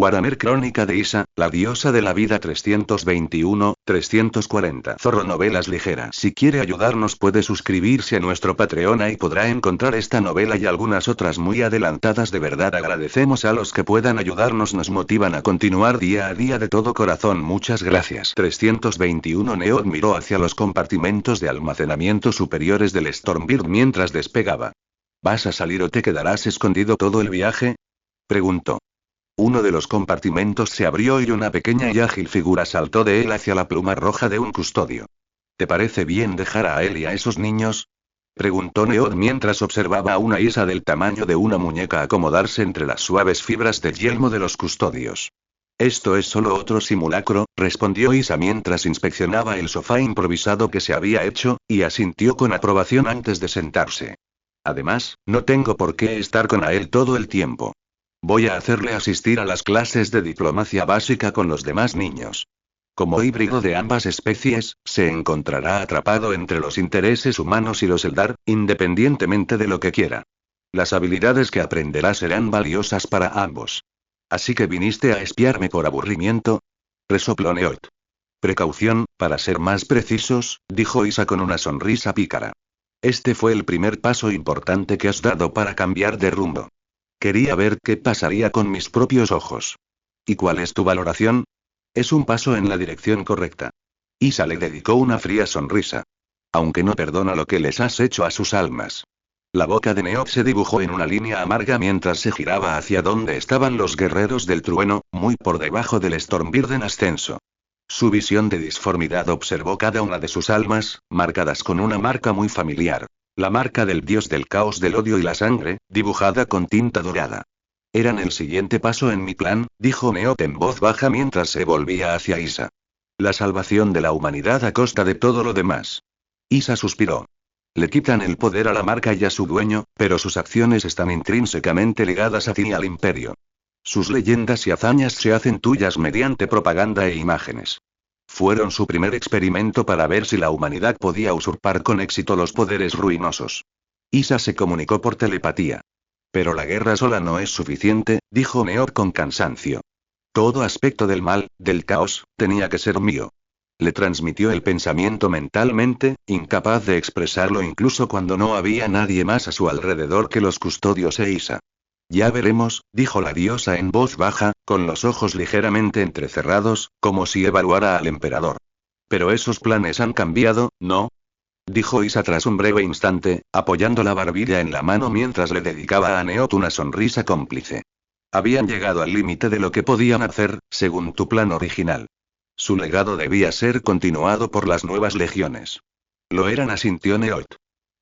Warhammer Crónica de Isa, la diosa de la vida 321-340. Zorro Novelas Ligeras. Si quiere ayudarnos puede suscribirse a nuestro Patreon y podrá encontrar esta novela y algunas otras muy adelantadas. De verdad agradecemos a los que puedan ayudarnos, nos motivan a continuar día a día de todo corazón. Muchas gracias. 321. Neod miró hacia los compartimentos de almacenamiento superiores del Stormbird mientras despegaba. ¿Vas a salir o te quedarás escondido todo el viaje?, preguntó. Uno de los compartimentos se abrió y una pequeña y ágil figura saltó de él hacia la pluma roja de un custodio. ¿Te parece bien dejar a él y a esos niños?, preguntó Neod mientras observaba a una Isa del tamaño de una muñeca acomodarse entre las suaves fibras del yelmo de los custodios. Esto es solo otro simulacro, respondió Isa mientras inspeccionaba el sofá improvisado que se había hecho, y asintió con aprobación antes de sentarse. Además, no tengo por qué estar con él todo el tiempo. Voy a hacerle asistir a las clases de diplomacia básica con los demás niños. Como híbrido de ambas especies, se encontrará atrapado entre los intereses humanos y los Eldar, independientemente de lo que quiera. Las habilidades que aprenderá serán valiosas para ambos. ¿Así que viniste a espiarme por aburrimiento?, resopló Neod. Precaución, para ser más precisos, dijo Isa con una sonrisa pícara. Este fue el primer paso importante que has dado para cambiar de rumbo. Quería ver qué pasaría con mis propios ojos. ¿Y cuál es tu valoración? Es un paso en la dirección correcta. Isa le dedicó una fría sonrisa. Aunque no perdona lo que les has hecho a sus almas. La boca de Neod se dibujó en una línea amarga mientras se giraba hacia donde estaban los guerreros del trueno, muy por debajo del Stormbird en ascenso. Su visión de disformidad observó cada una de sus almas, marcadas con una marca muy familiar. La marca del dios del caos, del odio y la sangre, dibujada con tinta dorada. Eran el siguiente paso en mi plan, dijo Neod en voz baja mientras se volvía hacia Isa. La salvación de la humanidad a costa de todo lo demás. Isa suspiró. Le quitan el poder a la marca y a su dueño, pero sus acciones están intrínsecamente ligadas a ti y al imperio. Sus leyendas y hazañas se hacen tuyas mediante propaganda e imágenes. Fueron su primer experimento para ver si la humanidad podía usurpar con éxito los poderes ruinosos. Isa se comunicó por telepatía. Pero la guerra sola no es suficiente, dijo Neod con cansancio. Todo aspecto del mal, del caos, tenía que ser mío. Le transmitió el pensamiento mentalmente, incapaz de expresarlo incluso cuando no había nadie más a su alrededor que los custodios e Isa. Ya veremos, dijo la diosa en voz baja, con los ojos ligeramente entrecerrados, como si evaluara al emperador. Pero esos planes han cambiado, ¿no?, dijo Isa tras un breve instante, apoyando la barbilla en la mano mientras le dedicaba a Neod una sonrisa cómplice. Habían llegado al límite de lo que podían hacer, según tu plan original. Su legado debía ser continuado por las nuevas legiones. Lo eran, asintió Neod.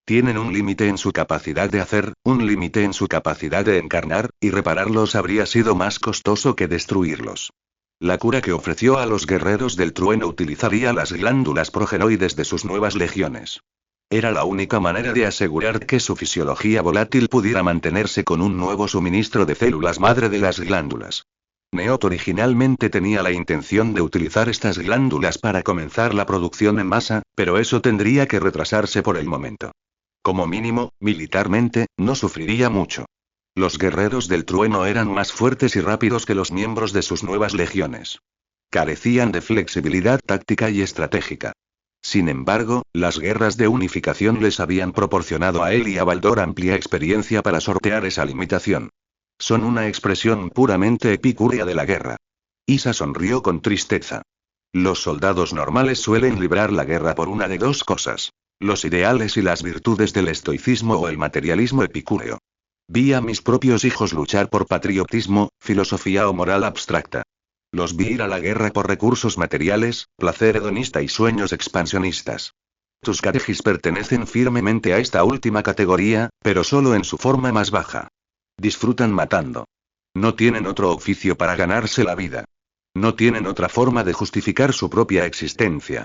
Tienen un límite en su capacidad de hacer, un límite en su capacidad de encarnar, y repararlos habría sido más costoso que destruirlos. La cura que ofreció a los guerreros del trueno utilizaría las glándulas progenoides de sus nuevas legiones. Era la única manera de asegurar que su fisiología volátil pudiera mantenerse con un nuevo suministro de células madre de las glándulas. Neod originalmente tenía la intención de utilizar estas glándulas para comenzar la producción en masa, pero eso tendría que retrasarse por el momento. Como mínimo, militarmente, no sufriría mucho. Los guerreros del trueno eran más fuertes y rápidos que los miembros de sus nuevas legiones. Carecían de flexibilidad táctica y estratégica. Sin embargo, las guerras de unificación les habían proporcionado a él y a Baldor amplia experiencia para sortear esa limitación. Son una expresión puramente epicúrea de la guerra. Isa sonrió con tristeza. Los soldados normales suelen librar la guerra por una de dos cosas: los ideales y las virtudes del estoicismo o el materialismo epicúreo. Vi a mis propios hijos luchar por patriotismo, filosofía o moral abstracta. Los vi ir a la guerra por recursos materiales, placer hedonista y sueños expansionistas. Tus catequis pertenecen firmemente a esta última categoría, pero solo en su forma más baja. Disfrutan matando. No tienen otro oficio para ganarse la vida. No tienen otra forma de justificar su propia existencia.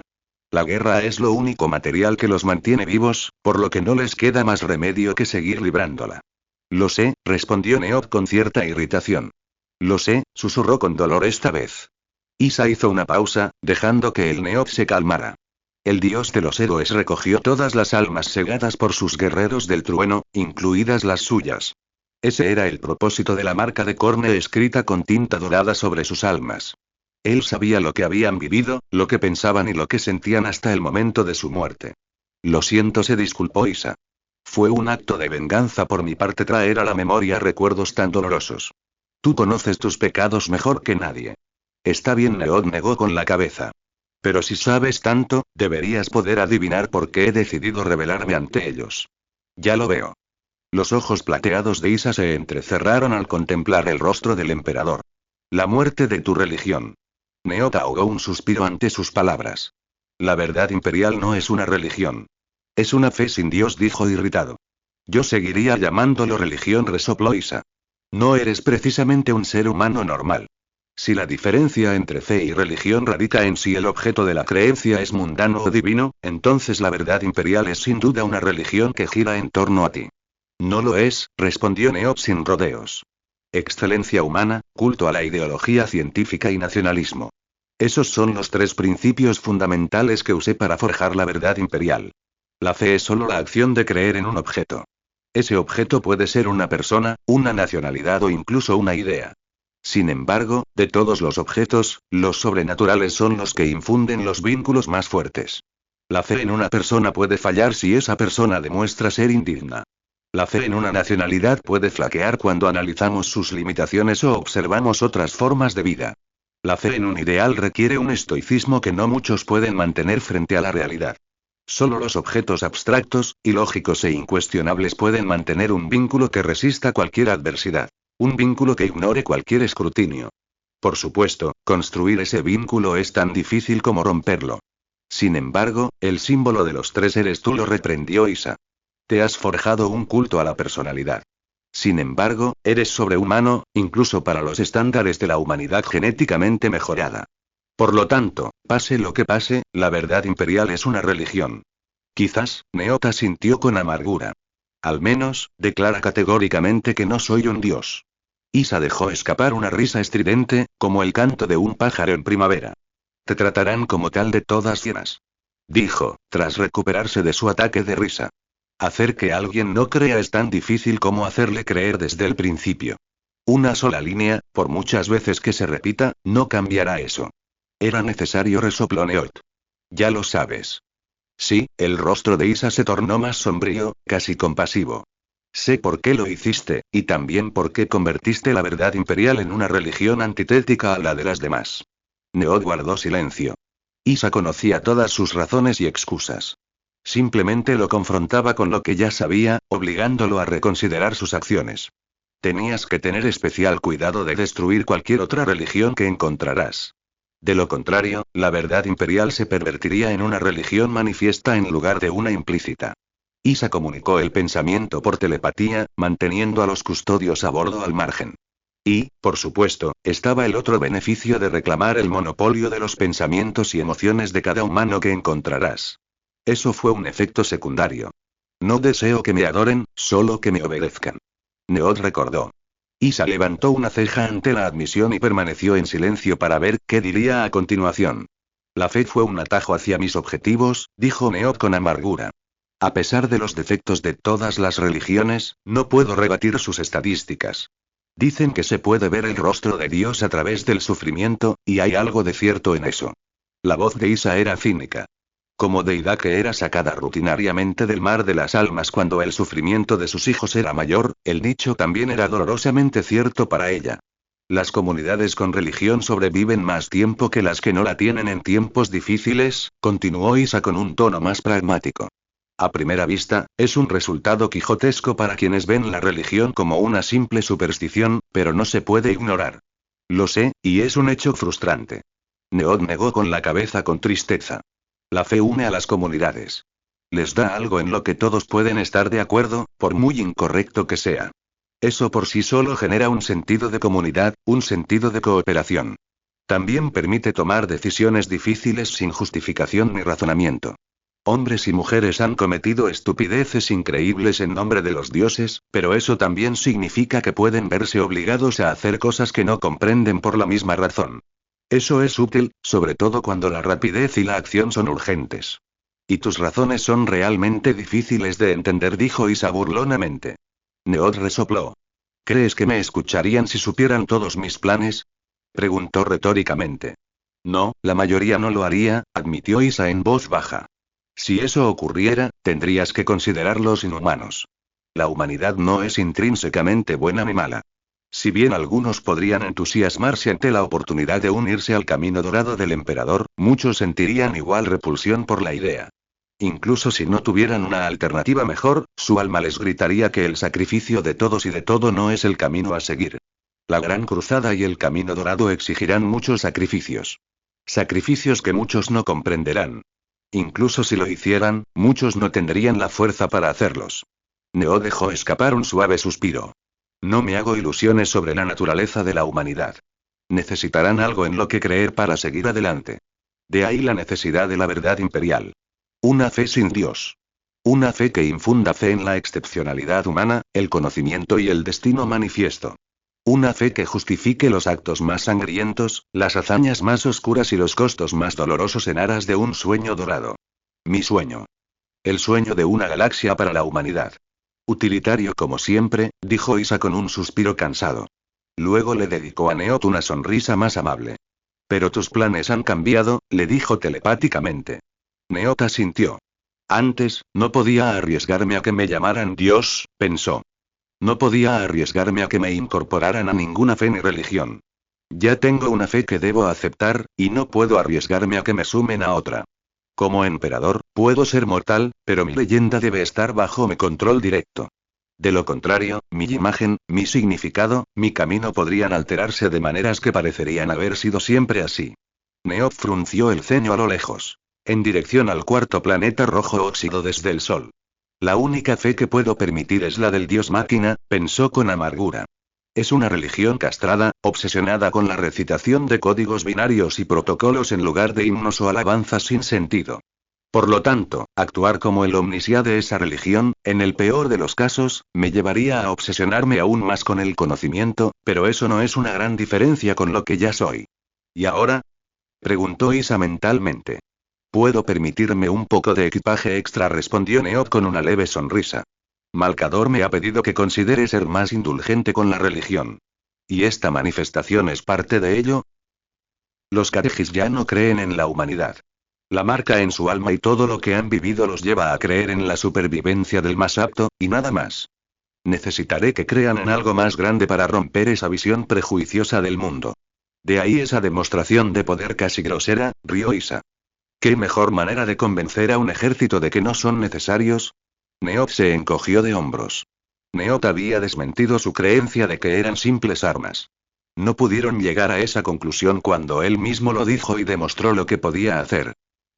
La guerra es lo único material que los mantiene vivos, por lo que no les queda más remedio que seguir librándola. Lo sé, respondió Neod con cierta irritación. Lo sé, susurró con dolor esta vez. Isa hizo una pausa, dejando que el Neod se calmara. El dios de los héroes recogió todas las almas segadas por sus guerreros del trueno, incluidas las suyas. Ese era el propósito de la marca de Corne escrita con tinta dorada sobre sus almas. Él sabía lo que habían vivido, lo que pensaban y lo que sentían hasta el momento de su muerte. Lo siento, se disculpó Isa. Fue un acto de venganza por mi parte traer a la memoria recuerdos tan dolorosos. Tú conoces tus pecados mejor que nadie. Está bien, Neod negó con la cabeza. Pero si sabes tanto, deberías poder adivinar por qué he decidido revelarme ante ellos. Ya lo veo. Los ojos plateados de Isa se entrecerraron al contemplar el rostro del emperador. La muerte de tu religión. Neot ahogó un suspiro ante sus palabras. La verdad imperial no es una religión. Es una fe sin Dios, dijo irritado. Yo seguiría llamándolo religión, resopló Isa. No eres precisamente un ser humano normal. Si la diferencia entre fe y religión radica en si el objeto de la creencia es mundano o divino, entonces la verdad imperial es sin duda una religión que gira en torno a ti. No lo es, respondió Neot sin rodeos. Excelencia humana, culto a la ideología científica y nacionalismo. Esos son los tres principios fundamentales que usé para forjar la verdad imperial. La fe es solo la acción de creer en un objeto. Ese objeto puede ser una persona, una nacionalidad o incluso una idea. Sin embargo, de todos los objetos, los sobrenaturales son los que infunden los vínculos más fuertes. La fe en una persona puede fallar si esa persona demuestra ser indigna. La fe en una nacionalidad puede flaquear cuando analizamos sus limitaciones o observamos otras formas de vida. La fe en un ideal requiere un estoicismo que no muchos pueden mantener frente a la realidad. Solo los objetos abstractos, ilógicos e incuestionables pueden mantener un vínculo que resista cualquier adversidad. Un vínculo que ignore cualquier escrutinio. Por supuesto, construir ese vínculo es tan difícil como romperlo. Sin embargo, el símbolo de los tres eres tú, lo reprendió Isa. Te has forjado un culto a la personalidad. Sin embargo, eres sobrehumano, incluso para los estándares de la humanidad genéticamente mejorada. Por lo tanto, pase lo que pase, la verdad imperial es una religión. Quizás, Neota sintió con amargura. Al menos, declara categóricamente que no soy un dios. Isa dejó escapar una risa estridente, como el canto de un pájaro en primavera. Te tratarán como tal de todas formas. Dijo, tras recuperarse de su ataque de risa. Hacer que alguien no crea es tan difícil como hacerle creer desde el principio. Una sola línea, por muchas veces que se repita, no cambiará eso. Era necesario, resopló Neot. Ya lo sabes. Sí, el rostro de Isa se tornó más sombrío, casi compasivo. Sé por qué lo hiciste, y también por qué convertiste la verdad imperial en una religión antitética a la de las demás. Neot guardó silencio. Isa conocía todas sus razones y excusas. Simplemente lo confrontaba con lo que ya sabía, obligándolo a reconsiderar sus acciones. Tenías que tener especial cuidado de destruir cualquier otra religión que encontrarás. De lo contrario, la verdad imperial se pervertiría en una religión manifiesta en lugar de una implícita. Isa comunicó el pensamiento por telepatía, manteniendo a los custodios a bordo al margen. Y, por supuesto, estaba el otro beneficio de reclamar el monopolio de los pensamientos y emociones de cada humano que encontrarás. Eso fue un efecto secundario. No deseo que me adoren, solo que me obedezcan. Neot recordó. Isa levantó una ceja ante la admisión y permaneció en silencio para ver qué diría a continuación. La fe fue un atajo hacia mis objetivos, dijo Neot con amargura. A pesar de los defectos de todas las religiones, no puedo rebatir sus estadísticas. Dicen que se puede ver el rostro de Dios a través del sufrimiento, y hay algo de cierto en eso. La voz de Isa era cínica. Como deidad que era sacada rutinariamente del mar de las almas cuando el sufrimiento de sus hijos era mayor, el dicho también era dolorosamente cierto para ella. Las comunidades con religión sobreviven más tiempo que las que no la tienen en tiempos difíciles, continuó Isa con un tono más pragmático. A primera vista, es un resultado quijotesco para quienes ven la religión como una simple superstición, pero no se puede ignorar. Lo sé, y es un hecho frustrante. Neot negó con la cabeza con tristeza. La fe une a las comunidades. Les da algo en lo que todos pueden estar de acuerdo, por muy incorrecto que sea. Eso por sí solo genera un sentido de comunidad, un sentido de cooperación. También permite tomar decisiones difíciles sin justificación ni razonamiento. Hombres y mujeres han cometido estupideces increíbles en nombre de los dioses, pero eso también significa que pueden verse obligados a hacer cosas que no comprenden por la misma razón. Eso es útil, sobre todo cuando la rapidez y la acción son urgentes. Y tus razones son realmente difíciles de entender, dijo Isa burlonamente. Neot resopló. ¿Crees que me escucharían si supieran todos mis planes? Preguntó retóricamente. No, la mayoría no lo haría, admitió Isa en voz baja. Si eso ocurriera, tendrías que considerarlos inhumanos. La humanidad no es intrínsecamente buena ni mala. Si bien algunos podrían entusiasmarse ante la oportunidad de unirse al camino dorado del emperador, muchos sentirían igual repulsión por la idea. Incluso si no tuvieran una alternativa mejor, su alma les gritaría que el sacrificio de todos y de todo no es el camino a seguir. La Gran Cruzada y el Camino Dorado exigirán muchos sacrificios. Sacrificios que muchos no comprenderán. Incluso si lo hicieran, muchos no tendrían la fuerza para hacerlos. Neo dejó escapar un suave suspiro. No me hago ilusiones sobre la naturaleza de la humanidad. Necesitarán algo en lo que creer para seguir adelante. De ahí la necesidad de la verdad imperial. Una fe sin Dios. Una fe que infunda fe en la excepcionalidad humana, el conocimiento y el destino manifiesto. Una fe que justifique los actos más sangrientos, las hazañas más oscuras y los costos más dolorosos en aras de un sueño dorado. Mi sueño. El sueño de una galaxia para la humanidad. Utilitario como siempre, dijo Isa con un suspiro cansado. Luego le dedicó a Neot una sonrisa más amable. Pero tus planes han cambiado, le dijo telepáticamente. Neot asintió. Antes, no podía arriesgarme a que me llamaran Dios, pensó. No podía arriesgarme a que me incorporaran a ninguna fe ni religión. Ya tengo una fe que debo aceptar, y no puedo arriesgarme a que me sumen a otra. Como emperador, puedo ser mortal, pero mi leyenda debe estar bajo mi control directo. De lo contrario, mi imagen, mi significado, mi camino podrían alterarse de maneras que parecerían haber sido siempre así. Neop frunció el ceño a lo lejos. En dirección al cuarto planeta rojo óxido desde el sol. La única fe que puedo permitir es la del dios máquina, pensó con amargura. Es una religión castrada, obsesionada con la recitación de códigos binarios y protocolos en lugar de himnos o alabanzas sin sentido. Por lo tanto, actuar como el omnisía de esa religión, en el peor de los casos, me llevaría a obsesionarme aún más con el conocimiento, pero eso no es una gran diferencia con lo que ya soy. ¿Y ahora? Preguntó Isa mentalmente. Puedo permitirme un poco de equipaje extra, respondió Neot con una leve sonrisa. Malcador me ha pedido que considere ser más indulgente con la religión. ¿Y esta manifestación es parte de ello? Los Karejis ya no creen en la humanidad. La marca en su alma y todo lo que han vivido los lleva a creer en la supervivencia del más apto, y nada más. Necesitaré que crean en algo más grande para romper esa visión prejuiciosa del mundo. De ahí esa demostración de poder casi grosera, rió Isa. ¿Qué mejor manera de convencer a un ejército de que no son necesarios? Neot se encogió de hombros. Neot había desmentido su creencia de que eran simples armas. No pudieron llegar a esa conclusión cuando él mismo lo dijo y demostró lo que podía hacer.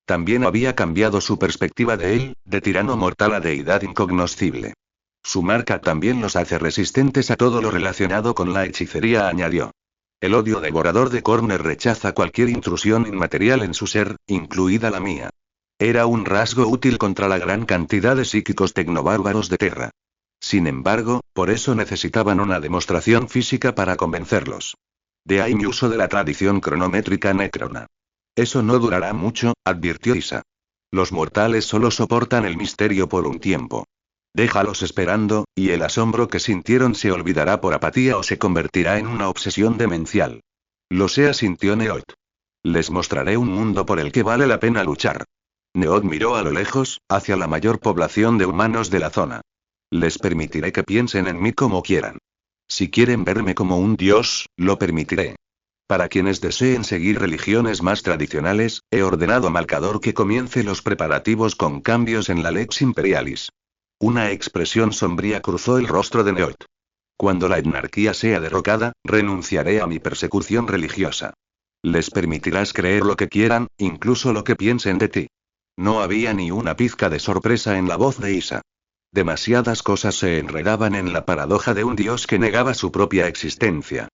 También había cambiado su perspectiva de él, de tirano mortal a deidad incognoscible. Su marca también los hace resistentes a todo lo relacionado con la hechicería, añadió. El odio devorador de Corner rechaza cualquier intrusión inmaterial en su ser, incluida la mía. Era un rasgo útil contra la gran cantidad de psíquicos tecnobárbaros de Terra. Sin embargo, por eso necesitaban una demostración física para convencerlos. De ahí mi uso de la tradición cronométrica Necrona. Eso no durará mucho, advirtió Isa. Los mortales solo soportan el misterio por un tiempo. Déjalos esperando, y el asombro que sintieron se olvidará por apatía o se convertirá en una obsesión demencial. Lo sé, asintió Neot. Les mostraré un mundo por el que vale la pena luchar. Neot miró a lo lejos, hacia la mayor población de humanos de la zona. Les permitiré que piensen en mí como quieran. Si quieren verme como un dios, lo permitiré. Para quienes deseen seguir religiones más tradicionales, he ordenado a Malcador que comience los preparativos con cambios en la Lex Imperialis. Una expresión sombría cruzó el rostro de Neot. Cuando la etnarquía sea derrocada, renunciaré a mi persecución religiosa. Les permitirás creer lo que quieran, incluso lo que piensen de ti. No había ni una pizca de sorpresa en la voz de Isa. Demasiadas cosas se enredaban en la paradoja de un dios que negaba su propia existencia.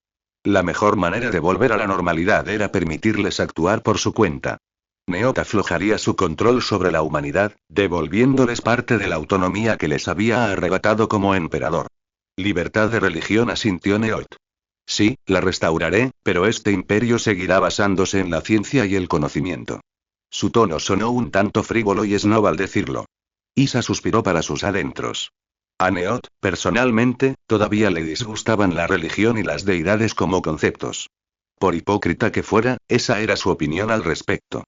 La mejor manera de volver a la normalidad era permitirles actuar por su cuenta. Neot aflojaría su control sobre la humanidad, devolviéndoles parte de la autonomía que les había arrebatado como emperador. Libertad de religión, asintió Neot. Sí, la restauraré, pero este imperio seguirá basándose en la ciencia y el conocimiento. Su tono sonó un tanto frívolo y snob al decirlo. Isa suspiró para sus adentros. A Neot, personalmente, todavía le disgustaban la religión y las deidades como conceptos. Por hipócrita que fuera, esa era su opinión al respecto.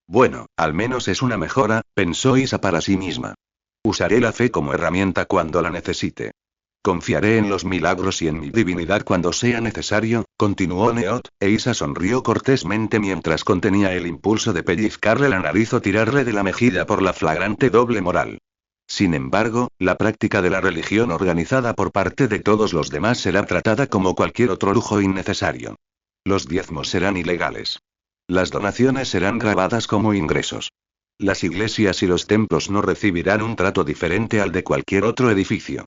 Bueno, al menos es una mejora, pensó Isa para sí misma. Usaré la fe como herramienta cuando la necesite. Confiaré en los milagros y en mi divinidad cuando sea necesario, continuó Neot, e Isa sonrió cortésmente mientras contenía el impulso de pellizcarle la nariz o tirarle de la mejilla por la flagrante doble moral. Sin embargo, la práctica de la religión organizada por parte de todos los demás será tratada como cualquier otro lujo innecesario. Los diezmos serán ilegales. Las donaciones serán grabadas como ingresos. Las iglesias y los templos no recibirán un trato diferente al de cualquier otro edificio.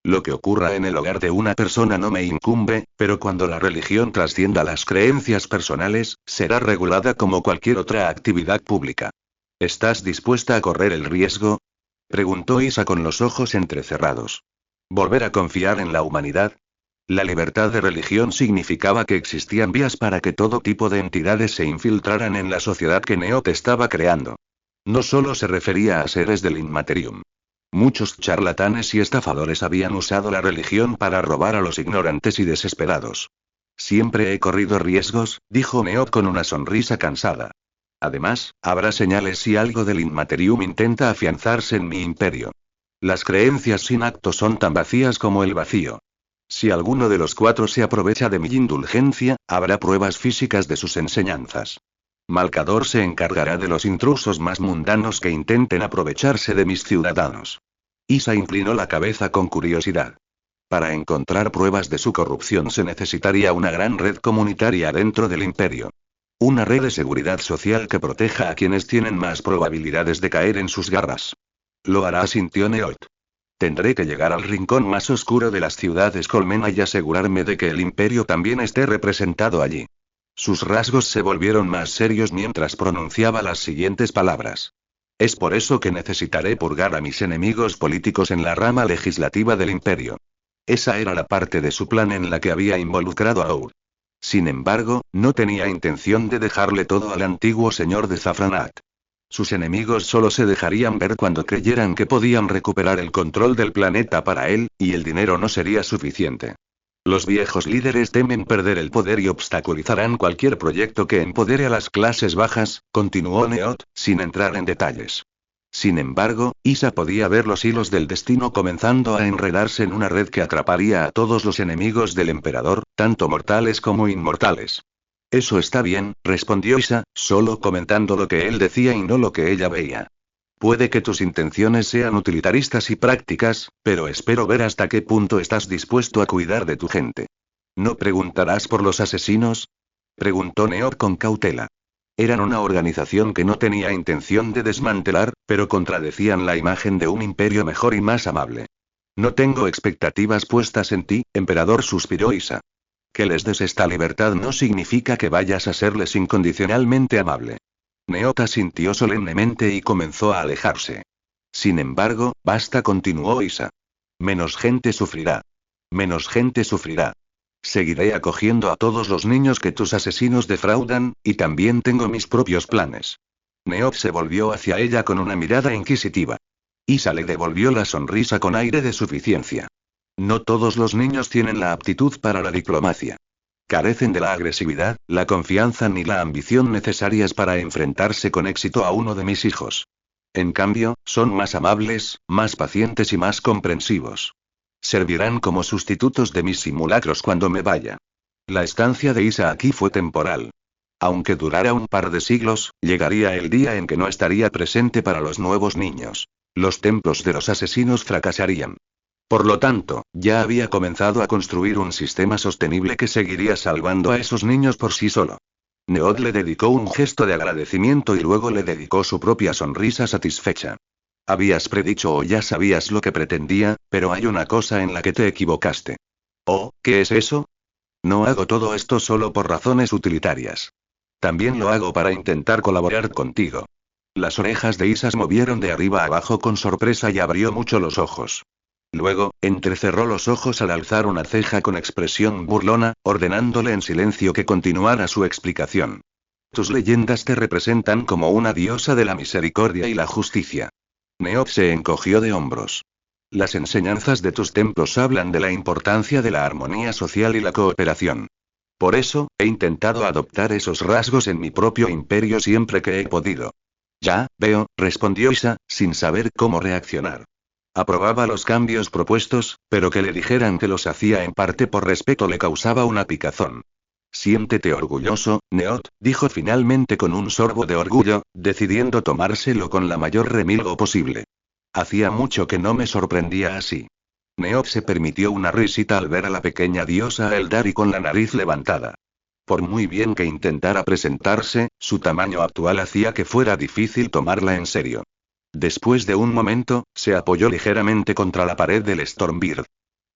Lo que ocurra en el hogar de una persona no me incumbe, pero cuando la religión trascienda las creencias personales, será regulada como cualquier otra actividad pública. ¿Estás dispuesta a correr el riesgo? Preguntó Isa con los ojos entrecerrados. ¿Volver a confiar en la humanidad? La libertad de religión significaba que existían vías para que todo tipo de entidades se infiltraran en la sociedad que Neot estaba creando. No solo se refería a seres del Inmaterium. Muchos charlatanes y estafadores habían usado la religión para robar a los ignorantes y desesperados. Siempre he corrido riesgos, dijo Neot con una sonrisa cansada. Además, habrá señales si algo del Inmaterium intenta afianzarse en mi imperio. Las creencias sin acto son tan vacías como el vacío. Si alguno de los cuatro se aprovecha de mi indulgencia, habrá pruebas físicas de sus enseñanzas. Malcador se encargará de los intrusos más mundanos que intenten aprovecharse de mis ciudadanos. Isa inclinó la cabeza con curiosidad. Para encontrar pruebas de su corrupción se necesitaría una gran red comunitaria dentro del imperio. Una red de seguridad social que proteja a quienes tienen más probabilidades de caer en sus garras. Lo hará, sintió Neot. Tendré que llegar al rincón más oscuro de las ciudades Colmena y asegurarme de que el imperio también esté representado allí. Sus rasgos se volvieron más serios mientras pronunciaba las siguientes palabras. Es por eso que necesitaré purgar a mis enemigos políticos en la rama legislativa del imperio. Esa era la parte de su plan en la que había involucrado a Our. Sin embargo, no tenía intención de dejarle todo al antiguo señor de Zafranat. Sus enemigos solo se dejarían ver cuando creyeran que podían recuperar el control del planeta para él, y el dinero no sería suficiente. Los viejos líderes temen perder el poder y obstaculizarán cualquier proyecto que empodere a las clases bajas, continuó Neot, sin entrar en detalles. Sin embargo, Isa podía ver los hilos del destino comenzando a enredarse en una red que atraparía a todos los enemigos del emperador, tanto mortales como inmortales. Eso está bien, respondió Isa, solo comentando lo que él decía y no lo que ella veía. Puede que tus intenciones sean utilitaristas y prácticas, pero espero ver hasta qué punto estás dispuesto a cuidar de tu gente. ¿No preguntarás por los asesinos? Preguntó Neot con cautela. Eran una organización que no tenía intención de desmantelar, pero contradecían la imagen de un imperio mejor y más amable. No tengo expectativas puestas en ti, emperador, suspiró Isa. Que les des esta libertad no significa que vayas a serles incondicionalmente amable. Neot asintió solemnemente y comenzó a alejarse. Sin embargo, basta, continuó Isa. Menos gente sufrirá. Menos gente sufrirá. Seguiré acogiendo a todos los niños que tus asesinos defraudan, y también tengo mis propios planes. Neot se volvió hacia ella con una mirada inquisitiva. Isa le devolvió la sonrisa con aire de suficiencia. No todos los niños tienen la aptitud para la diplomacia. Carecen de la agresividad, la confianza ni la ambición necesarias para enfrentarse con éxito a uno de mis hijos. En cambio, son más amables, más pacientes y más comprensivos. Servirán como sustitutos de mis simulacros cuando me vaya. La estancia de Isa aquí fue temporal. Aunque durara un par de siglos, llegaría el día en que no estaría presente para los nuevos niños. Los templos de los asesinos fracasarían. Por lo tanto, ya había comenzado a construir un sistema sostenible que seguiría salvando a esos niños por sí solo. Neot le dedicó un gesto de agradecimiento y luego le dedicó su propia sonrisa satisfecha. Habías predicho o ya sabías lo que pretendía, pero hay una cosa en la que te equivocaste. ¿Oh, qué es eso? No hago todo esto solo por razones utilitarias. También lo hago para intentar colaborar contigo. Las orejas de Isa se movieron de arriba a abajo con sorpresa y abrió mucho los ojos. Luego, entrecerró los ojos al alzar una ceja con expresión burlona, ordenándole en silencio que continuara su explicación. Tus leyendas te representan como una diosa de la misericordia y la justicia. Neot se encogió de hombros. Las enseñanzas de tus templos hablan de la importancia de la armonía social y la cooperación. Por eso, he intentado adoptar esos rasgos en mi propio imperio siempre que he podido. Ya, veo, respondió Isa, sin saber cómo reaccionar. Aprobaba los cambios propuestos, pero que le dijeran que los hacía en parte por respeto le causaba una picazón. Siéntete orgulloso, Neot, dijo finalmente con un sorbo de orgullo, decidiendo tomárselo con la mayor remilgo posible. Hacía mucho que no me sorprendía así. Neot se permitió una risita al ver a la pequeña diosa Eldari con la nariz levantada. Por muy bien que intentara presentarse, su tamaño actual hacía que fuera difícil tomarla en serio. Después de un momento, se apoyó ligeramente contra la pared del Stormbird.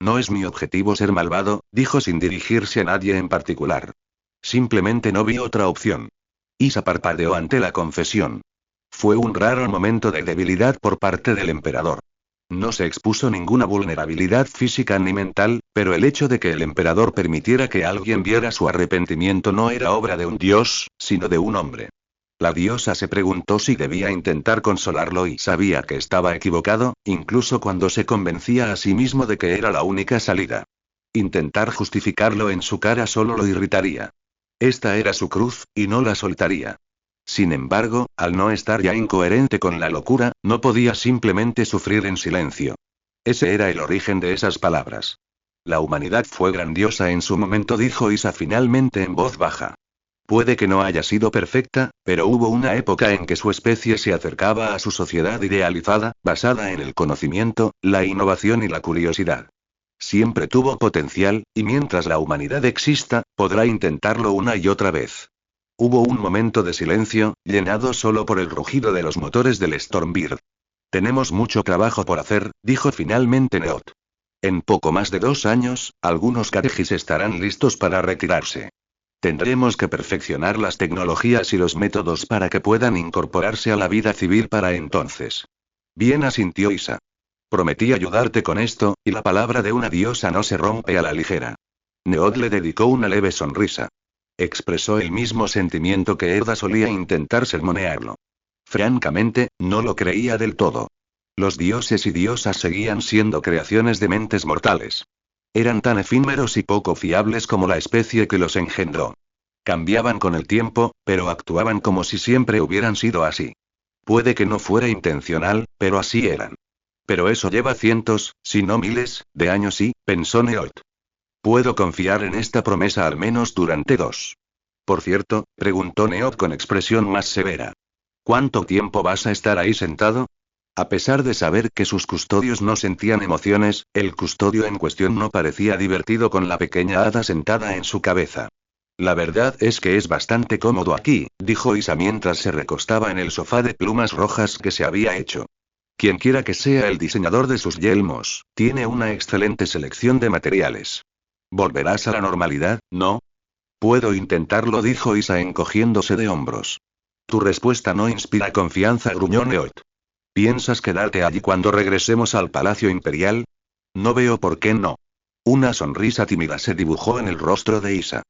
No es mi objetivo ser malvado, dijo sin dirigirse a nadie en particular. Simplemente no vi otra opción. Isa parpadeó ante la confesión. Fue un raro momento de debilidad por parte del emperador. No se expuso ninguna vulnerabilidad física ni mental, pero el hecho de que el emperador permitiera que alguien viera su arrepentimiento no era obra de un dios, sino de un hombre. La diosa se preguntó si debía intentar consolarlo y sabía que estaba equivocado, incluso cuando se convencía a sí mismo de que era la única salida. Intentar justificarlo en su cara solo lo irritaría. Esta era su cruz, y no la soltaría. Sin embargo, al no estar ya incoherente con la locura, no podía simplemente sufrir en silencio. Ese era el origen de esas palabras. La humanidad fue grandiosa en su momento, dijo Isa finalmente en voz baja. Puede que no haya sido perfecta, pero hubo una época en que su especie se acercaba a su sociedad idealizada, basada en el conocimiento, la innovación y la curiosidad. Siempre tuvo potencial, y mientras la humanidad exista, podrá intentarlo una y otra vez. Hubo un momento de silencio, llenado solo por el rugido de los motores del Stormbird. Tenemos mucho trabajo por hacer, dijo finalmente Neot. En poco más de 2 años, algunos Karejis estarán listos para retirarse. Tendremos que perfeccionar las tecnologías y los métodos para que puedan incorporarse a la vida civil para entonces. Bien, asintió Isa. Prometí ayudarte con esto, y la palabra de una diosa no se rompe a la ligera. Neot le dedicó una leve sonrisa. Expresó el mismo sentimiento que Erda solía intentar sermonearlo. Francamente, no lo creía del todo. Los dioses y diosas seguían siendo creaciones de mentes mortales. Eran tan efímeros y poco fiables como la especie que los engendró. Cambiaban con el tiempo, pero actuaban como si siempre hubieran sido así. Puede que no fuera intencional, pero así eran. Pero eso lleva cientos, si no miles, de años y, pensó Neot. Puedo confiar en esta promesa al menos durante 2. Por cierto, preguntó Neot con expresión más severa. ¿Cuánto tiempo vas a estar ahí sentado? A pesar de saber que sus custodios no sentían emociones, el custodio en cuestión no parecía divertido con la pequeña hada sentada en su cabeza. La verdad es que es bastante cómodo aquí, dijo Isa mientras se recostaba en el sofá de plumas rojas que se había hecho. Quienquiera que sea el diseñador de sus yelmos, tiene una excelente selección de materiales. ¿Volverás a la normalidad, no? Puedo intentarlo, dijo Isa encogiéndose de hombros. Tu respuesta no inspira confianza, gruñó Neot. ¿Piensas quedarte allí cuando regresemos al Palacio Imperial? No veo por qué no. Una sonrisa tímida se dibujó en el rostro de Isa.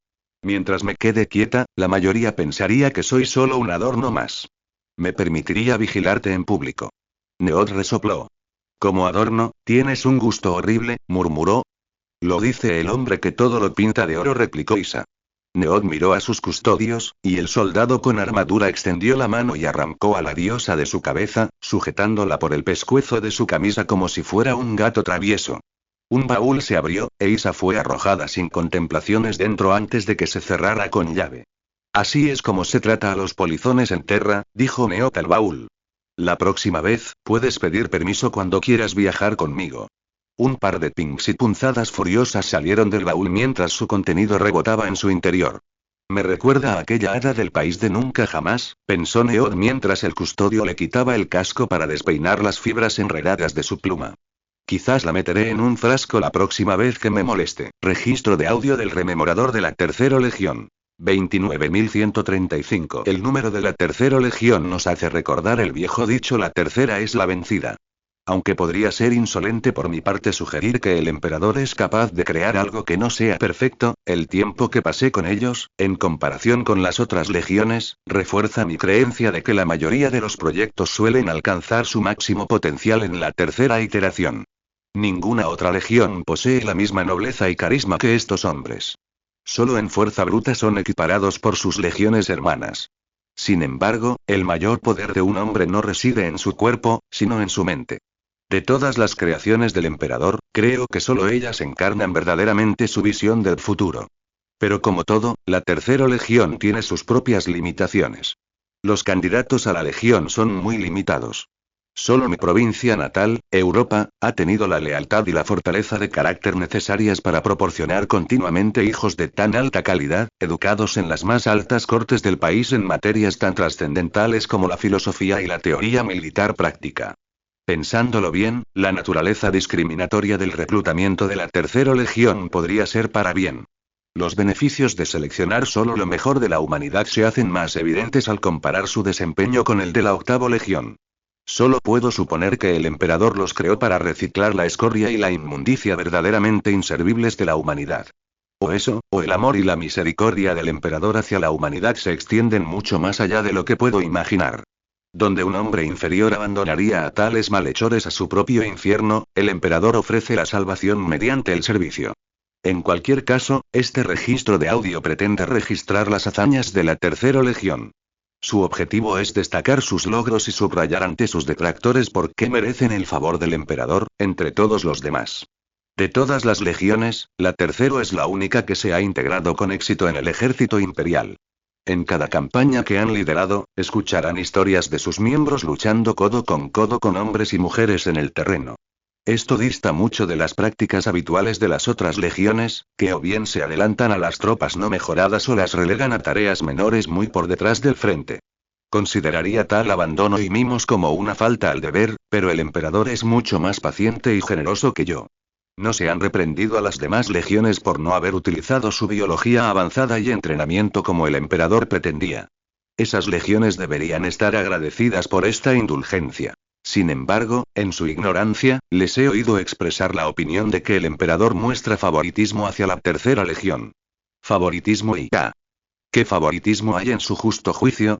Mientras me quede quieta, la mayoría pensaría que soy solo un adorno más. Me permitiría vigilarte en público. Neot resopló. Como adorno, tienes un gusto horrible, murmuró. Lo dice el hombre que todo lo pinta de oro, replicó Isa. Neot miró a sus custodios, y el soldado con armadura extendió la mano y arrancó a la diosa de su cabeza, sujetándola por el pescuezo de su camisa como si fuera un gato travieso. Un baúl se abrió, e Isa fue arrojada sin contemplaciones dentro antes de que se cerrara con llave. Así es como se trata a los polizones en Terra, dijo Neot al baúl. La próxima vez, puedes pedir permiso cuando quieras viajar conmigo. Un par de pings y punzadas furiosas salieron del baúl mientras su contenido rebotaba en su interior. Me recuerda a aquella hada del país de nunca jamás, pensó Neot mientras el custodio le quitaba el casco para despeinar las fibras enredadas de su pluma. Quizás la meteré en un frasco la próxima vez que me moleste. Registro de audio del rememorador de la Tercera Legión. 29.135. El número de la Tercera Legión nos hace recordar el viejo dicho: la tercera es la vencida. Aunque podría ser insolente por mi parte sugerir que el emperador es capaz de crear algo que no sea perfecto, el tiempo que pasé con ellos, en comparación con las otras legiones, refuerza mi creencia de que la mayoría de los proyectos suelen alcanzar su máximo potencial en la tercera iteración. Ninguna otra legión posee la misma nobleza y carisma que estos hombres. Solo en fuerza bruta son equiparados por sus legiones hermanas. Sin embargo, el mayor poder de un hombre no reside en su cuerpo, sino en su mente. De todas las creaciones del emperador, creo que solo ellas encarnan verdaderamente su visión del futuro. Pero como todo, la tercera legión tiene sus propias limitaciones. Los candidatos a la legión son muy limitados. Solo mi provincia natal, Europa, ha tenido la lealtad y la fortaleza de carácter necesarias para proporcionar continuamente hijos de tan alta calidad, educados en las más altas cortes del país en materias tan trascendentales como la filosofía y la teoría militar práctica. Pensándolo bien, la naturaleza discriminatoria del reclutamiento de la tercera legión podría ser para bien. Los beneficios de seleccionar solo lo mejor de la humanidad se hacen más evidentes al comparar su desempeño con el de la octava legión. Solo puedo suponer que el emperador los creó para reciclar la escoria y la inmundicia verdaderamente inservibles de la humanidad. O eso, o el amor y la misericordia del emperador hacia la humanidad se extienden mucho más allá de lo que puedo imaginar. Donde un hombre inferior abandonaría a tales malhechores a su propio infierno, el emperador ofrece la salvación mediante el servicio. En cualquier caso, este registro de audio pretende registrar las hazañas de la tercera legión. Su objetivo es destacar sus logros y subrayar ante sus detractores por qué merecen el favor del emperador, entre todos los demás. De todas las legiones, la tercera es la única que se ha integrado con éxito en el ejército imperial. En cada campaña que han liderado, escucharán historias de sus miembros luchando codo con hombres y mujeres en el terreno. Esto dista mucho de las prácticas habituales de las otras legiones, que o bien se adelantan a las tropas no mejoradas o las relegan a tareas menores muy por detrás del frente. Consideraría tal abandono y mimos como una falta al deber, pero el emperador es mucho más paciente y generoso que yo. No se han reprendido a las demás legiones por no haber utilizado su biología avanzada y entrenamiento como el emperador pretendía. Esas legiones deberían estar agradecidas por esta indulgencia. Sin embargo, en su ignorancia, les he oído expresar la opinión de que el emperador muestra favoritismo hacia la tercera legión. Favoritismo y ¿qué? ¿Qué favoritismo hay en su justo juicio?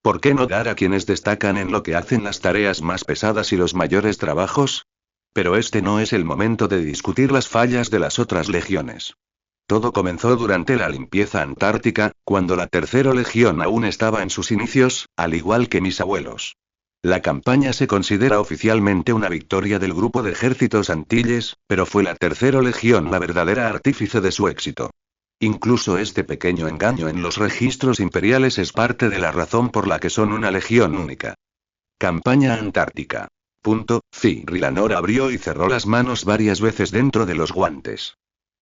¿Por qué no dar a quienes destacan en lo que hacen las tareas más pesadas y los mayores trabajos? Pero este no es el momento de discutir las fallas de las otras legiones. Todo comenzó durante la limpieza antártica, cuando la tercera legión aún estaba en sus inicios, al igual que mis abuelos. La campaña se considera oficialmente una victoria del grupo de ejércitos Antilles, pero fue la tercera legión la verdadera artífice de su éxito. Incluso este pequeño engaño en los registros imperiales es parte de la razón por la que son una legión única. Campaña antártica. Rylanor abrió y cerró las manos varias veces dentro de los guantes.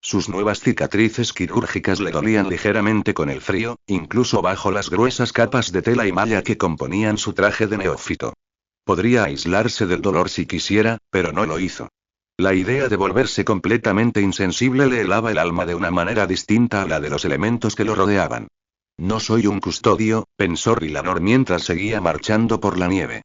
Sus nuevas cicatrices quirúrgicas le dolían ligeramente con el frío, incluso bajo las gruesas capas de tela y malla que componían su traje de neófito. Podría aislarse del dolor si quisiera, pero no lo hizo. La idea de volverse completamente insensible le helaba el alma de una manera distinta a la de los elementos que lo rodeaban. No soy un custodio, pensó Rylanor mientras seguía marchando por la nieve.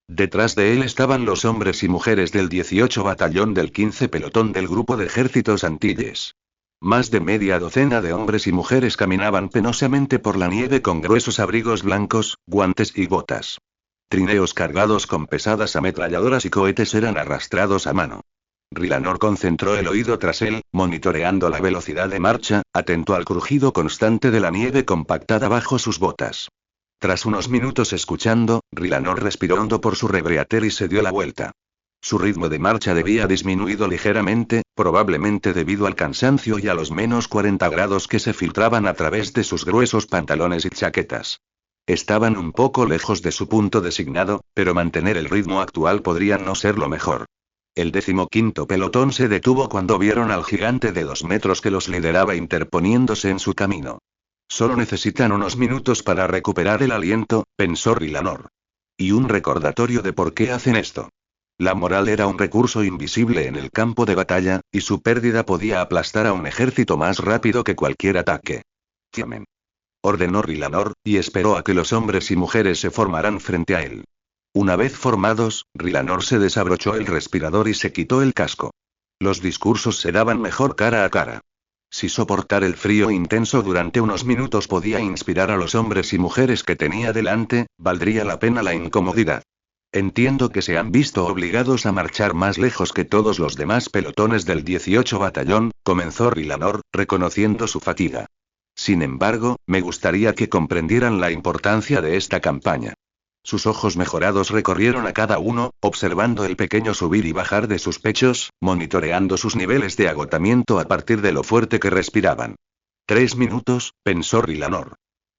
Detrás de él estaban los hombres y mujeres del 18 batallón del 15 pelotón del grupo de ejércitos Antilles. Más de media docena de hombres y mujeres caminaban penosamente por la nieve con gruesos abrigos blancos, guantes y botas. Trineos cargados con pesadas ametralladoras y cohetes eran arrastrados a mano. Rylanor concentró el oído tras él, monitoreando la velocidad de marcha, atento al crujido constante de la nieve compactada bajo sus botas. Tras unos minutos escuchando, Rylanor respiró hondo por su rebreater y se dio la vuelta. Su ritmo de marcha había disminuido ligeramente, probablemente debido al cansancio y a los menos 40 grados que se filtraban a través de sus gruesos pantalones y chaquetas. Estaban un poco lejos de su punto designado, pero mantener el ritmo actual podría no ser lo mejor. El 15º pelotón se detuvo cuando vieron al gigante de 2 metros que los lideraba interponiéndose en su camino. Solo necesitan unos minutos para recuperar el aliento, pensó Rylanor. Y un recordatorio de por qué hacen esto. La moral era un recurso invisible en el campo de batalla, y su pérdida podía aplastar a un ejército más rápido que cualquier ataque. «Llamen», ordenó Rylanor, y esperó a que los hombres y mujeres se formaran frente a él. Una vez formados, Rylanor se desabrochó el respirador y se quitó el casco. Los discursos se daban mejor cara a cara. Si soportar el frío intenso durante unos minutos podía inspirar a los hombres y mujeres que tenía delante, valdría la pena la incomodidad. Entiendo que se han visto obligados a marchar más lejos que todos los demás pelotones del 18 batallón, comenzó Rylanor, reconociendo su fatiga. Sin embargo, me gustaría que comprendieran la importancia de esta campaña. Sus ojos mejorados recorrieron a cada uno, observando el pequeño subir y bajar de sus pechos, monitoreando sus niveles de agotamiento a partir de lo fuerte que respiraban. 3 minutos, pensó Rylanor.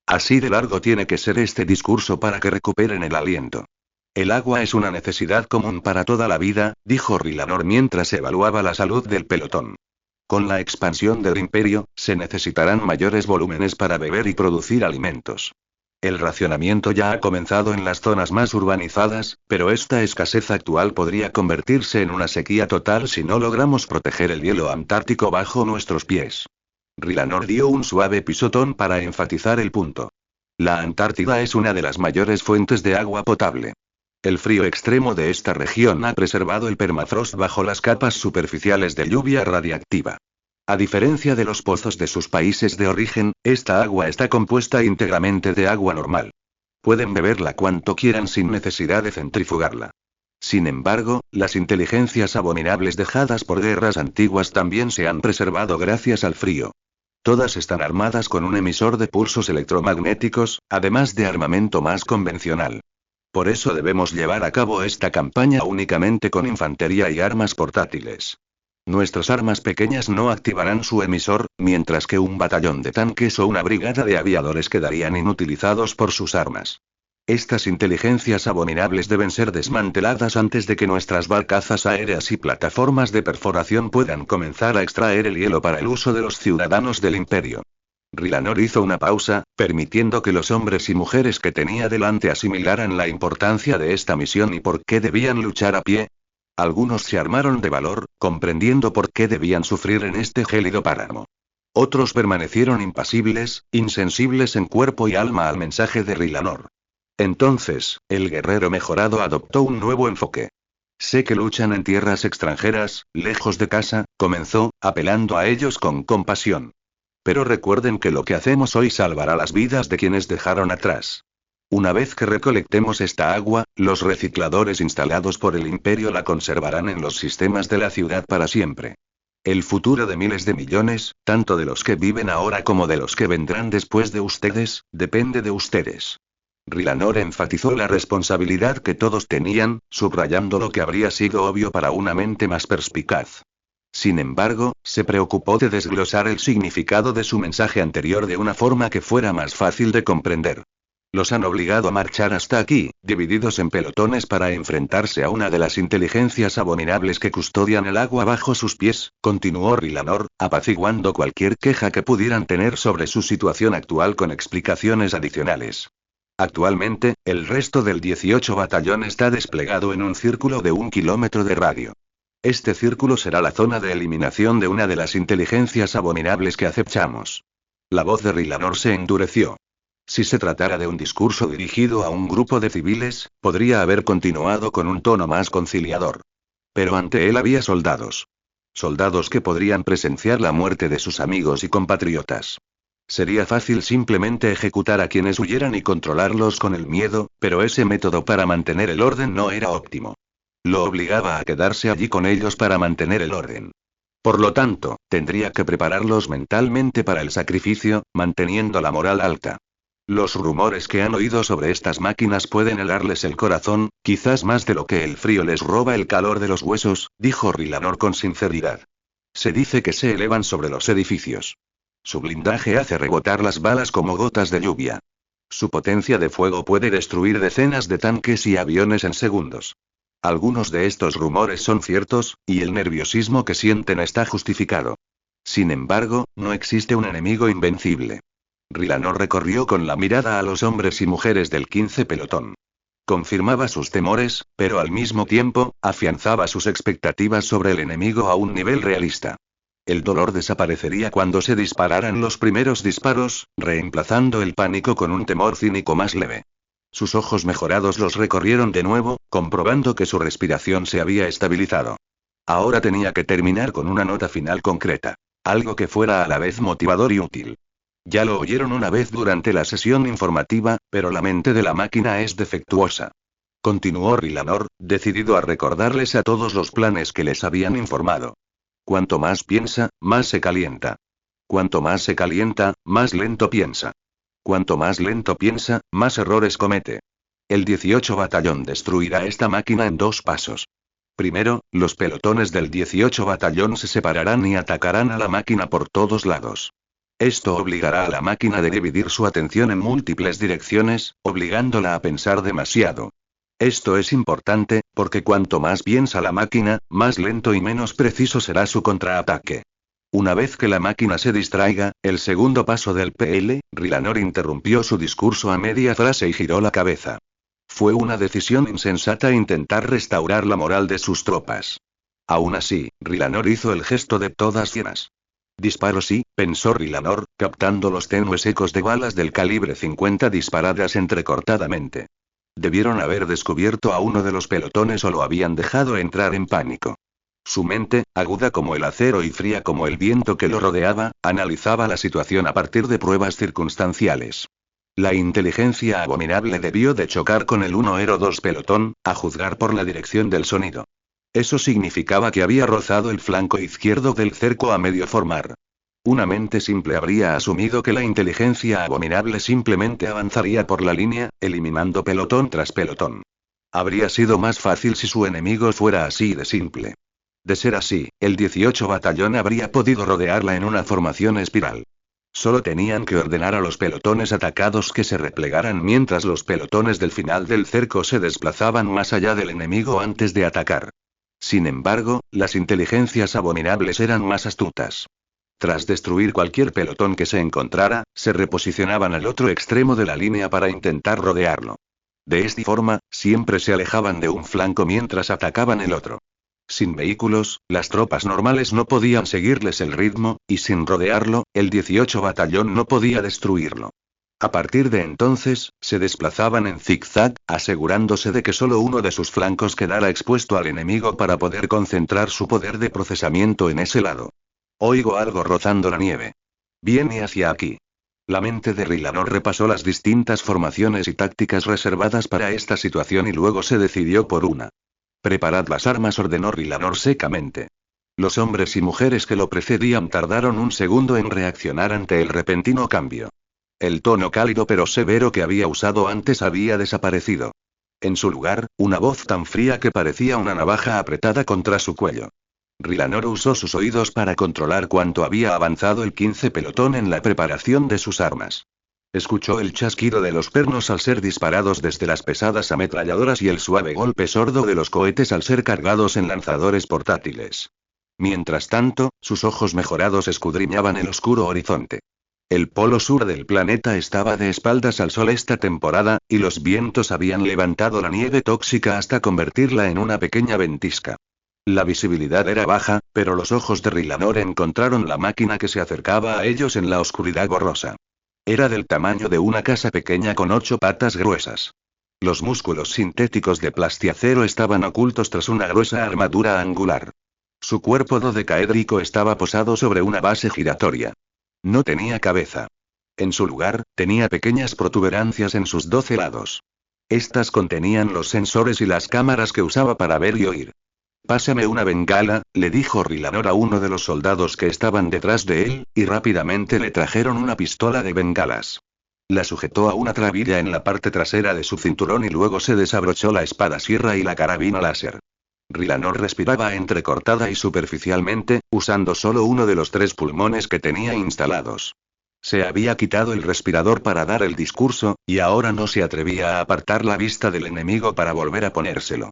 Así de largo tiene que ser este discurso para que recuperen el aliento. El agua es una necesidad común para toda la vida, dijo Rylanor mientras evaluaba la salud del pelotón. Con la expansión del imperio, se necesitarán mayores volúmenes para beber y producir alimentos. El racionamiento ya ha comenzado en las zonas más urbanizadas, pero esta escasez actual podría convertirse en una sequía total si no logramos proteger el hielo antártico bajo nuestros pies. Rylanor dio un suave pisotón para enfatizar el punto. La Antártida es una de las mayores fuentes de agua potable. El frío extremo de esta región ha preservado el permafrost bajo las capas superficiales de lluvia radiactiva. A diferencia de los pozos de sus países de origen, esta agua está compuesta íntegramente de agua normal. Pueden beberla cuanto quieran sin necesidad de centrifugarla. Sin embargo, las inteligencias abominables dejadas por guerras antiguas también se han preservado gracias al frío. Todas están armadas con un emisor de pulsos electromagnéticos, además de armamento más convencional. Por eso debemos llevar a cabo esta campaña únicamente con infantería y armas portátiles. Nuestras armas pequeñas no activarán su emisor, mientras que un batallón de tanques o una brigada de aviadores quedarían inutilizados por sus armas. Estas inteligencias abominables deben ser desmanteladas antes de que nuestras barcazas aéreas y plataformas de perforación puedan comenzar a extraer el hielo para el uso de los ciudadanos del imperio. Rylanor hizo una pausa, permitiendo que los hombres y mujeres que tenía delante asimilaran la importancia de esta misión y por qué debían luchar a pie. Algunos se armaron de valor, comprendiendo por qué debían sufrir en este gélido páramo. Otros permanecieron impasibles, insensibles en cuerpo y alma al mensaje de Rylanor. Entonces, el guerrero mejorado adoptó un nuevo enfoque. Sé que luchan en tierras extranjeras, lejos de casa, comenzó, apelando a ellos con compasión. Pero recuerden que lo que hacemos hoy salvará las vidas de quienes dejaron atrás. Una vez que recolectemos esta agua, los recicladores instalados por el imperio la conservarán en los sistemas de la ciudad para siempre. El futuro de miles de millones, tanto de los que viven ahora como de los que vendrán después de ustedes, depende de ustedes. Rylanor enfatizó la responsabilidad que todos tenían, subrayando lo que habría sido obvio para una mente más perspicaz. Sin embargo, se preocupó de desglosar el significado de su mensaje anterior de una forma que fuera más fácil de comprender. Los han obligado a marchar hasta aquí, divididos en pelotones para enfrentarse a una de las inteligencias abominables que custodian el agua bajo sus pies, continuó Rylanor, apaciguando cualquier queja que pudieran tener sobre su situación actual con explicaciones adicionales. Actualmente, el resto del 18 batallón está desplegado en un círculo de 1 kilómetro de radio. Este círculo será la zona de eliminación de una de las inteligencias abominables que acechamos. La voz de Rylanor se endureció. Si se tratara de un discurso dirigido a un grupo de civiles, podría haber continuado con un tono más conciliador. Pero ante él había soldados. Soldados que podrían presenciar la muerte de sus amigos y compatriotas. Sería fácil simplemente ejecutar a quienes huyeran y controlarlos con el miedo, pero ese método para mantener el orden no era óptimo. Lo obligaba a quedarse allí con ellos para mantener el orden. Por lo tanto, tendría que prepararlos mentalmente para el sacrificio, manteniendo la moral alta. Los rumores que han oído sobre estas máquinas pueden helarles el corazón, quizás más de lo que el frío les roba el calor de los huesos, dijo Rylanor con sinceridad. Se dice que se elevan sobre los edificios. Su blindaje hace rebotar las balas como gotas de lluvia. Su potencia de fuego puede destruir decenas de tanques y aviones en segundos. Algunos de estos rumores son ciertos, y el nerviosismo que sienten está justificado. Sin embargo, no existe un enemigo invencible. Rylanor recorrió con la mirada a los hombres y mujeres del 15 pelotón. Confirmaba sus temores, pero al mismo tiempo, afianzaba sus expectativas sobre el enemigo a un nivel realista. El dolor desaparecería cuando se dispararan los primeros disparos, reemplazando el pánico con un temor cínico más leve. Sus ojos mejorados los recorrieron de nuevo, comprobando que su respiración se había estabilizado. Ahora tenía que terminar con una nota final concreta. Algo que fuera a la vez motivador y útil. Ya lo oyeron una vez durante la sesión informativa, pero la mente de la máquina es defectuosa. Continuó Rylanor, decidido a recordarles a todos los planes que les habían informado. Cuanto más piensa, más se calienta. Cuanto más se calienta, más lento piensa. Cuanto más lento piensa, más errores comete. El 18 Batallón destruirá esta máquina en 2 pasos. Primero, los pelotones del 18 Batallón se separarán y atacarán a la máquina por todos lados. Esto obligará a la máquina a dividir su atención en múltiples direcciones, obligándola a pensar demasiado. Esto es importante, porque cuanto más piensa la máquina, más lento y menos preciso será su contraataque. Una vez que la máquina se distraiga, el segundo paso del PL, Rylanor interrumpió su discurso a media frase y giró la cabeza. Fue una decisión insensata intentar restaurar la moral de sus tropas. Aún así, Rylanor hizo el gesto de todas llenas. Disparo sí, pensó Rylanor, captando los tenues ecos de balas del calibre 50 disparadas entrecortadamente. Debieron haber descubierto a uno de los pelotones o lo habían dejado entrar en pánico. Su mente, aguda como el acero y fría como el viento que lo rodeaba, analizaba la situación a partir de pruebas circunstanciales. La inteligencia abominable debió de chocar con el 102 pelotón, a juzgar por la dirección del sonido. Eso significaba que había rozado el flanco izquierdo del cerco a medio formar. Una mente simple habría asumido que la inteligencia abominable simplemente avanzaría por la línea, eliminando pelotón tras pelotón. Habría sido más fácil si su enemigo fuera así de simple. De ser así, el 18 Batallón habría podido rodearla en una formación espiral. Solo tenían que ordenar a los pelotones atacados que se replegaran mientras los pelotones del final del cerco se desplazaban más allá del enemigo antes de atacar. Sin embargo, las inteligencias abominables eran más astutas. Tras destruir cualquier pelotón que se encontrara, se reposicionaban al otro extremo de la línea para intentar rodearlo. De esta forma, siempre se alejaban de un flanco mientras atacaban el otro. Sin vehículos, las tropas normales no podían seguirles el ritmo, y sin rodearlo, el 18 Batallón no podía destruirlo. A partir de entonces, se desplazaban en zigzag, asegurándose de que solo uno de sus flancos quedara expuesto al enemigo para poder concentrar su poder de procesamiento en ese lado. Oigo algo rozando la nieve. Viene hacia aquí. La mente de Rylanor repasó las distintas formaciones y tácticas reservadas para esta situación y luego se decidió por una. Preparad las armas, ordenó Rylanor secamente. Los hombres y mujeres que lo precedían tardaron un segundo en reaccionar ante el repentino cambio. El tono cálido pero severo que había usado antes había desaparecido. En su lugar, una voz tan fría que parecía una navaja apretada contra su cuello. Rylanor usó sus oídos para controlar cuánto había avanzado el 15 pelotón en la preparación de sus armas. Escuchó el chasquido de los pernos al ser disparados desde las pesadas ametralladoras y el suave golpe sordo de los cohetes al ser cargados en lanzadores portátiles. Mientras tanto, sus ojos mejorados escudriñaban el oscuro horizonte. El polo sur del planeta estaba de espaldas al sol esta temporada, y los vientos habían levantado la nieve tóxica hasta convertirla en una pequeña ventisca. La visibilidad era baja, pero los ojos de Rylanor encontraron la máquina que se acercaba a ellos en la oscuridad borrosa. Era del tamaño de una casa pequeña con 8 patas gruesas. Los músculos sintéticos de plastiacero estaban ocultos tras una gruesa armadura angular. Su cuerpo dodecaédrico estaba posado sobre una base giratoria. No tenía cabeza. En su lugar, tenía pequeñas protuberancias en sus 12 lados. Estas contenían los sensores y las cámaras que usaba para ver y oír. Pásame una bengala, le dijo Rylanor a uno de los soldados que estaban detrás de él, y rápidamente le trajeron una pistola de bengalas. La sujetó a una trabilla en la parte trasera de su cinturón y luego se desabrochó la espada sierra y la carabina láser. Rylanor respiraba entrecortada y superficialmente, usando solo uno de los 3 pulmones que tenía instalados. Se había quitado el respirador para dar el discurso, y ahora no se atrevía a apartar la vista del enemigo para volver a ponérselo.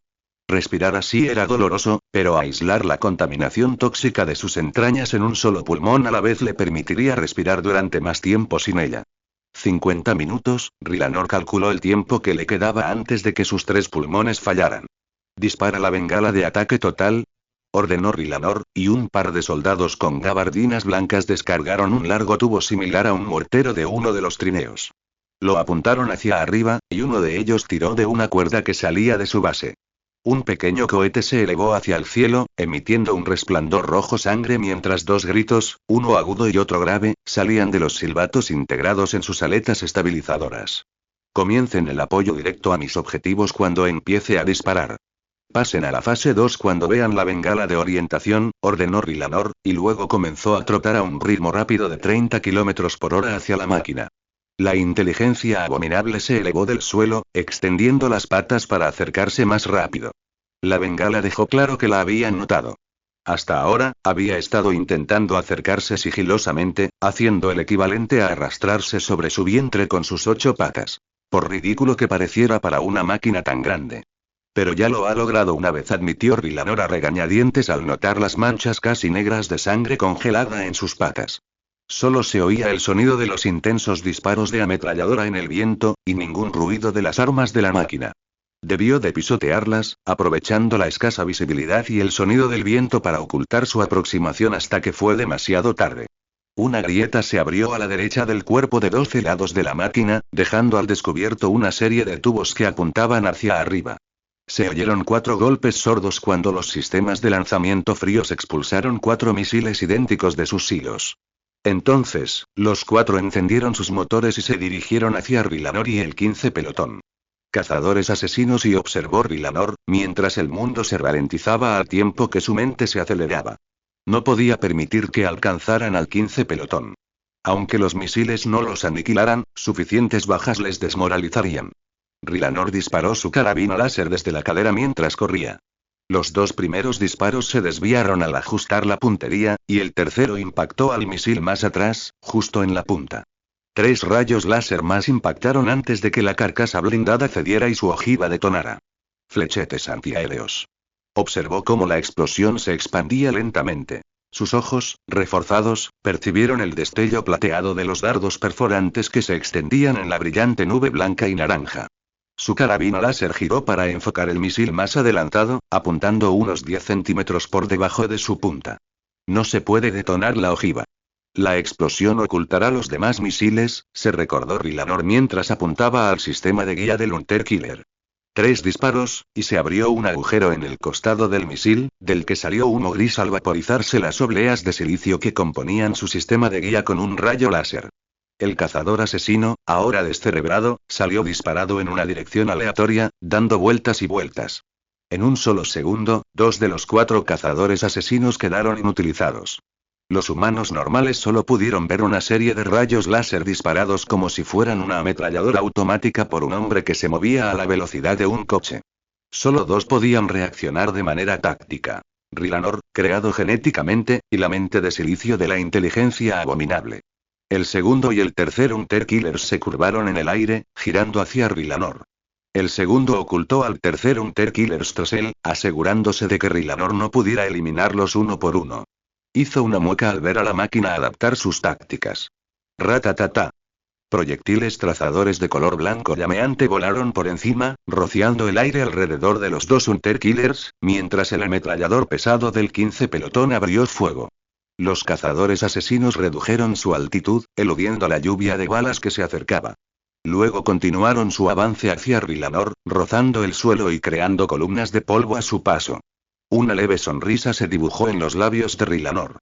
Respirar así era doloroso, pero aislar la contaminación tóxica de sus entrañas en un solo pulmón a la vez le permitiría respirar durante más tiempo sin ella. 50 minutos, Rylanor calculó el tiempo que le quedaba antes de que sus 3 pulmones fallaran. Dispara la bengala de ataque total, ordenó Rylanor, y un par de soldados con gabardinas blancas descargaron un largo tubo similar a un mortero de uno de los trineos. Lo apuntaron hacia arriba, y uno de ellos tiró de una cuerda que salía de su base. Un pequeño cohete se elevó hacia el cielo, emitiendo un resplandor rojo sangre mientras 2 gritos, uno agudo y otro grave, salían de los silbatos integrados en sus aletas estabilizadoras. Comiencen el apoyo directo a mis objetivos cuando empiece a disparar. Pasen a la fase 2 cuando vean la bengala de orientación, ordenó Rylanor, y luego comenzó a trotar a un ritmo rápido de 30 km por hora hacia la máquina. La inteligencia abominable se elevó del suelo, extendiendo las patas para acercarse más rápido. La bengala dejó claro que la habían notado. Hasta ahora, había estado intentando acercarse sigilosamente, haciendo el equivalente a arrastrarse sobre su vientre con sus 8 patas. Por ridículo que pareciera para una máquina tan grande. Pero ya lo ha logrado una vez, admitió Rylanor a regañadientes al notar las manchas casi negras de sangre congelada en sus patas. Solo se oía el sonido de los intensos disparos de ametralladora en el viento, y ningún ruido de las armas de la máquina. Debió de pisotearlas, aprovechando la escasa visibilidad y el sonido del viento para ocultar su aproximación hasta que fue demasiado tarde. Una grieta se abrió a la derecha del cuerpo de 12 lados de la máquina, dejando al descubierto una serie de tubos que apuntaban hacia arriba. Se oyeron 4 golpes sordos cuando los sistemas de lanzamiento fríos expulsaron 4 misiles idénticos de sus silos. Entonces, los 4 encendieron sus motores y se dirigieron hacia Rylanor y el 15 pelotón. Cazadores asesinos, y observó Rylanor, mientras el mundo se ralentizaba al tiempo que su mente se aceleraba. No podía permitir que alcanzaran al 15 pelotón. Aunque los misiles no los aniquilaran, suficientes bajas les desmoralizarían. Rylanor disparó su carabina láser desde la cadera mientras corría. Los 2 primeros disparos se desviaron al ajustar la puntería, y el tercero impactó al misil más atrás, justo en la punta. 3 rayos láser más impactaron antes de que la carcasa blindada cediera y su ojiva detonara. Flechetes antiaéreos. Observó cómo la explosión se expandía lentamente. Sus ojos, reforzados, percibieron el destello plateado de los dardos perforantes que se extendían en la brillante nube blanca y naranja. Su carabina láser giró para enfocar el misil más adelantado, apuntando unos 10 centímetros por debajo de su punta. No se puede detonar la ojiva. La explosión ocultará los demás misiles, se recordó Rylanor mientras apuntaba al sistema de guía del Hunter-Killer. 3 disparos, y se abrió un agujero en el costado del misil, del que salió humo gris al vaporizarse las obleas de silicio que componían su sistema de guía con un rayo láser. El cazador asesino, ahora descerebrado, salió disparado en una dirección aleatoria, dando vueltas y vueltas. En un solo segundo, 2 de los 4 cazadores asesinos quedaron inutilizados. Los humanos normales solo pudieron ver una serie de rayos láser disparados como si fueran una ametralladora automática por un hombre que se movía a la velocidad de un coche. Solo 2 podían reaccionar de manera táctica. Rylanor, creado genéticamente, y la mente de silicio de la inteligencia abominable. El segundo y el tercer Hunter-Killers se curvaron en el aire, girando hacia Rylanor. El segundo ocultó al tercer Hunter-Killers tras él, asegurándose de que Rylanor no pudiera eliminarlos uno por uno. Hizo una mueca al ver a la máquina adaptar sus tácticas. Ratatata. Proyectiles trazadores de color blanco llameante volaron por encima, rociando el aire alrededor de los 2 Hunter-Killers, mientras el ametrallador pesado del 15 pelotón abrió fuego. Los cazadores asesinos redujeron su altitud, eludiendo la lluvia de balas que se acercaba. Luego continuaron su avance hacia Rylanor, rozando el suelo y creando columnas de polvo a su paso. Una leve sonrisa se dibujó en los labios de Rylanor.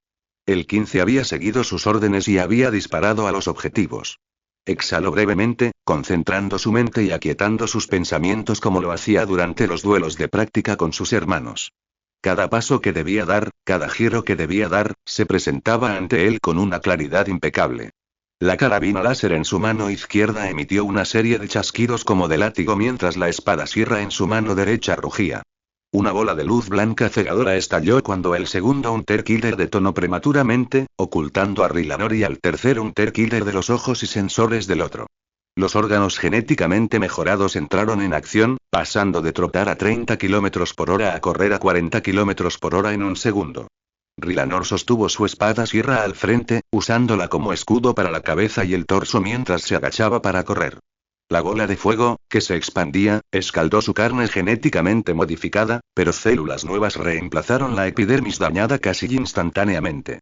El 15 había seguido sus órdenes y había disparado a los objetivos. Exhaló brevemente, concentrando su mente y aquietando sus pensamientos como lo hacía durante los duelos de práctica con sus hermanos. Cada paso que debía dar, cada giro que debía dar, se presentaba ante él con una claridad impecable. La carabina láser en su mano izquierda emitió una serie de chasquidos como de látigo mientras la espada sierra en su mano derecha rugía. Una bola de luz blanca cegadora estalló cuando el segundo Hunter-Killer detonó prematuramente, ocultando a Rylanor y al tercer Hunter-Killer de los ojos y sensores del otro. Los órganos genéticamente mejorados entraron en acción, pasando de trotar a 30 km por hora a correr a 40 km por hora en un segundo. Rylanor sostuvo su espada sierra al frente, usándola como escudo para la cabeza y el torso mientras se agachaba para correr. La bola de fuego, que se expandía, escaldó su carne genéticamente modificada, pero células nuevas reemplazaron la epidermis dañada casi instantáneamente.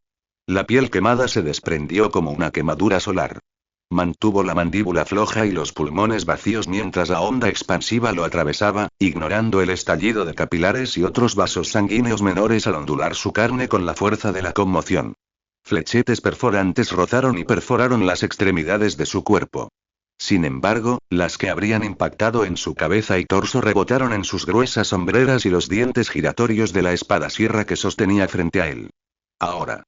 La piel quemada se desprendió como una quemadura solar. Mantuvo la mandíbula floja y los pulmones vacíos mientras la onda expansiva lo atravesaba, ignorando el estallido de capilares y otros vasos sanguíneos menores al ondular su carne con la fuerza de la conmoción. Flechetes perforantes rozaron y perforaron las extremidades de su cuerpo. Sin embargo, las que habrían impactado en su cabeza y torso rebotaron en sus gruesas hombreras y los dientes giratorios de la espada sierra que sostenía frente a él. Ahora,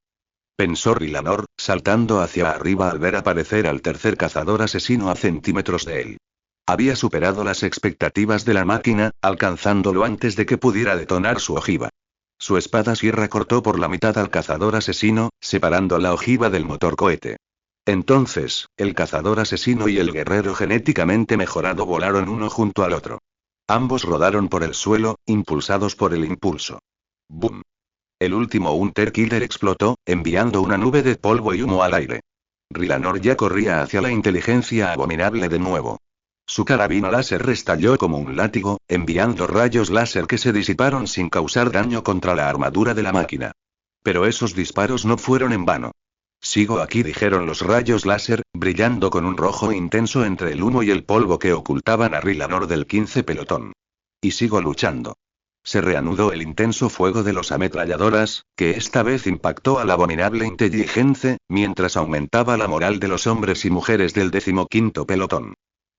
pensó Rylanor, saltando hacia arriba al ver aparecer al tercer cazador asesino a centímetros de él. Había superado las expectativas de la máquina, alcanzándolo antes de que pudiera detonar su ojiva. Su espada sierra cortó por la mitad al cazador asesino, separando la ojiva del motor cohete. Entonces, el cazador asesino y el guerrero genéticamente mejorado volaron uno junto al otro. Ambos rodaron por el suelo, impulsados por el impulso. ¡Bum! El último Hunter Killer explotó, enviando una nube de polvo y humo al aire. Rylanor ya corría hacia la inteligencia abominable de nuevo. Su carabina láser restalló como un látigo, enviando rayos láser que se disiparon sin causar daño contra la armadura de la máquina. Pero esos disparos no fueron en vano. Sigo aquí, dijeron los rayos láser, brillando con un rojo intenso entre el humo y el polvo que ocultaban a Rylanor del 15 pelotón. Y sigo luchando. Se reanudó el intenso fuego de los ametralladoras, que esta vez impactó al abominable inteligencia, mientras aumentaba la moral de los hombres y mujeres del 15º pelotón.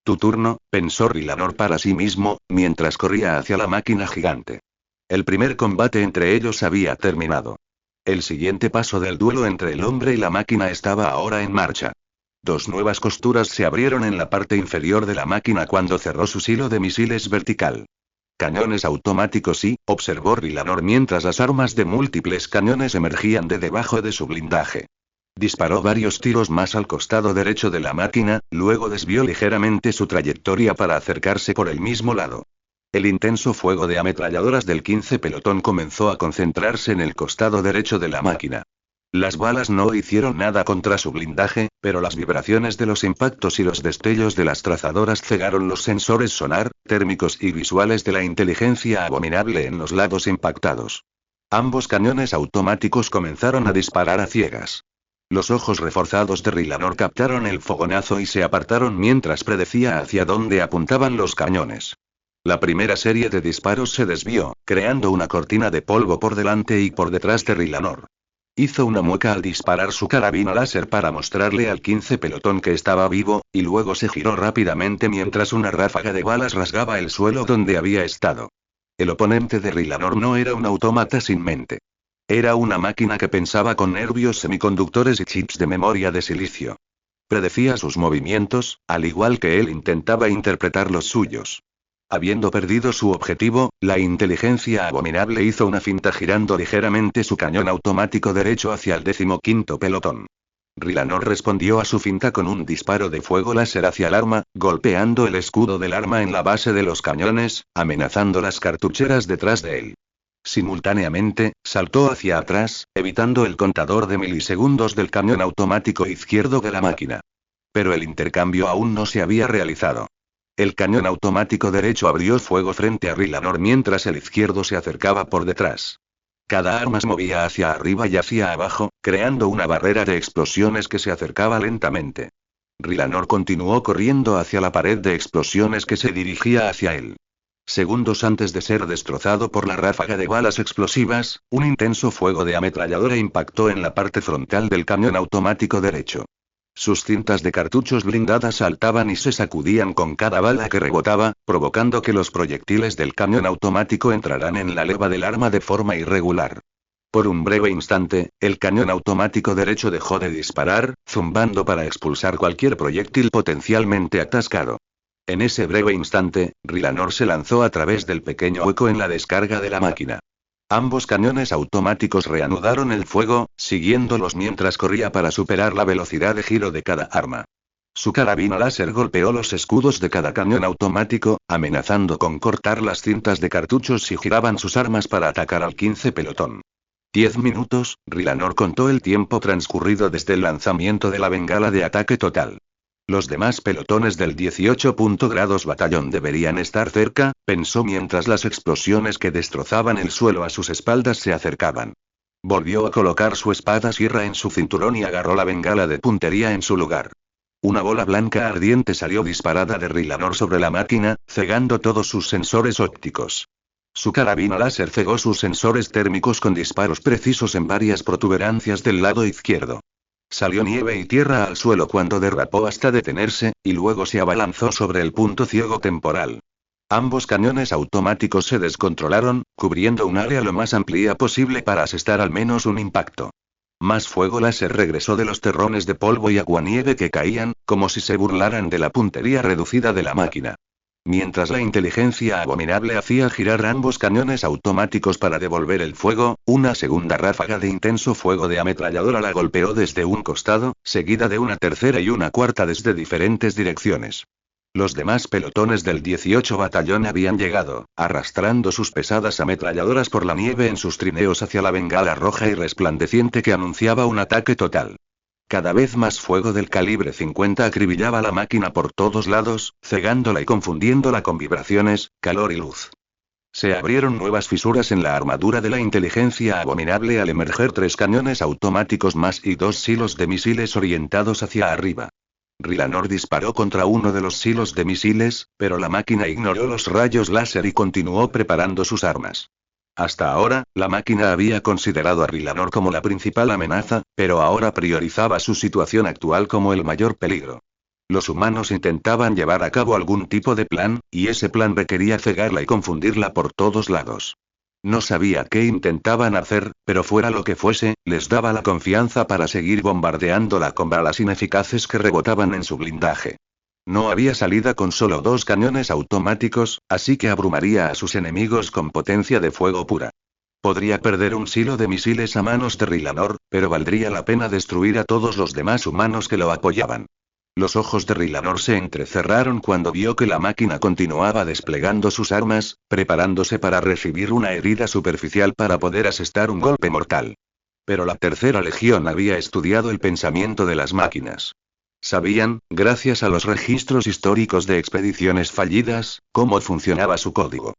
Tu turno, pensó Rylanor para sí mismo, mientras corría hacia la máquina gigante. El primer combate entre ellos había terminado. El siguiente paso del duelo entre el hombre y la máquina estaba ahora en marcha. Dos nuevas costuras se abrieron en la parte inferior de la máquina cuando cerró su silo de misiles vertical. Cañones automáticos y, observó Rylanor mientras las armas de múltiples cañones emergían de debajo de su blindaje. Disparó varios tiros más al costado derecho de la máquina, luego desvió ligeramente su trayectoria para acercarse por el mismo lado. El intenso fuego de ametralladoras del 15 pelotón comenzó a concentrarse en el costado derecho de la máquina. Las balas no hicieron nada contra su blindaje, pero las vibraciones de los impactos y los destellos de las trazadoras cegaron los sensores sonar, térmicos y visuales de la inteligencia abominable en los lados impactados. Ambos cañones automáticos comenzaron a disparar a ciegas. Los ojos reforzados de Rylanor captaron el fogonazo y se apartaron mientras predecía hacia dónde apuntaban los cañones. La primera serie de disparos se desvió, creando una cortina de polvo por delante y por detrás de Rylanor. Hizo una mueca al disparar su carabina láser para mostrarle al 15 pelotón que estaba vivo, y luego se giró rápidamente mientras una ráfaga de balas rasgaba el suelo donde había estado. El oponente de Rylanor no era un autómata sin mente. Era una máquina que pensaba con nervios semiconductores y chips de memoria de silicio. Predecía sus movimientos, al igual que él intentaba interpretar los suyos. Habiendo perdido su objetivo, la inteligencia abominable hizo una finta girando ligeramente su cañón automático derecho hacia el 15º pelotón. Rylanor respondió a su finta con un disparo de fuego láser hacia el arma, golpeando el escudo del arma en la base de los cañones, amenazando las cartucheras detrás de él. Simultáneamente, saltó hacia atrás, evitando el contador de milisegundos del cañón automático izquierdo de la máquina. Pero el intercambio aún no se había realizado. El cañón automático derecho abrió fuego frente a Rylanor mientras el izquierdo se acercaba por detrás. Cada arma se movía hacia arriba y hacia abajo, creando una barrera de explosiones que se acercaba lentamente. Rylanor continuó corriendo hacia la pared de explosiones que se dirigía hacia él. Segundos antes de ser destrozado por la ráfaga de balas explosivas, un intenso fuego de ametralladora impactó en la parte frontal del cañón automático derecho. Sus cintas de cartuchos blindadas saltaban y se sacudían con cada bala que rebotaba, provocando que los proyectiles del cañón automático entraran en la leva del arma de forma irregular. Por un breve instante, el cañón automático derecho dejó de disparar, zumbando para expulsar cualquier proyectil potencialmente atascado. En ese breve instante, Rylanor se lanzó a través del pequeño hueco en la descarga de la máquina. Ambos cañones automáticos reanudaron el fuego, siguiéndolos mientras corría para superar la velocidad de giro de cada arma. Su carabina láser golpeó los escudos de cada cañón automático, amenazando con cortar las cintas de cartuchos si giraban sus armas para atacar al 15 pelotón. 10 minutos, Rylanor contó el tiempo transcurrido desde el lanzamiento de la bengala de ataque total. Los demás pelotones del 18° batallón deberían estar cerca, pensó mientras las explosiones que destrozaban el suelo a sus espaldas se acercaban. Volvió a colocar su espada sierra en su cinturón y agarró la bengala de puntería en su lugar. Una bola blanca ardiente salió disparada de Rylanor sobre la máquina, cegando todos sus sensores ópticos. Su carabina láser cegó sus sensores térmicos con disparos precisos en varias protuberancias del lado izquierdo. Salió nieve y tierra al suelo cuando derrapó hasta detenerse, y luego se abalanzó sobre el punto ciego temporal. Ambos cañones automáticos se descontrolaron, cubriendo un área lo más amplia posible para asestar al menos un impacto. Más fuego láser regresó de los terrones de polvo y aguanieve que caían, como si se burlaran de la puntería reducida de la máquina. Mientras la inteligencia abominable hacía girar ambos cañones automáticos para devolver el fuego, una segunda ráfaga de intenso fuego de ametralladora la golpeó desde un costado, seguida de una tercera y una cuarta desde diferentes direcciones. Los demás pelotones del 18 batallón habían llegado, arrastrando sus pesadas ametralladoras por la nieve en sus trineos hacia la bengala roja y resplandeciente que anunciaba un ataque total. Cada vez más fuego del calibre 50 acribillaba la máquina por todos lados, cegándola y confundiéndola con vibraciones, calor y luz. Se abrieron nuevas fisuras en la armadura de la inteligencia abominable al emerger 3 cañones automáticos más y 2 silos de misiles orientados hacia arriba. Rylanor disparó contra uno de los silos de misiles, pero la máquina ignoró los rayos láser y continuó preparando sus armas. Hasta ahora, la máquina había considerado a Rylanor como la principal amenaza, pero ahora priorizaba su situación actual como el mayor peligro. Los humanos intentaban llevar a cabo algún tipo de plan, y ese plan requería cegarla y confundirla por todos lados. No sabía qué intentaban hacer, pero fuera lo que fuese, les daba la confianza para seguir bombardeándola con balas ineficaces que rebotaban en su blindaje. No había salida con solo 2 cañones automáticos, así que abrumaría a sus enemigos con potencia de fuego pura. Podría perder un silo de misiles a manos de Rylanor, pero valdría la pena destruir a todos los demás humanos que lo apoyaban. Los ojos de Rylanor se entrecerraron cuando vio que la máquina continuaba desplegando sus armas, preparándose para recibir una herida superficial para poder asestar un golpe mortal. Pero la tercera legión había estudiado el pensamiento de las máquinas. Sabían, gracias a los registros históricos de expediciones fallidas, cómo funcionaba su código.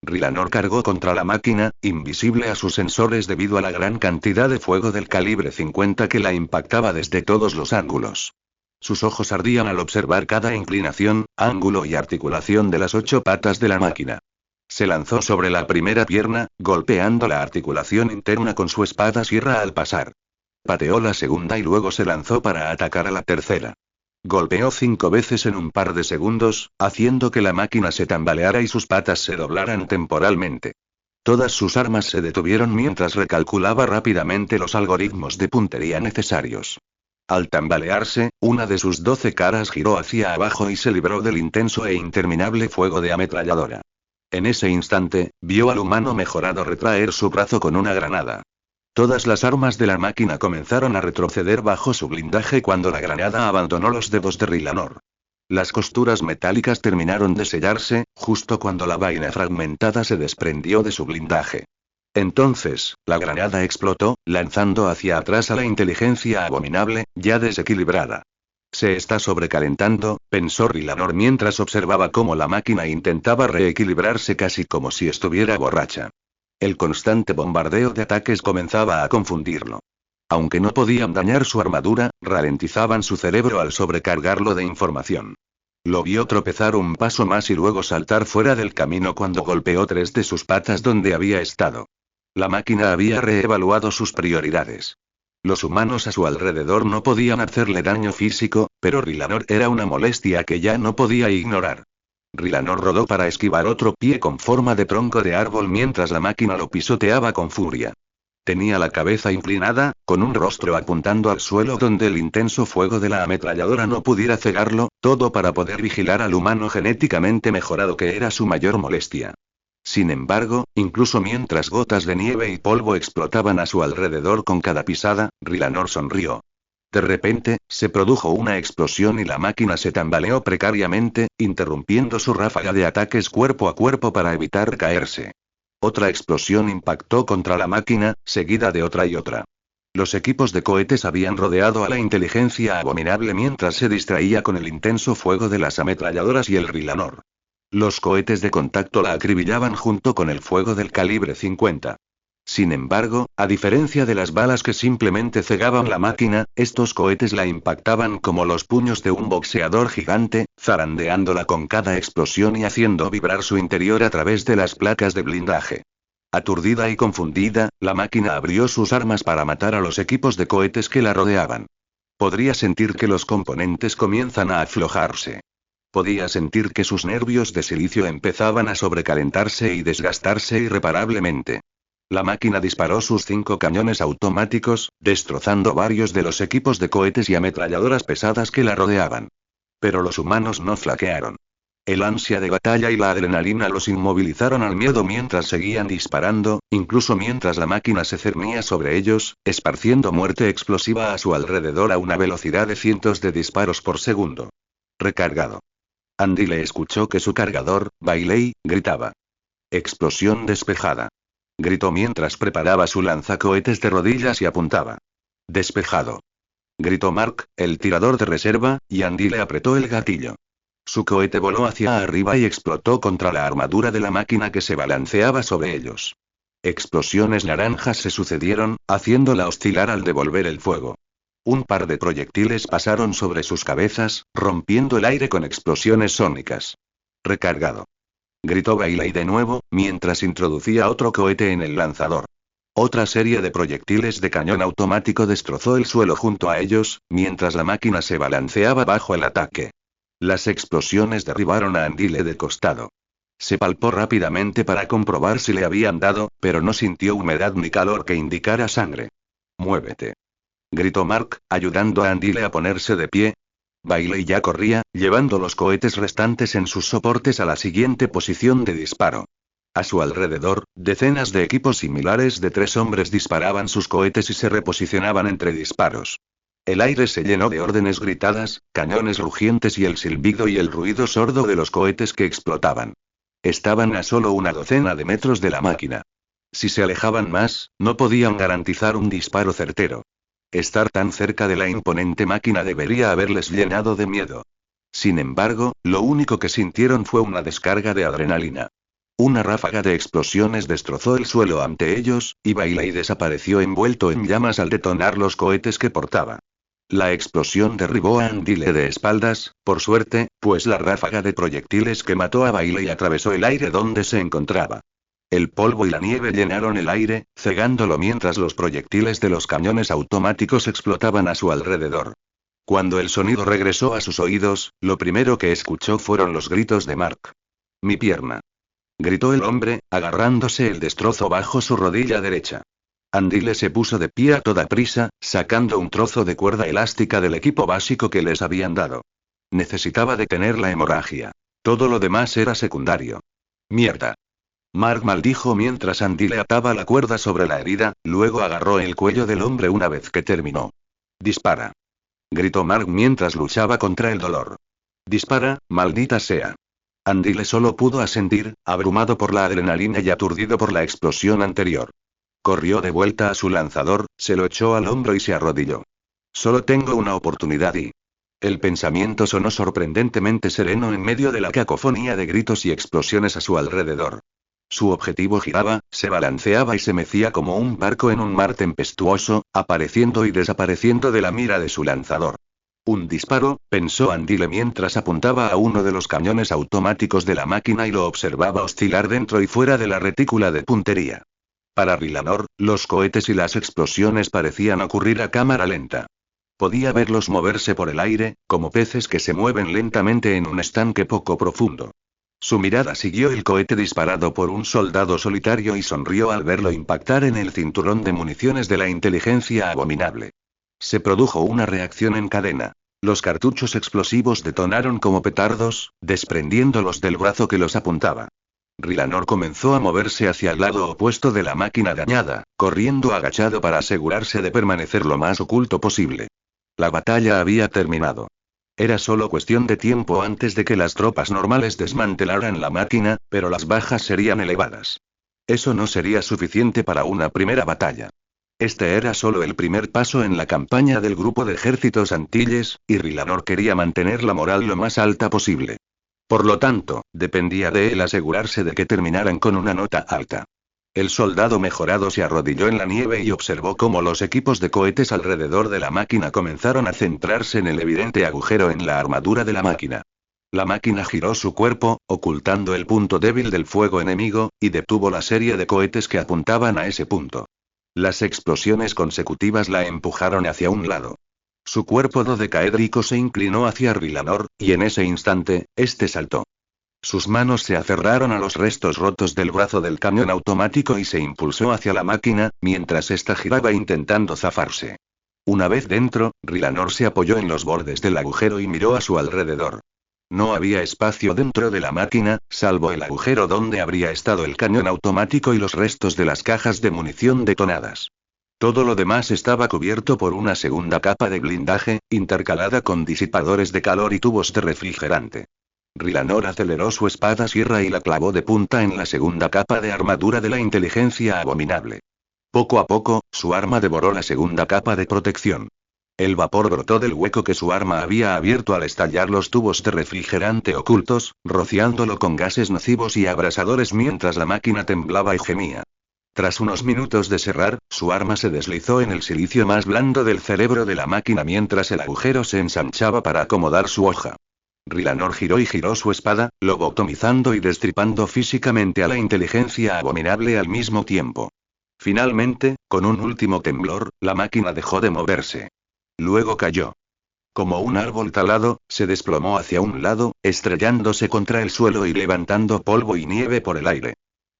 Rylanor cargó contra la máquina, invisible a sus sensores debido a la gran cantidad de fuego del calibre 50 que la impactaba desde todos los ángulos. Sus ojos ardían al observar cada inclinación, ángulo y articulación de las 8 patas de la máquina. Se lanzó sobre la primera pierna, golpeando la articulación interna con su espada sierra al pasar. Pateó la segunda y luego se lanzó para atacar a la tercera. Golpeó 5 veces en un par de segundos, haciendo que la máquina se tambaleara y sus patas se doblaran temporalmente. Todas sus armas se detuvieron mientras recalculaba rápidamente los algoritmos de puntería necesarios. Al tambalearse, una de sus 12 caras giró hacia abajo y se libró del intenso e interminable fuego de ametralladora. En ese instante, vio al humano mejorado retraer su brazo con una granada. Todas las armas de la máquina comenzaron a retroceder bajo su blindaje cuando la granada abandonó los dedos de Rylanor. Las costuras metálicas terminaron de sellarse, justo cuando la vaina fragmentada se desprendió de su blindaje. Entonces, la granada explotó, lanzando hacia atrás a la inteligencia abominable, ya desequilibrada. Se está sobrecalentando, pensó Rylanor mientras observaba cómo la máquina intentaba reequilibrarse casi como si estuviera borracha. El constante bombardeo de ataques comenzaba a confundirlo. Aunque no podían dañar su armadura, ralentizaban su cerebro al sobrecargarlo de información. Lo vio tropezar un paso más y luego saltar fuera del camino cuando golpeó 3 de sus patas donde había estado. La máquina había reevaluado sus prioridades. Los humanos a su alrededor no podían hacerle daño físico, pero Rylanor era una molestia que ya no podía ignorar. Rylanor rodó para esquivar otro pie con forma de tronco de árbol mientras la máquina lo pisoteaba con furia. Tenía la cabeza inclinada, con un rostro apuntando al suelo donde el intenso fuego de la ametralladora no pudiera cegarlo, todo para poder vigilar al humano genéticamente mejorado que era su mayor molestia. Sin embargo, incluso mientras gotas de nieve y polvo explotaban a su alrededor con cada pisada, Rylanor sonrió. De repente, se produjo una explosión y la máquina se tambaleó precariamente, interrumpiendo su ráfaga de ataques cuerpo a cuerpo para evitar caerse. Otra explosión impactó contra la máquina, seguida de otra y otra. Los equipos de cohetes habían rodeado a la inteligencia abominable mientras se distraía con el intenso fuego de las ametralladoras y el Rylanor. Los cohetes de contacto la acribillaban junto con el fuego del calibre 50. Sin embargo, a diferencia de las balas que simplemente cegaban la máquina, estos cohetes la impactaban como los puños de un boxeador gigante, zarandeándola con cada explosión y haciendo vibrar su interior a través de las placas de blindaje. Aturdida y confundida, la máquina abrió sus armas para matar a los equipos de cohetes que la rodeaban. Podría sentir que los componentes comienzan a aflojarse. Podía sentir que sus nervios de silicio empezaban a sobrecalentarse y desgastarse irreparablemente. La máquina disparó sus 5 cañones automáticos, destrozando varios de los equipos de cohetes y ametralladoras pesadas que la rodeaban. Pero los humanos no flaquearon. El ansia de batalla y la adrenalina los inmovilizaron al miedo mientras seguían disparando, incluso mientras la máquina se cernía sobre ellos, esparciendo muerte explosiva a su alrededor a una velocidad de cientos de disparos por segundo. Recargado. Andy le escuchó que su cargador, Bailey, gritaba. Explosión despejada. Gritó mientras preparaba su lanzacohetes de rodillas y apuntaba. Despejado. Gritó Mark, el tirador de reserva, y Andy le apretó el gatillo. Su cohete voló hacia arriba y explotó contra la armadura de la máquina que se balanceaba sobre ellos. Explosiones naranjas se sucedieron, haciéndola oscilar al devolver el fuego. Un par de proyectiles pasaron sobre sus cabezas, rompiendo el aire con explosiones sónicas. Recargado. Gritó Bailey de nuevo, mientras introducía otro cohete en el lanzador. Otra serie de proyectiles de cañón automático destrozó el suelo junto a ellos, mientras la máquina se balanceaba bajo el ataque. Las explosiones derribaron a Andile de costado. Se palpó rápidamente para comprobar si le habían dado, pero no sintió humedad ni calor que indicara sangre. Muévete. Gritó Mark, ayudando a Andile a ponerse de pie. Bailey ya corría, llevando los cohetes restantes en sus soportes a la siguiente posición de disparo. A su alrededor, decenas de equipos similares de 3 hombres disparaban sus cohetes y se reposicionaban entre disparos. El aire se llenó de órdenes gritadas, cañones rugientes y el silbido y el ruido sordo de los cohetes que explotaban. Estaban a solo una docena de metros de la máquina. Si se alejaban más, no podían garantizar un disparo certero. Estar tan cerca de la imponente máquina debería haberles llenado de miedo. Sin embargo, lo único que sintieron fue una descarga de adrenalina. Una ráfaga de explosiones destrozó el suelo ante ellos, y Bailey desapareció envuelto en llamas al detonar los cohetes que portaba. La explosión derribó a Andile de espaldas, por suerte, pues la ráfaga de proyectiles que mató a Bailey atravesó el aire donde se encontraba. El polvo y la nieve llenaron el aire, cegándolo mientras los proyectiles de los cañones automáticos explotaban a su alrededor. Cuando el sonido regresó a sus oídos, lo primero que escuchó fueron los gritos de Mark. «Mi pierna», gritó el hombre, agarrándose el destrozo bajo su rodilla derecha. Andile se puso de pie a toda prisa, sacando un trozo de cuerda elástica del equipo básico que les habían dado. Necesitaba detener la hemorragia. Todo lo demás era secundario. «Mierda». Mark maldijo mientras Andile ataba la cuerda sobre la herida, luego agarró el cuello del hombre una vez que terminó. «Dispara», gritó Mark mientras luchaba contra el dolor. «Dispara, maldita sea». Andile solo pudo asentir, abrumado por la adrenalina y aturdido por la explosión anterior. Corrió de vuelta a su lanzador, se lo echó al hombro y se arrodilló. «Solo tengo una oportunidad y...». El pensamiento sonó sorprendentemente sereno en medio de la cacofonía de gritos y explosiones a su alrededor. Su objetivo giraba, se balanceaba y se mecía como un barco en un mar tempestuoso, apareciendo y desapareciendo de la mira de su lanzador. Un disparo, pensó Andile mientras apuntaba a uno de los cañones automáticos de la máquina y lo observaba oscilar dentro y fuera de la retícula de puntería. Para Rylanor, los cohetes y las explosiones parecían ocurrir a cámara lenta. Podía verlos moverse por el aire, como peces que se mueven lentamente en un estanque poco profundo. Su mirada siguió el cohete disparado por un soldado solitario y sonrió al verlo impactar en el cinturón de municiones de la inteligencia abominable. Se produjo una reacción en cadena. Los cartuchos explosivos detonaron como petardos, desprendiéndolos del brazo que los apuntaba. Rylanor comenzó a moverse hacia el lado opuesto de la máquina dañada, corriendo agachado para asegurarse de permanecer lo más oculto posible. La batalla había terminado. Era solo cuestión de tiempo antes de que las tropas normales desmantelaran la máquina, pero las bajas serían elevadas. Eso no sería suficiente para una primera batalla. Este era solo el primer paso en la campaña del grupo de ejércitos Antilles, y Rylanor quería mantener la moral lo más alta posible. Por lo tanto, dependía de él asegurarse de que terminaran con una nota alta. El soldado mejorado se arrodilló en la nieve y observó cómo los equipos de cohetes alrededor de la máquina comenzaron a centrarse en el evidente agujero en la armadura de la máquina. La máquina giró su cuerpo, ocultando el punto débil del fuego enemigo, y detuvo la serie de cohetes que apuntaban a ese punto. Las explosiones consecutivas la empujaron hacia un lado. Su cuerpo dodecaédrico se inclinó hacia Rylanor, y en ese instante, este saltó. Sus manos se aferraron a los restos rotos del brazo del cañón automático y se impulsó hacia la máquina, mientras ésta giraba intentando zafarse. Una vez dentro, Rylanor se apoyó en los bordes del agujero y miró a su alrededor. No había espacio dentro de la máquina, salvo el agujero donde habría estado el cañón automático y los restos de las cajas de munición detonadas. Todo lo demás estaba cubierto por una segunda capa de blindaje, intercalada con disipadores de calor y tubos de refrigerante. Rylanor aceleró su espada sierra y la clavó de punta en la segunda capa de armadura de la inteligencia abominable. Poco a poco, su arma devoró la segunda capa de protección. El vapor brotó del hueco que su arma había abierto al estallar los tubos de refrigerante ocultos, rociándolo con gases nocivos y abrasadores mientras la máquina temblaba y gemía. Tras unos minutos de cerrar, su arma se deslizó en el silicio más blando del cerebro de la máquina mientras el agujero se ensanchaba para acomodar su hoja. Rylanor giró y giró su espada, lobotomizando y destripando físicamente a la inteligencia abominable al mismo tiempo. Finalmente, con un último temblor, la máquina dejó de moverse. Luego cayó. Como un árbol talado, se desplomó hacia un lado, estrellándose contra el suelo y levantando polvo y nieve por el aire.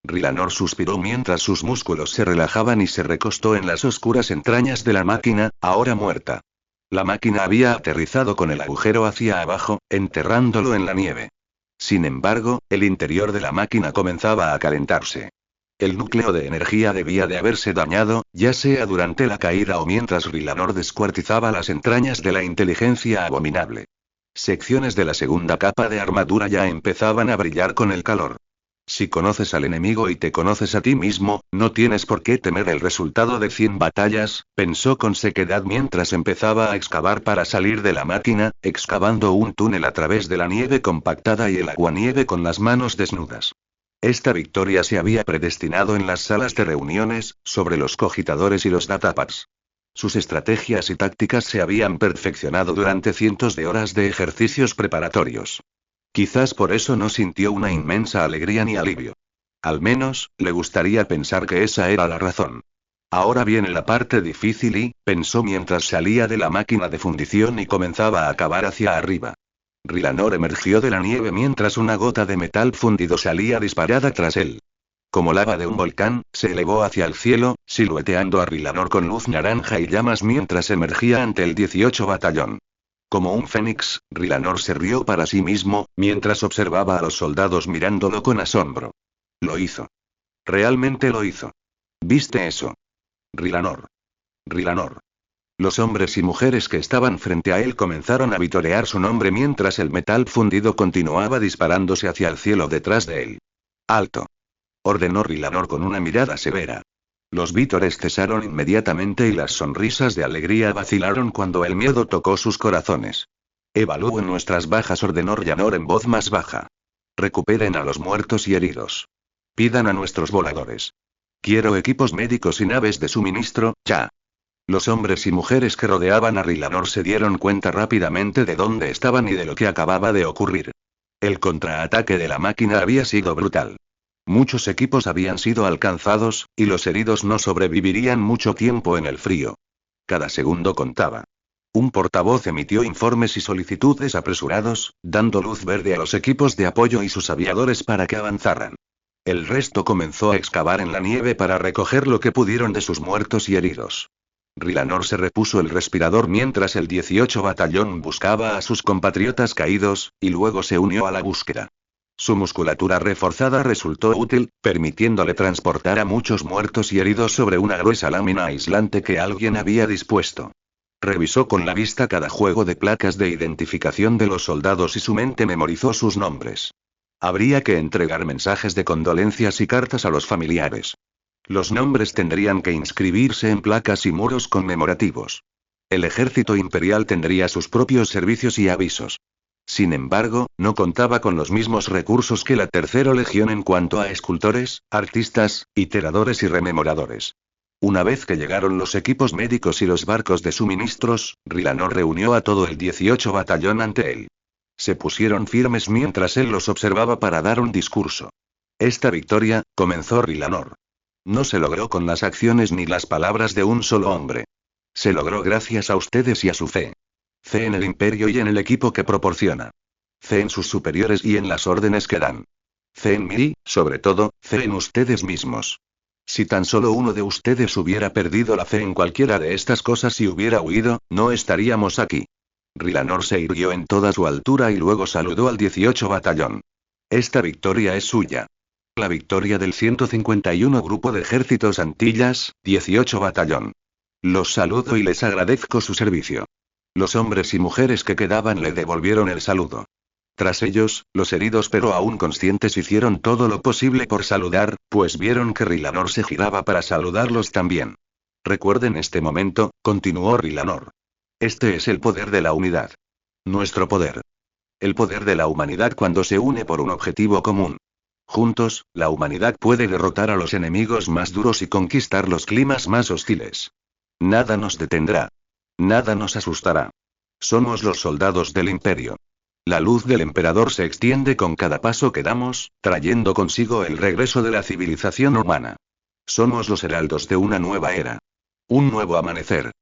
Rylanor suspiró mientras sus músculos se relajaban y se recostó en las oscuras entrañas de la máquina, ahora muerta. La máquina había aterrizado con el agujero hacia abajo, enterrándolo en la nieve. Sin embargo, el interior de la máquina comenzaba a calentarse. El núcleo de energía debía de haberse dañado, ya sea durante la caída o mientras Rylanor descuartizaba las entrañas de la inteligencia abominable. Secciones de la segunda capa de armadura ya empezaban a brillar con el calor. Si conoces al enemigo y te conoces a ti mismo, no tienes por qué temer el resultado de 100 batallas, pensó con sequedad mientras empezaba a excavar para salir de la máquina, excavando un túnel a través de la nieve compactada y el aguanieve con las manos desnudas. Esta victoria se había predestinado en las salas de reuniones, sobre los cogitadores y los datapads. Sus estrategias y tácticas se habían perfeccionado durante cientos de horas de ejercicios preparatorios. Quizás por eso no sintió una inmensa alegría ni alivio. Al menos, le gustaría pensar que esa era la razón. Ahora viene la parte difícil y, pensó mientras salía de la máquina de fundición y comenzaba a cavar hacia arriba. Rylanor emergió de la nieve mientras una gota de metal fundido salía disparada tras él. Como lava de un volcán, se elevó hacia el cielo, silueteando a Rylanor con luz naranja y llamas mientras emergía ante el 18 batallón. Como un fénix, Rylanor se rió para sí mismo, mientras observaba a los soldados mirándolo con asombro. Lo hizo. Realmente lo hizo. ¿Viste eso? Rylanor. Rylanor. Los hombres y mujeres que estaban frente a él comenzaron a vitorear su nombre mientras el metal fundido continuaba disparándose hacia el cielo detrás de él. ¡Alto!, ordenó Rylanor con una mirada severa. Los vítores cesaron inmediatamente y las sonrisas de alegría vacilaron cuando el miedo tocó sus corazones. Evalúen nuestras bajas, ordenó Rylanor en voz más baja. Recuperen a los muertos y heridos. Pidan a nuestros voladores. Quiero equipos médicos y naves de suministro, ya. Los hombres y mujeres que rodeaban a Rylanor se dieron cuenta rápidamente de dónde estaban y de lo que acababa de ocurrir. El contraataque de la máquina había sido brutal. Muchos equipos habían sido alcanzados, y los heridos no sobrevivirían mucho tiempo en el frío. Cada segundo contaba. Un portavoz emitió informes y solicitudes apresurados, dando luz verde a los equipos de apoyo y sus aviadores para que avanzaran. El resto comenzó a excavar en la nieve para recoger lo que pudieron de sus muertos y heridos. Rylanor se repuso el respirador mientras el 18 batallón buscaba a sus compatriotas caídos, y luego se unió a la búsqueda. Su musculatura reforzada resultó útil, permitiéndole transportar a muchos muertos y heridos sobre una gruesa lámina aislante que alguien había dispuesto. Revisó con la vista cada juego de placas de identificación de los soldados y su mente memorizó sus nombres. Habría que entregar mensajes de condolencias y cartas a los familiares. Los nombres tendrían que inscribirse en placas y muros conmemorativos. El ejército imperial tendría sus propios servicios y avisos. Sin embargo, no contaba con los mismos recursos que la Tercera Legión en cuanto a escultores, artistas, iteradores y rememoradores. Una vez que llegaron los equipos médicos y los barcos de suministros, Rylanor reunió a todo el 18 batallón ante él. Se pusieron firmes mientras él los observaba para dar un discurso. Esta victoria, comenzó Rylanor. No se logró con las acciones ni las palabras de un solo hombre. Se logró gracias a ustedes y a su fe. Fe en el imperio y en el equipo que proporciona. Fe en sus superiores y en las órdenes que dan. Fe en mí, sobre todo, fe en ustedes mismos. Si tan solo uno de ustedes hubiera perdido la fe en cualquiera de estas cosas y hubiera huido, no estaríamos aquí. Rylanor se irguió en toda su altura y luego saludó al 18 batallón. Esta victoria es suya. La victoria del 151 Grupo de Ejércitos Antillas, 18 batallón. Los saludo y les agradezco su servicio. Los hombres y mujeres que quedaban le devolvieron el saludo. Tras ellos, los heridos pero aún conscientes hicieron todo lo posible por saludar, pues vieron que Rylanor se giraba para saludarlos también. Recuerden este momento, continuó Rylanor. Este es el poder de la unidad. Nuestro poder. El poder de la humanidad cuando se une por un objetivo común. Juntos, la humanidad puede derrotar a los enemigos más duros y conquistar los climas más hostiles. Nada nos detendrá. Nada nos asustará. Somos los soldados del imperio. La luz del emperador se extiende con cada paso que damos, trayendo consigo el regreso de la civilización humana. Somos los heraldos de una nueva era. Un nuevo amanecer.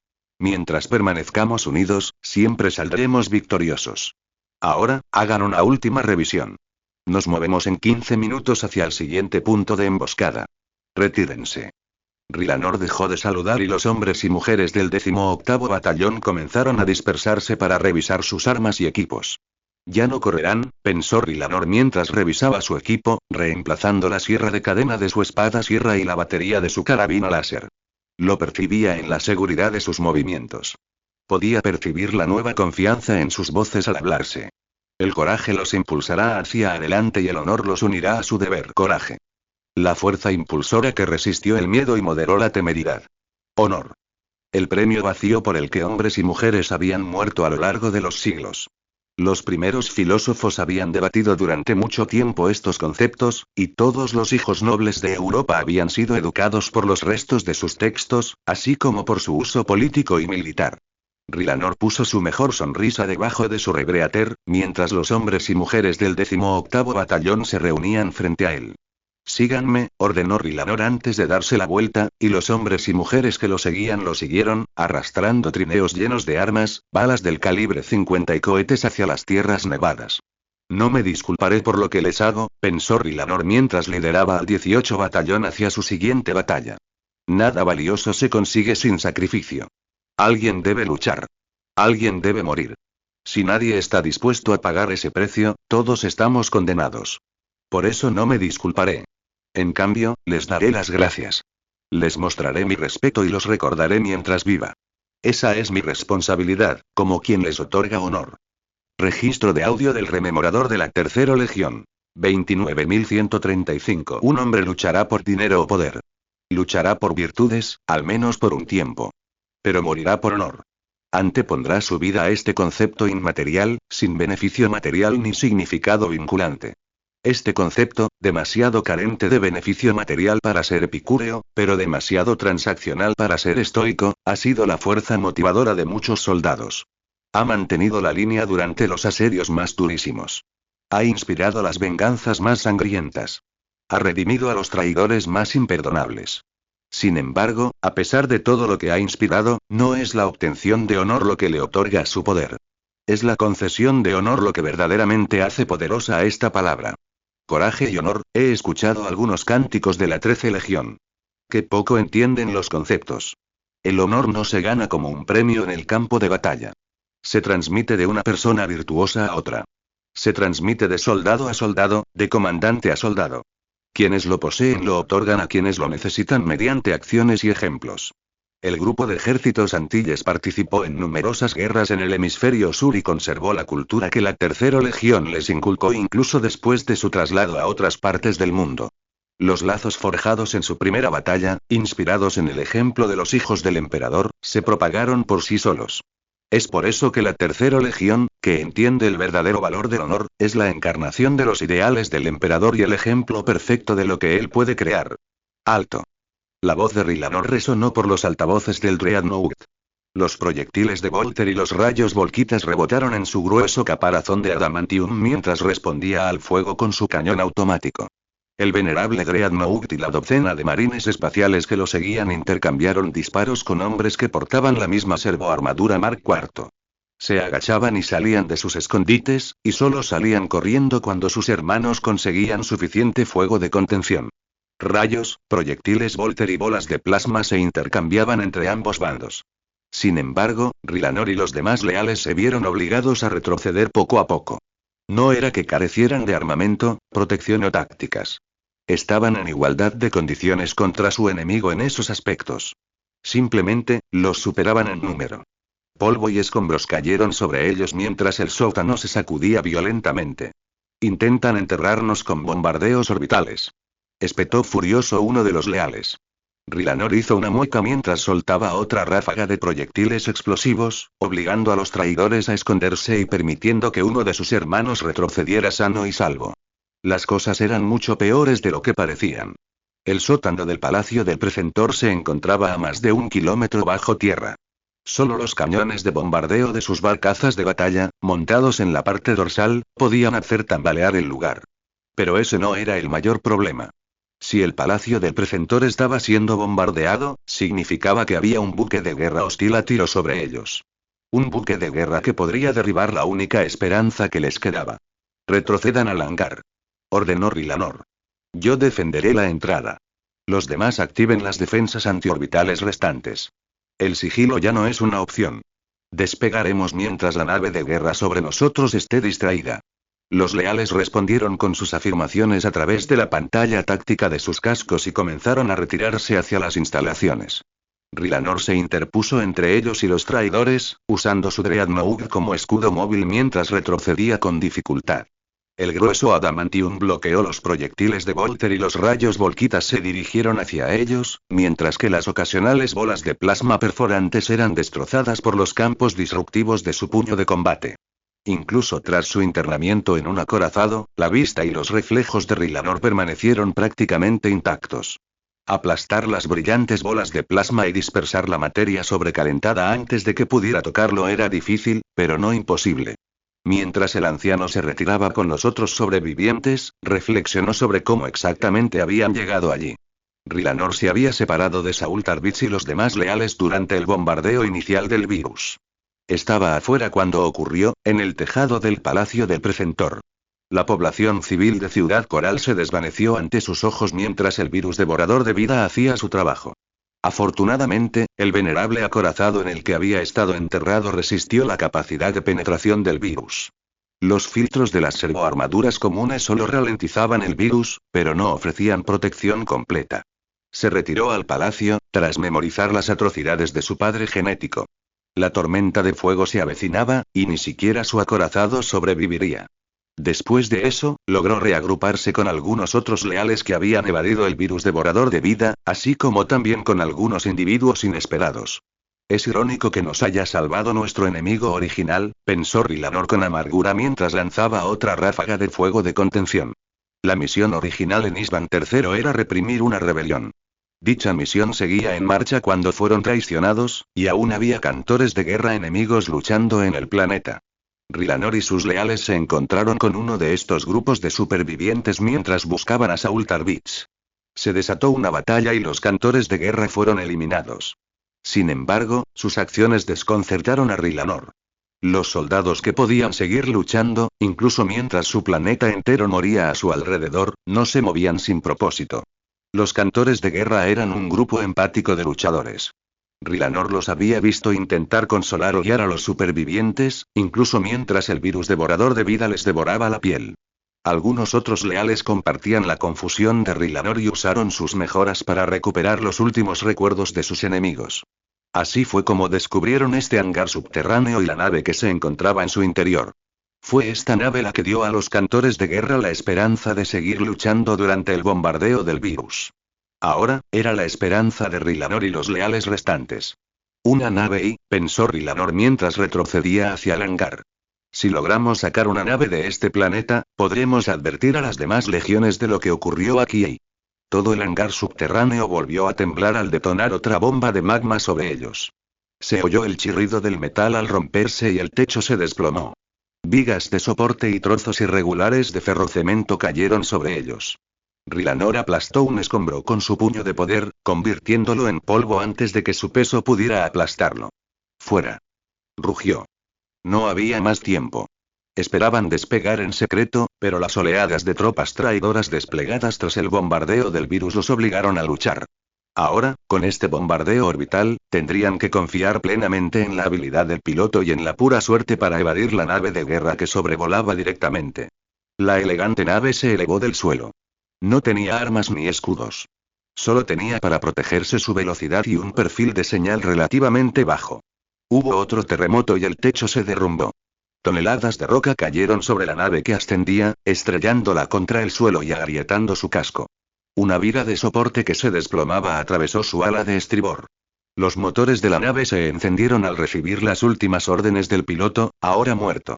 Mientras permanezcamos unidos, siempre saldremos victoriosos. Ahora, hagan una última revisión. Nos movemos en 15 minutos hacia el siguiente punto de emboscada. Retírense. Rylanor dejó de saludar y los hombres y mujeres del 18º batallón comenzaron a dispersarse para revisar sus armas y equipos. Ya no correrán, pensó Rylanor mientras revisaba su equipo, reemplazando la sierra de cadena de su espada sierra y la batería de su carabina láser. Lo percibía en la seguridad de sus movimientos. Podía percibir la nueva confianza en sus voces al hablarse. El coraje los impulsará hacia adelante y el honor los unirá a su deber. Coraje. La fuerza impulsora que resistió el miedo y moderó la temeridad. Honor. El premio vacío por el que hombres y mujeres habían muerto a lo largo de los siglos. Los primeros filósofos habían debatido durante mucho tiempo estos conceptos, y todos los hijos nobles de Europa habían sido educados por los restos de sus textos, así como por su uso político y militar. Rylanor puso su mejor sonrisa debajo de su rebreater, mientras los hombres y mujeres del 18º batallón se reunían frente a él. Síganme, ordenó Rylanor antes de darse la vuelta, y los hombres y mujeres que lo seguían lo siguieron, arrastrando trineos llenos de armas, balas del calibre 50 y cohetes hacia las tierras nevadas. No me disculparé por lo que les hago, pensó Rylanor mientras lideraba al 18 batallón hacia su siguiente batalla. Nada valioso se consigue sin sacrificio. Alguien debe luchar. Alguien debe morir. Si nadie está dispuesto a pagar ese precio, todos estamos condenados. Por eso no me disculparé. En cambio, les daré las gracias. Les mostraré mi respeto y los recordaré mientras viva. Esa es mi responsabilidad, como quien les otorga honor. Registro de audio del rememorador de la Tercera Legión. 29.135. Un hombre luchará por dinero o poder. Luchará por virtudes, al menos por un tiempo. Pero morirá por honor. Antepondrá su vida a este concepto inmaterial, sin beneficio material ni significado vinculante. Este concepto, demasiado carente de beneficio material para ser epicúreo, pero demasiado transaccional para ser estoico, ha sido la fuerza motivadora de muchos soldados. Ha mantenido la línea durante los asedios más durísimos. Ha inspirado las venganzas más sangrientas. Ha redimido a los traidores más imperdonables. Sin embargo, a pesar de todo lo que ha inspirado, no es la obtención de honor lo que le otorga su poder. Es la concesión de honor lo que verdaderamente hace poderosa a esta palabra. Coraje y honor, he escuchado algunos cánticos de la 13 Legión. Qué poco entienden los conceptos. El honor no se gana como un premio en el campo de batalla. Se transmite de una persona virtuosa a otra. Se transmite de soldado a soldado, de comandante a soldado. Quienes lo poseen lo otorgan a quienes lo necesitan mediante acciones y ejemplos. El grupo de ejércitos Antilles participó en numerosas guerras en el hemisferio sur y conservó la cultura que la Tercera Legión les inculcó incluso después de su traslado a otras partes del mundo. Los lazos forjados en su primera batalla, inspirados en el ejemplo de los hijos del emperador, se propagaron por sí solos. Es por eso que la Tercera Legión, que entiende el verdadero valor del honor, es la encarnación de los ideales del emperador y el ejemplo perfecto de lo que él puede crear. Alto. La voz de Rylanor resonó por los altavoces del Dreadnought. Los proyectiles de Volter y los rayos volquitas rebotaron en su grueso caparazón de adamantium mientras respondía al fuego con su cañón automático. El venerable Dreadnought y la docena de marines espaciales que lo seguían intercambiaron disparos con hombres que portaban la misma servoarmadura Mark IV. Se agachaban y salían de sus escondites, y solo salían corriendo cuando sus hermanos conseguían suficiente fuego de contención. Rayos, proyectiles Volter y bolas de plasma se intercambiaban entre ambos bandos. Sin embargo, Rylanor y los demás leales se vieron obligados a retroceder poco a poco. No era que carecieran de armamento, protección o tácticas. Estaban en igualdad de condiciones contra su enemigo en esos aspectos. Simplemente, los superaban en número. Polvo y escombros cayeron sobre ellos mientras el sótano se sacudía violentamente. Intentan enterrarnos con bombardeos orbitales. Espetó furioso uno de los leales. Rylanor hizo una mueca mientras soltaba otra ráfaga de proyectiles explosivos, obligando a los traidores a esconderse y permitiendo que uno de sus hermanos retrocediera sano y salvo. Las cosas eran mucho peores de lo que parecían. El sótano del Palacio del Precentor se encontraba a más de 1 kilómetro bajo tierra. Solo los cañones de bombardeo de sus barcazas de batalla, montados en la parte dorsal, podían hacer tambalear el lugar. Pero ese no era el mayor problema. Si el Palacio del Precentor estaba siendo bombardeado, significaba que había un buque de guerra hostil a tiro sobre ellos. Un buque de guerra que podría derribar la única esperanza que les quedaba. Retrocedan al hangar. Ordenó Rylanor. Yo defenderé la entrada. Los demás activen las defensas antiorbitales restantes. El sigilo ya no es una opción. Despegaremos mientras la nave de guerra sobre nosotros esté distraída. Los leales respondieron con sus afirmaciones a través de la pantalla táctica de sus cascos y comenzaron a retirarse hacia las instalaciones. Rylanor se interpuso entre ellos y los traidores, usando su Dreadnought como escudo móvil mientras retrocedía con dificultad. El grueso adamantium bloqueó los proyectiles de Volter y los rayos volquitas se dirigieron hacia ellos, mientras que las ocasionales bolas de plasma perforantes eran destrozadas por los campos disruptivos de su puño de combate. Incluso tras su internamiento en un acorazado, la vista y los reflejos de Rylanor permanecieron prácticamente intactos. Aplastar las brillantes bolas de plasma y dispersar la materia sobrecalentada antes de que pudiera tocarlo era difícil, pero no imposible. Mientras el anciano se retiraba con los otros sobrevivientes, reflexionó sobre cómo exactamente habían llegado allí. Rylanor se había separado de Saul Tarvitz y los demás leales durante el bombardeo inicial del virus. Estaba afuera cuando ocurrió, en el tejado del Palacio del Precentor. La población civil de Ciudad Coral se desvaneció ante sus ojos mientras el virus devorador de vida hacía su trabajo. Afortunadamente, el venerable acorazado en el que había estado enterrado resistió la capacidad de penetración del virus. Los filtros de las servoarmaduras comunes solo ralentizaban el virus, pero no ofrecían protección completa. Se retiró al palacio, tras memorizar las atrocidades de su padre genético. La tormenta de fuego se avecinaba, y ni siquiera su acorazado sobreviviría. Después de eso, logró reagruparse con algunos otros leales que habían evadido el virus devorador de vida, así como también con algunos individuos inesperados. Es irónico que nos haya salvado nuestro enemigo original, pensó Rylanor con amargura mientras lanzaba otra ráfaga de fuego de contención. La misión original en Isban III era reprimir una rebelión. Dicha misión seguía en marcha cuando fueron traicionados, y aún había cantores de guerra enemigos luchando en el planeta. Rylanor y sus leales se encontraron con uno de estos grupos de supervivientes mientras buscaban a Saul Tarvitz. Se desató una batalla y los cantores de guerra fueron eliminados. Sin embargo, sus acciones desconcertaron a Rylanor. Los soldados que podían seguir luchando, incluso mientras su planeta entero moría a su alrededor, no se movían sin propósito. Los cantores de guerra eran un grupo empático de luchadores. Rylanor los había visto intentar consolar o guiar a los supervivientes, incluso mientras el virus devorador de vida les devoraba la piel. Algunos otros leales compartían la confusión de Rylanor y usaron sus mejoras para recuperar los últimos recuerdos de sus enemigos. Así fue como descubrieron este hangar subterráneo y la nave que se encontraba en su interior. Fue esta nave la que dio a los cantores de guerra la esperanza de seguir luchando durante el bombardeo del virus. Ahora, era la esperanza de Rylanor y los leales restantes. Una nave y, pensó Rylanor mientras retrocedía hacia el hangar. Si logramos sacar una nave de este planeta, podremos advertir a las demás legiones de lo que ocurrió aquí. Todo el hangar subterráneo volvió a temblar al detonar otra bomba de magma sobre ellos. Se oyó el chirrido del metal al romperse y el techo se desplomó. Vigas de soporte y trozos irregulares de ferrocemento cayeron sobre ellos. Rylanor aplastó un escombro con su puño de poder, convirtiéndolo en polvo antes de que su peso pudiera aplastarlo. ¡Fuera! Rugió. No había más tiempo. Esperaban despegar en secreto, pero las oleadas de tropas traidoras desplegadas tras el bombardeo del virus los obligaron a luchar. Ahora, con este bombardeo orbital, tendrían que confiar plenamente en la habilidad del piloto y en la pura suerte para evadir la nave de guerra que sobrevolaba directamente. La elegante nave se elevó del suelo. No tenía armas ni escudos. Solo tenía para protegerse su velocidad y un perfil de señal relativamente bajo. Hubo otro terremoto y el techo se derrumbó. Toneladas de roca cayeron sobre la nave que ascendía, estrellándola contra el suelo y agrietando su casco. Una viga de soporte que se desplomaba atravesó su ala de estribor. Los motores de la nave se encendieron al recibir las últimas órdenes del piloto, ahora muerto.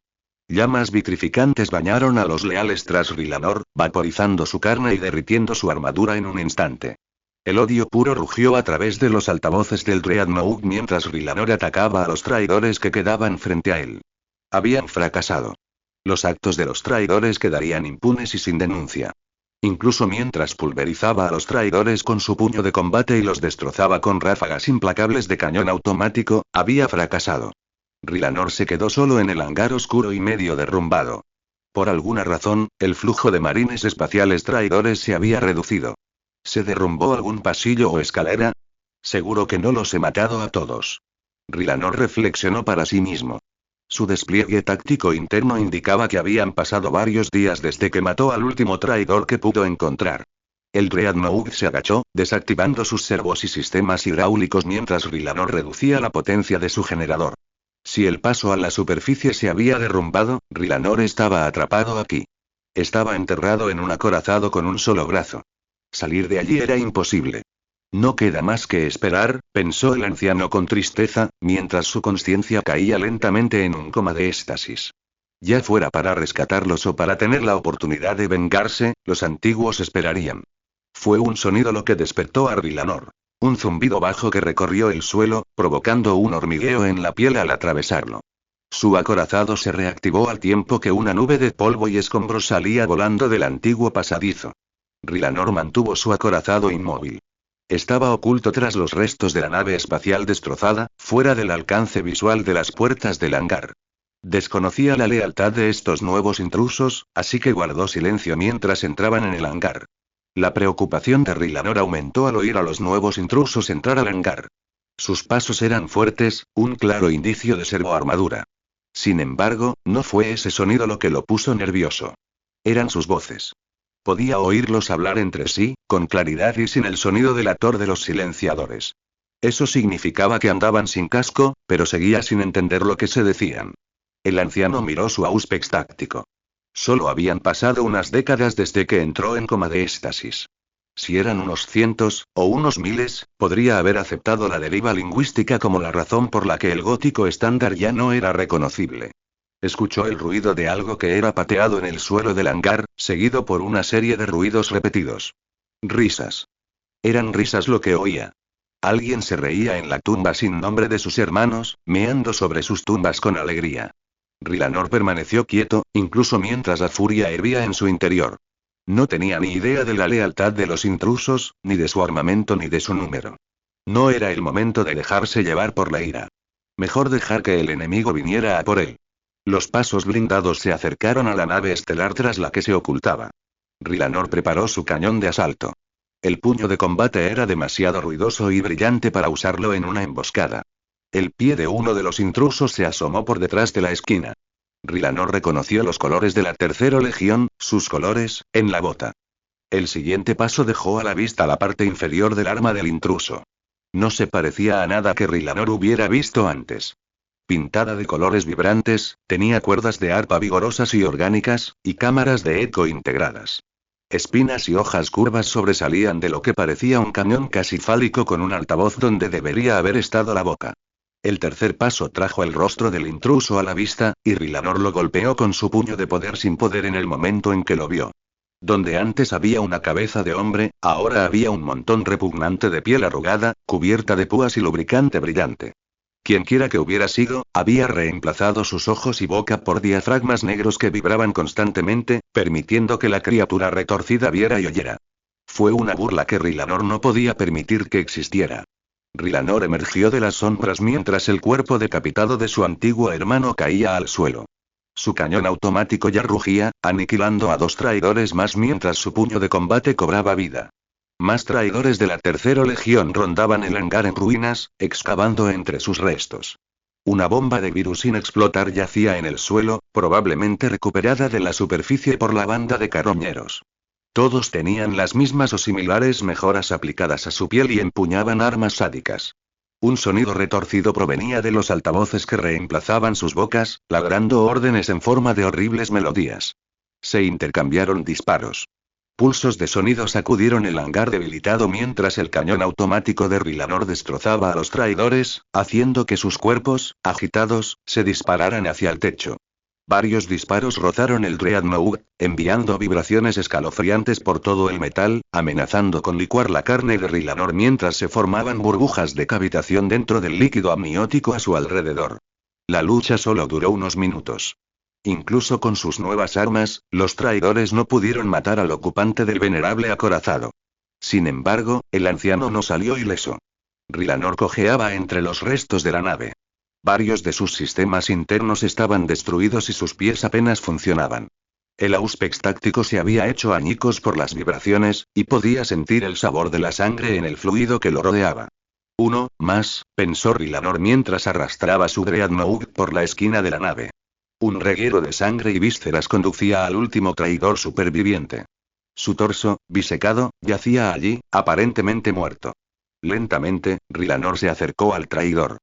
Llamas vitrificantes bañaron a los leales tras Rylanor, vaporizando su carne y derritiendo su armadura en un instante. El odio puro rugió a través de los altavoces del Dreadnought mientras Rylanor atacaba a los traidores que quedaban frente a él. Habían fracasado. Los actos de los traidores quedarían impunes y sin denuncia. Incluso mientras pulverizaba a los traidores con su puño de combate y los destrozaba con ráfagas implacables de cañón automático, había fracasado. Rylanor se quedó solo en el hangar oscuro y medio derrumbado. Por alguna razón, el flujo de marines espaciales traidores se había reducido. ¿Se derrumbó algún pasillo o escalera? Seguro que no los he matado a todos. Rylanor reflexionó para sí mismo. Su despliegue táctico interno indicaba que habían pasado varios días desde que mató al último traidor que pudo encontrar. El Dreadnought se agachó, desactivando sus servos y sistemas hidráulicos mientras Rylanor reducía la potencia de su generador. Si el paso a la superficie se había derrumbado, Rylanor estaba atrapado aquí. Estaba enterrado en un acorazado con un solo brazo. Salir de allí era imposible. No queda más que esperar, pensó el anciano con tristeza, mientras su conciencia caía lentamente en un coma de éxtasis. Ya fuera para rescatarlos o para tener la oportunidad de vengarse, los antiguos esperarían. Fue un sonido lo que despertó a Rylanor. Un zumbido bajo que recorrió el suelo, provocando un hormigueo en la piel al atravesarlo. Su acorazado se reactivó al tiempo que una nube de polvo y escombros salía volando del antiguo pasadizo. Rylanor mantuvo su acorazado inmóvil. Estaba oculto tras los restos de la nave espacial destrozada, fuera del alcance visual de las puertas del hangar. Desconocía la lealtad de estos nuevos intrusos, así que guardó silencio mientras entraban en el hangar. La preocupación de Rylanor aumentó al oír a los nuevos intrusos entrar al hangar. Sus pasos eran fuertes, un claro indicio de servoarmadura. Sin embargo, no fue ese sonido lo que lo puso nervioso. Eran sus voces. Podía oírlos hablar entre sí, con claridad y sin el sonido delator de los silenciadores. Eso significaba que andaban sin casco, pero seguía sin entender lo que se decían. El anciano miró su auspex táctico. Solo habían pasado unas décadas desde que entró en coma de éxtasis. Si eran unos cientos, o unos miles, podría haber aceptado la deriva lingüística como la razón por la que el gótico estándar ya no era reconocible. Escuchó el ruido de algo que era pateado en el suelo del hangar, seguido por una serie de ruidos repetidos. Risas. Eran risas lo que oía. Alguien se reía en la tumba sin nombre de sus hermanos, meando sobre sus tumbas con alegría. Rylanor permaneció quieto, incluso mientras la furia hervía en su interior. No tenía ni idea de la lealtad de los intrusos, ni de su armamento ni de su número. No era el momento de dejarse llevar por la ira. Mejor dejar que el enemigo viniera a por él. Los pasos blindados se acercaron a la nave estelar tras la que se ocultaba. Rylanor preparó su cañón de asalto. El puño de combate era demasiado ruidoso y brillante para usarlo en una emboscada. El pie de uno de los intrusos se asomó por detrás de la esquina. Rylanor reconoció los colores de la Tercera Legión, sus colores, en la bota. El siguiente paso dejó a la vista la parte inferior del arma del intruso. No se parecía a nada que Rylanor hubiera visto antes. Pintada de colores vibrantes, tenía cuerdas de arpa vigorosas y orgánicas, y cámaras de eco integradas. Espinas y hojas curvas sobresalían de lo que parecía un cañón casi fálico con un altavoz donde debería haber estado la boca. El tercer paso trajo el rostro del intruso a la vista, y Rylanor lo golpeó con su puño de poder sin poder en el momento en que lo vio. Donde antes había una cabeza de hombre, ahora había un montón repugnante de piel arrugada, cubierta de púas y lubricante brillante. Quienquiera que hubiera sido, había reemplazado sus ojos y boca por diafragmas negros que vibraban constantemente, permitiendo que la criatura retorcida viera y oyera. Fue una burla que Rylanor no podía permitir que existiera. Rylanor emergió de las sombras mientras el cuerpo decapitado de su antiguo hermano caía al suelo. Su cañón automático ya rugía, aniquilando a 2 traidores más mientras su puño de combate cobraba vida. Más traidores de la Tercera Legión rondaban el hangar en ruinas, excavando entre sus restos. Una bomba de virus sin explotar yacía en el suelo, probablemente recuperada de la superficie por la banda de carroñeros. Todos tenían las mismas o similares mejoras aplicadas a su piel y empuñaban armas sádicas. Un sonido retorcido provenía de los altavoces que reemplazaban sus bocas, ladrando órdenes en forma de horribles melodías. Se intercambiaron disparos. Pulsos de sonido sacudieron el hangar debilitado mientras el cañón automático de Rylanor destrozaba a los traidores, haciendo que sus cuerpos, agitados, se dispararan hacia el techo. Varios disparos rozaron el Dreadnought, enviando vibraciones escalofriantes por todo el metal, amenazando con licuar la carne de Rylanor mientras se formaban burbujas de cavitación dentro del líquido amniótico a su alrededor. La lucha solo duró unos minutos. Incluso con sus nuevas armas, los traidores no pudieron matar al ocupante del venerable acorazado. Sin embargo, el anciano no salió ileso. Rylanor cojeaba entre los restos de la nave. Varios de sus sistemas internos estaban destruidos y sus pies apenas funcionaban. El Auspex táctico se había hecho añicos por las vibraciones, y podía sentir el sabor de la sangre en el fluido que lo rodeaba. Uno, más, pensó Rylanor mientras arrastraba su Dreadnought por la esquina de la nave. Un reguero de sangre y vísceras conducía al último traidor superviviente. Su torso, bisecado, yacía allí, aparentemente muerto. Lentamente, Rylanor se acercó al traidor.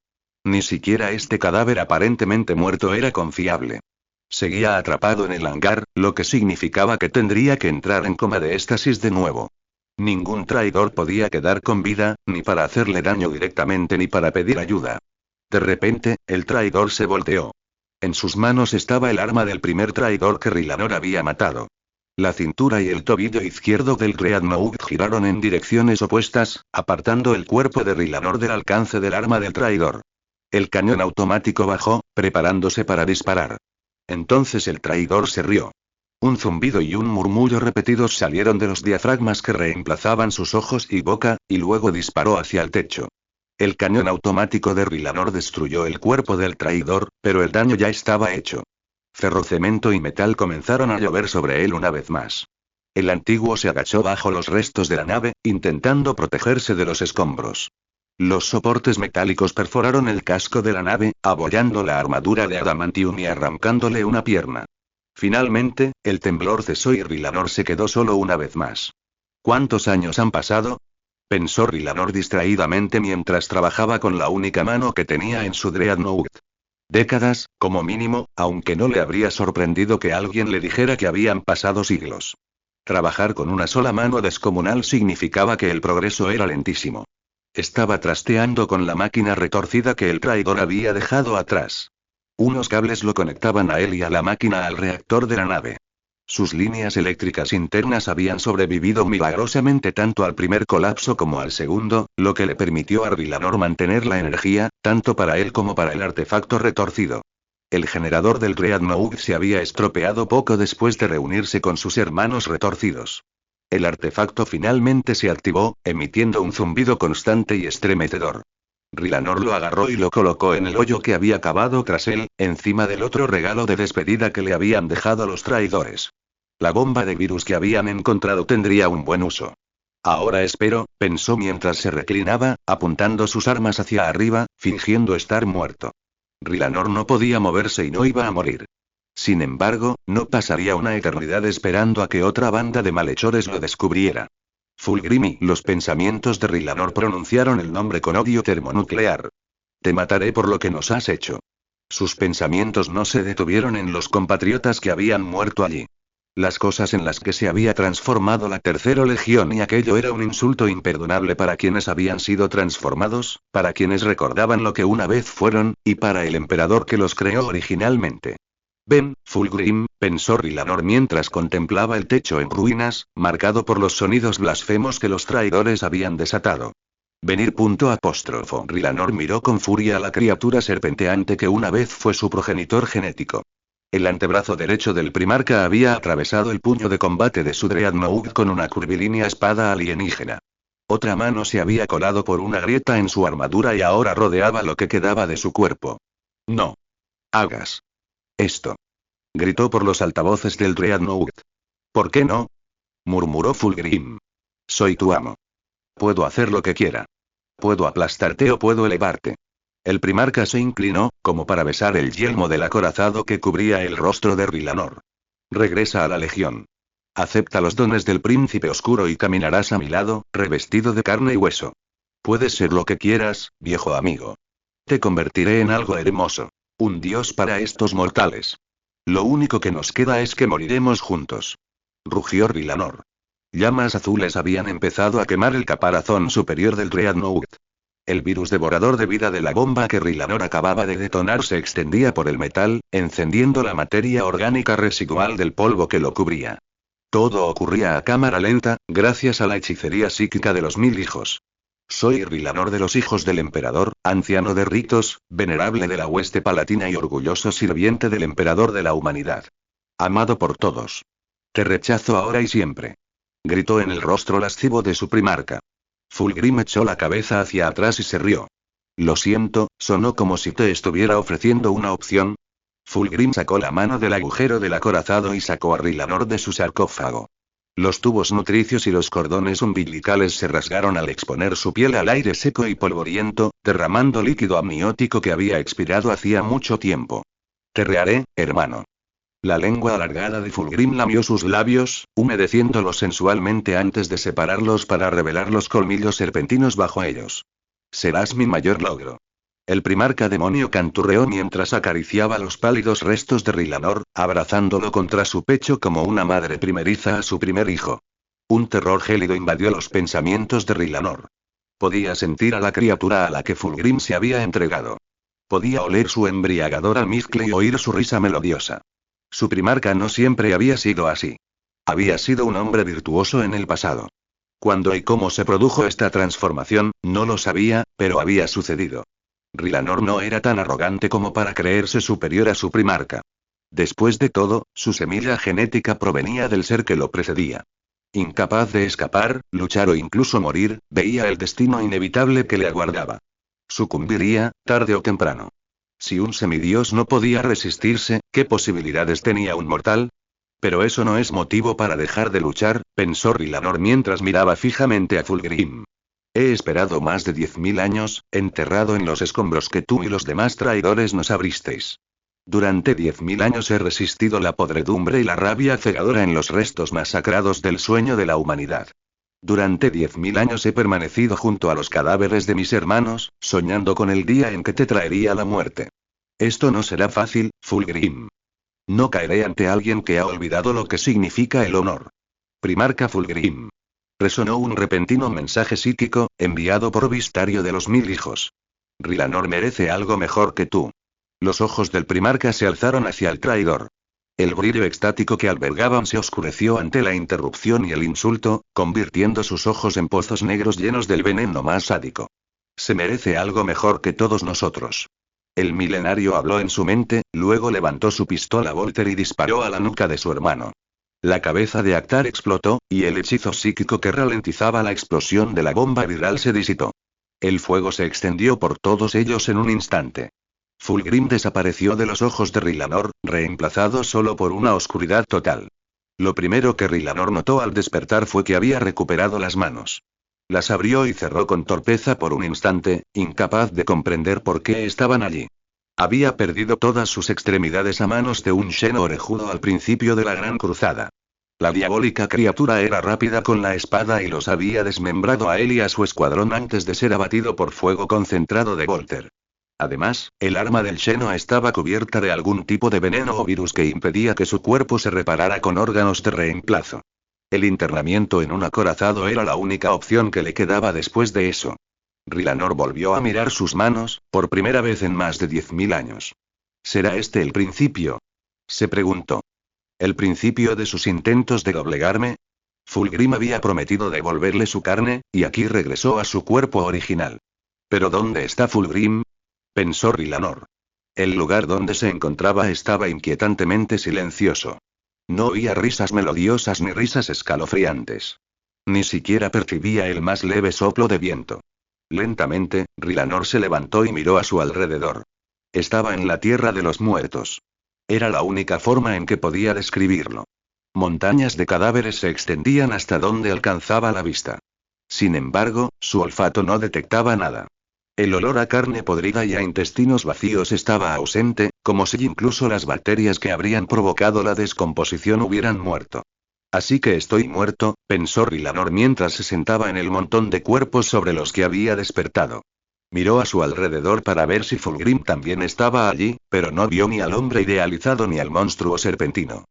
Ni siquiera este cadáver aparentemente muerto era confiable. Seguía atrapado en el hangar, lo que significaba que tendría que entrar en coma de éxtasis de nuevo. Ningún traidor podía quedar con vida, ni para hacerle daño directamente ni para pedir ayuda. De repente, el traidor se volteó. En sus manos estaba el arma del primer traidor que Rylanor había matado. La cintura y el tobillo izquierdo del Dreadnought giraron en direcciones opuestas, apartando el cuerpo de Rylanor del alcance del arma del traidor. El cañón automático bajó, preparándose para disparar. Entonces el traidor se rió. Un zumbido y un murmullo repetidos salieron de los diafragmas que reemplazaban sus ojos y boca, y luego disparó hacia el techo. El cañón automático de Rylanor destruyó el cuerpo del traidor, pero el daño ya estaba hecho. Ferrocemento y metal comenzaron a llover sobre él una vez más. El antiguo se agachó bajo los restos de la nave, intentando protegerse de los escombros. Los soportes metálicos perforaron el casco de la nave, abollando la armadura de adamantium y arrancándole una pierna. Finalmente, el temblor cesó y Rylanor se quedó solo una vez más. ¿Cuántos años han pasado?, pensó Rylanor distraídamente mientras trabajaba con la única mano que tenía en su Dreadnought. Décadas, como mínimo, aunque no le habría sorprendido que alguien le dijera que habían pasado siglos. Trabajar con una sola mano descomunal significaba que el progreso era lentísimo. Estaba trasteando con la máquina retorcida que el traidor había dejado atrás. Unos cables lo conectaban a él y a la máquina al reactor de la nave. Sus líneas eléctricas internas habían sobrevivido milagrosamente tanto al primer colapso como al segundo, lo que le permitió a Rylanor mantener la energía, tanto para él como para el artefacto retorcido. El generador del Dreadnought se había estropeado poco después de reunirse con sus hermanos retorcidos. El artefacto finalmente se activó, emitiendo un zumbido constante y estremecedor. Rylanor lo agarró y lo colocó en el hoyo que había cavado tras él, encima del otro regalo de despedida que le habían dejado los traidores. La bomba de virus que habían encontrado tendría un buen uso. Ahora espero, pensó mientras se reclinaba, apuntando sus armas hacia arriba, fingiendo estar muerto. Rylanor no podía moverse y no iba a morir. Sin embargo, no pasaría una eternidad esperando a que otra banda de malhechores lo descubriera. Fulgrim, los pensamientos de Rylanor pronunciaron el nombre con odio termonuclear. Te mataré por lo que nos has hecho. Sus pensamientos no se detuvieron en los compatriotas que habían muerto allí. Las cosas en las que se había transformado la Tercera Legión y aquello era un insulto imperdonable para quienes habían sido transformados, para quienes recordaban lo que una vez fueron, y para el emperador que los creó originalmente. Ven, Fulgrim, pensó Rylanor mientras contemplaba el techo en ruinas, marcado por los sonidos blasfemos que los traidores habían desatado. Venir. Rylanor miró con furia a la criatura serpenteante que una vez fue su progenitor genético. El antebrazo derecho del primarca había atravesado el puño de combate de su Dreadnought con una curvilínea espada alienígena. Otra mano se había colado por una grieta en su armadura y ahora rodeaba lo que quedaba de su cuerpo. No hagas esto, gritó por los altavoces del Dreadnought. ¿Por qué no?, murmuró Fulgrim. Soy tu amo. Puedo hacer lo que quiera. Puedo aplastarte o puedo elevarte. El primarca se inclinó, como para besar el yelmo del acorazado que cubría el rostro de Rylanor. Regresa a la legión. Acepta los dones del príncipe oscuro y caminarás a mi lado, revestido de carne y hueso. Puedes ser lo que quieras, viejo amigo. Te convertiré en algo hermoso. Un dios para estos mortales. Lo único que nos queda es que moriremos juntos. Rugió Rylanor. Llamas azules habían empezado a quemar el caparazón superior del Dreadnought. El virus devorador de vida de la bomba que Rylanor acababa de detonar se extendía por el metal, encendiendo la materia orgánica residual del polvo que lo cubría. Todo ocurría a cámara lenta, gracias a la hechicería psíquica de los 1000 hijos. Soy Rylanor de los hijos del emperador, anciano de ritos, venerable de la hueste palatina y orgulloso sirviente del emperador de la humanidad. Amado por todos. Te rechazo ahora y siempre. Gritó en el rostro lascivo de su primarca. Fulgrim echó la cabeza hacia atrás y se rió. Lo siento, sonó como si te estuviera ofreciendo una opción. Fulgrim sacó la mano del agujero del acorazado y sacó a Rylanor de su sarcófago. Los tubos nutricios y los cordones umbilicales se rasgaron al exponer su piel al aire seco y polvoriento, derramando líquido amniótico que había expirado hacía mucho tiempo. Te rearé, hermano. La lengua alargada de Fulgrim lamió sus labios, humedeciéndolos sensualmente antes de separarlos para revelar los colmillos serpentinos bajo ellos. Serás mi mayor logro. El primarca demonio canturreó mientras acariciaba los pálidos restos de Rylanor, abrazándolo contra su pecho como una madre primeriza a su primer hijo. Un terror gélido invadió los pensamientos de Rylanor. Podía sentir a la criatura a la que Fulgrim se había entregado. Podía oler su embriagador almizcle y oír su risa melodiosa. Su primarca no siempre había sido así. Había sido un hombre virtuoso en el pasado. Cuándo y cómo se produjo esta transformación, no lo sabía, pero había sucedido. Rylanor no era tan arrogante como para creerse superior a su primarca. Después de todo, su semilla genética provenía del ser que lo precedía. Incapaz de escapar, luchar o incluso morir, veía el destino inevitable que le aguardaba. Sucumbiría, tarde o temprano. Si un semidios no podía resistirse, ¿qué posibilidades tenía un mortal? Pero eso no es motivo para dejar de luchar, pensó Rylanor mientras miraba fijamente a Fulgrim. He esperado más de 10.000 años, enterrado en los escombros que tú y los demás traidores nos abristeis. Durante 10.000 años he resistido la podredumbre y la rabia cegadora en los restos masacrados del sueño de la humanidad. Durante 10.000 años he permanecido junto a los cadáveres de mis hermanos, soñando con el día en que te traería la muerte. Esto no será fácil, Fulgrim. No caeré ante alguien que ha olvidado lo que significa el honor. Primarca Fulgrim. Resonó un repentino mensaje psíquico, enviado por Vistario de los 1000 hijos. Rylanor merece algo mejor que tú. Los ojos del primarca se alzaron hacia el traidor. El brillo extático que albergaban se oscureció ante la interrupción y el insulto, convirtiendo sus ojos en pozos negros llenos del veneno más sádico. Se merece algo mejor que todos nosotros. El milenario habló en su mente, luego levantó su pistola Volter y disparó a la nuca de su hermano. La cabeza de Actar explotó, y el hechizo psíquico que ralentizaba la explosión de la bomba viral se disipó. El fuego se extendió por todos ellos en un instante. Fulgrim desapareció de los ojos de Rylanor, reemplazado solo por una oscuridad total. Lo primero que Rylanor notó al despertar fue que había recuperado las manos. Las abrió y cerró con torpeza por un instante, incapaz de comprender por qué estaban allí. Había perdido todas sus extremidades a manos de un Sheno orejudo al principio de la Gran Cruzada. La diabólica criatura era rápida con la espada y los había desmembrado a él y a su escuadrón antes de ser abatido por fuego concentrado de Volter. Además, el arma del Sheno estaba cubierta de algún tipo de veneno o virus que impedía que su cuerpo se reparara con órganos de reemplazo. El internamiento en un acorazado era la única opción que le quedaba después de eso. Rylanor volvió a mirar sus manos, por primera vez en más de 10.000 años. ¿Será este el principio?, se preguntó. ¿El principio de sus intentos de doblegarme? Fulgrim había prometido devolverle su carne, y aquí regresó a su cuerpo original. ¿Pero dónde está Fulgrim?, pensó Rylanor. El lugar donde se encontraba estaba inquietantemente silencioso. No oía risas melodiosas ni risas escalofriantes. Ni siquiera percibía el más leve soplo de viento. Lentamente, Rylanor se levantó y miró a su alrededor. Estaba en la tierra de los muertos. Era la única forma en que podía describirlo. Montañas de cadáveres se extendían hasta donde alcanzaba la vista. Sin embargo, su olfato no detectaba nada. El olor a carne podrida y a intestinos vacíos estaba ausente, como si incluso las bacterias que habrían provocado la descomposición hubieran muerto. Así que estoy muerto, pensó Rylanor mientras se sentaba en el montón de cuerpos sobre los que había despertado. Miró a su alrededor para ver si Fulgrim también estaba allí, pero no vio ni al hombre idealizado ni al monstruo serpentino.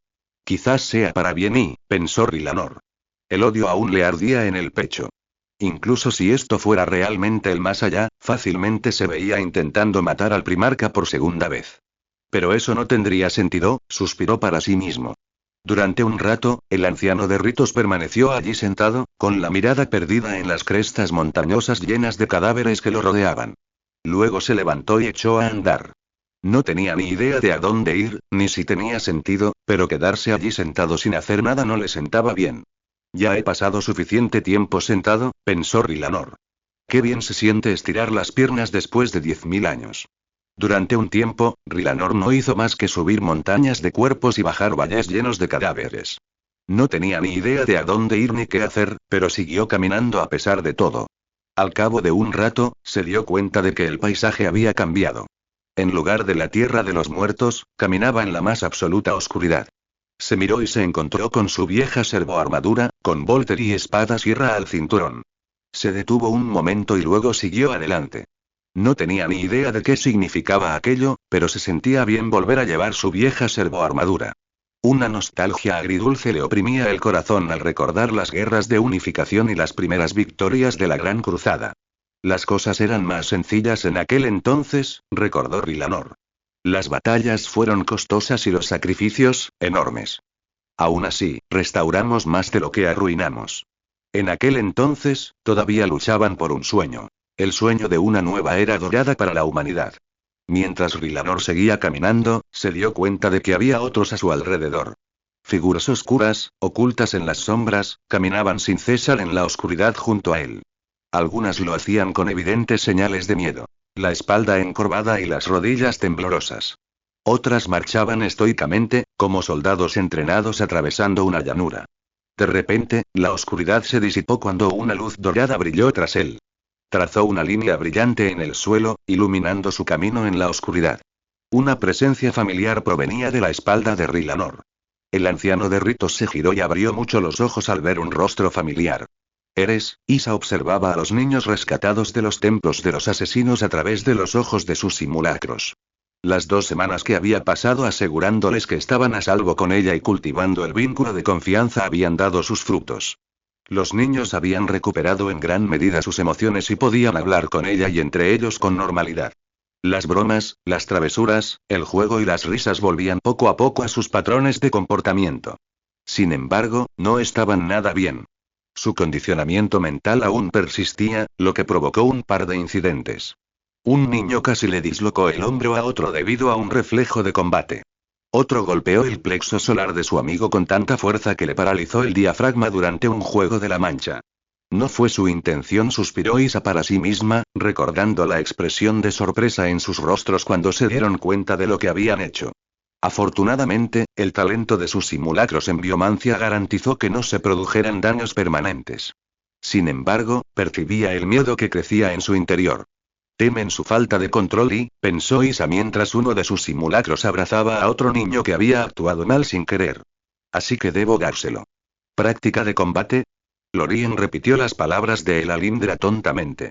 Quizás sea para bien y, pensó Rylanor. El odio aún le ardía en el pecho. Incluso si esto fuera realmente el más allá, fácilmente se veía intentando matar al primarca por segunda vez. Pero eso no tendría sentido, suspiró para sí mismo. Durante un rato, el anciano de ritos permaneció allí sentado, con la mirada perdida en las crestas montañosas llenas de cadáveres que lo rodeaban. Luego se levantó y echó a andar. No tenía ni idea de a dónde ir, ni si tenía sentido, pero quedarse allí sentado sin hacer nada no le sentaba bien. Ya he pasado suficiente tiempo sentado, pensó Rylanor. Qué bien se siente estirar las piernas después de 10.000 años. Durante un tiempo, Rylanor no hizo más que subir montañas de cuerpos y bajar valles llenos de cadáveres. No tenía ni idea de a dónde ir ni qué hacer, pero siguió caminando a pesar de todo. Al cabo de un rato, se dio cuenta de que el paisaje había cambiado. En lugar de la tierra de los muertos, caminaba en la más absoluta oscuridad. Se miró y se encontró con su vieja servoarmadura, con Volter y espada sierra al cinturón. Se detuvo un momento y luego siguió adelante. No tenía ni idea de qué significaba aquello, pero se sentía bien volver a llevar su vieja servoarmadura. Una nostalgia agridulce le oprimía el corazón al recordar las guerras de unificación y las primeras victorias de la Gran Cruzada. Las cosas eran más sencillas en aquel entonces, recordó Rylanor. Las batallas fueron costosas y los sacrificios, enormes. Aún así, restauramos más de lo que arruinamos. En aquel entonces, todavía luchaban por un sueño. El sueño de una nueva era dorada para la humanidad. Mientras Rylanor seguía caminando, se dio cuenta de que había otros a su alrededor. Figuras oscuras, ocultas en las sombras, caminaban sin cesar en la oscuridad junto a él. Algunas lo hacían con evidentes señales de miedo. La espalda encorvada y las rodillas temblorosas. Otras marchaban estoicamente, como soldados entrenados atravesando una llanura. De repente, la oscuridad se disipó cuando una luz dorada brilló tras él. Trazó una línea brillante en el suelo, iluminando su camino en la oscuridad. Una presencia familiar provenía de la espalda de Rylanor. El anciano de ritos se giró y abrió mucho los ojos al ver un rostro familiar. Isa observaba a los niños rescatados de los templos de los asesinos a través de los ojos de sus simulacros. Las 2 semanas que había pasado asegurándoles que estaban a salvo con ella y cultivando el vínculo de confianza habían dado sus frutos. Los niños habían recuperado en gran medida sus emociones y podían hablar con ella y entre ellos con normalidad. Las bromas, las travesuras, el juego y las risas volvían poco a poco a sus patrones de comportamiento. Sin embargo, no estaban nada bien. Su condicionamiento mental aún persistía, lo que provocó un par de incidentes. Un niño casi le dislocó el hombro a otro debido a un reflejo de combate. Otro golpeó el plexo solar de su amigo con tanta fuerza que le paralizó el diafragma durante un juego de la mancha. No fue su intención, suspiró Isa para sí misma, recordando la expresión de sorpresa en sus rostros cuando se dieron cuenta de lo que habían hecho. Afortunadamente, el talento de sus simulacros en biomancia garantizó que no se produjeran daños permanentes. Sin embargo, percibía el miedo que crecía en su interior. Temen su falta de control y, pensó Isa mientras uno de sus simulacros abrazaba a otro niño que había actuado mal sin querer. Así que debo dárselo. ¿Práctica de combate? Lorien repitió las palabras de el Alindra tontamente.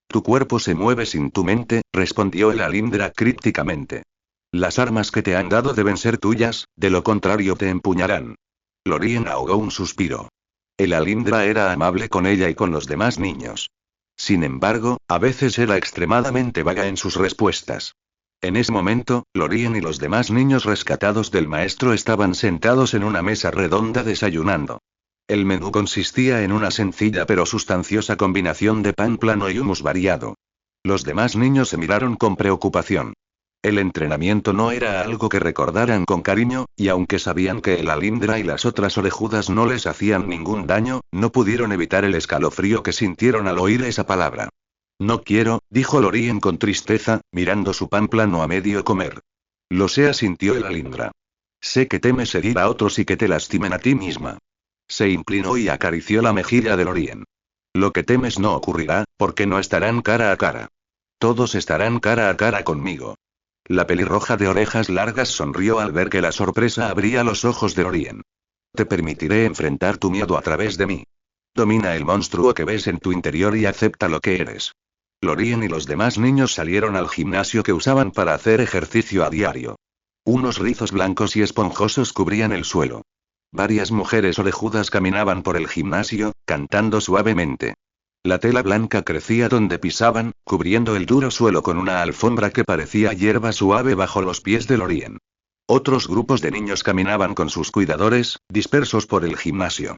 Tu cuerpo se mueve sin tu mente, respondió el Alindra crípticamente. Las armas que te han dado deben ser tuyas, de lo contrario te empuñarán. Lorien ahogó un suspiro. El Alindra era amable con ella y con los demás niños. Sin embargo, a veces era extremadamente vaga en sus respuestas. En ese momento, Lorien y los demás niños rescatados del maestro estaban sentados en una mesa redonda desayunando. El menú consistía en una sencilla pero sustanciosa combinación de pan plano y hummus variado. Los demás niños se miraron con preocupación. El entrenamiento no era algo que recordaran con cariño, y aunque sabían que el alindra y las otras orejudas no les hacían ningún daño, no pudieron evitar el escalofrío que sintieron al oír esa palabra. No quiero, dijo Lorien con tristeza, mirando su pan plano a medio comer. Lo sé, asintió el alindra. Sé que temes herir a otros y que te lastimen a ti misma. Se inclinó y acarició la mejilla de Lorien. Lo que temes no ocurrirá, porque no estarán cara a cara. Todos estarán cara a cara conmigo. La pelirroja de orejas largas sonrió al ver que la sorpresa abría los ojos de Lorien. Te permitiré enfrentar tu miedo a través de mí. Domina el monstruo que ves en tu interior y acepta lo que eres. Lorien y los demás niños salieron al gimnasio que usaban para hacer ejercicio a diario. Unos rizos blancos y esponjosos cubrían el suelo. Varias mujeres orejudas caminaban por el gimnasio, cantando suavemente. La tela blanca crecía donde pisaban, cubriendo el duro suelo con una alfombra que parecía hierba suave bajo los pies de Lorien. Otros grupos de niños caminaban con sus cuidadores, dispersos por el gimnasio.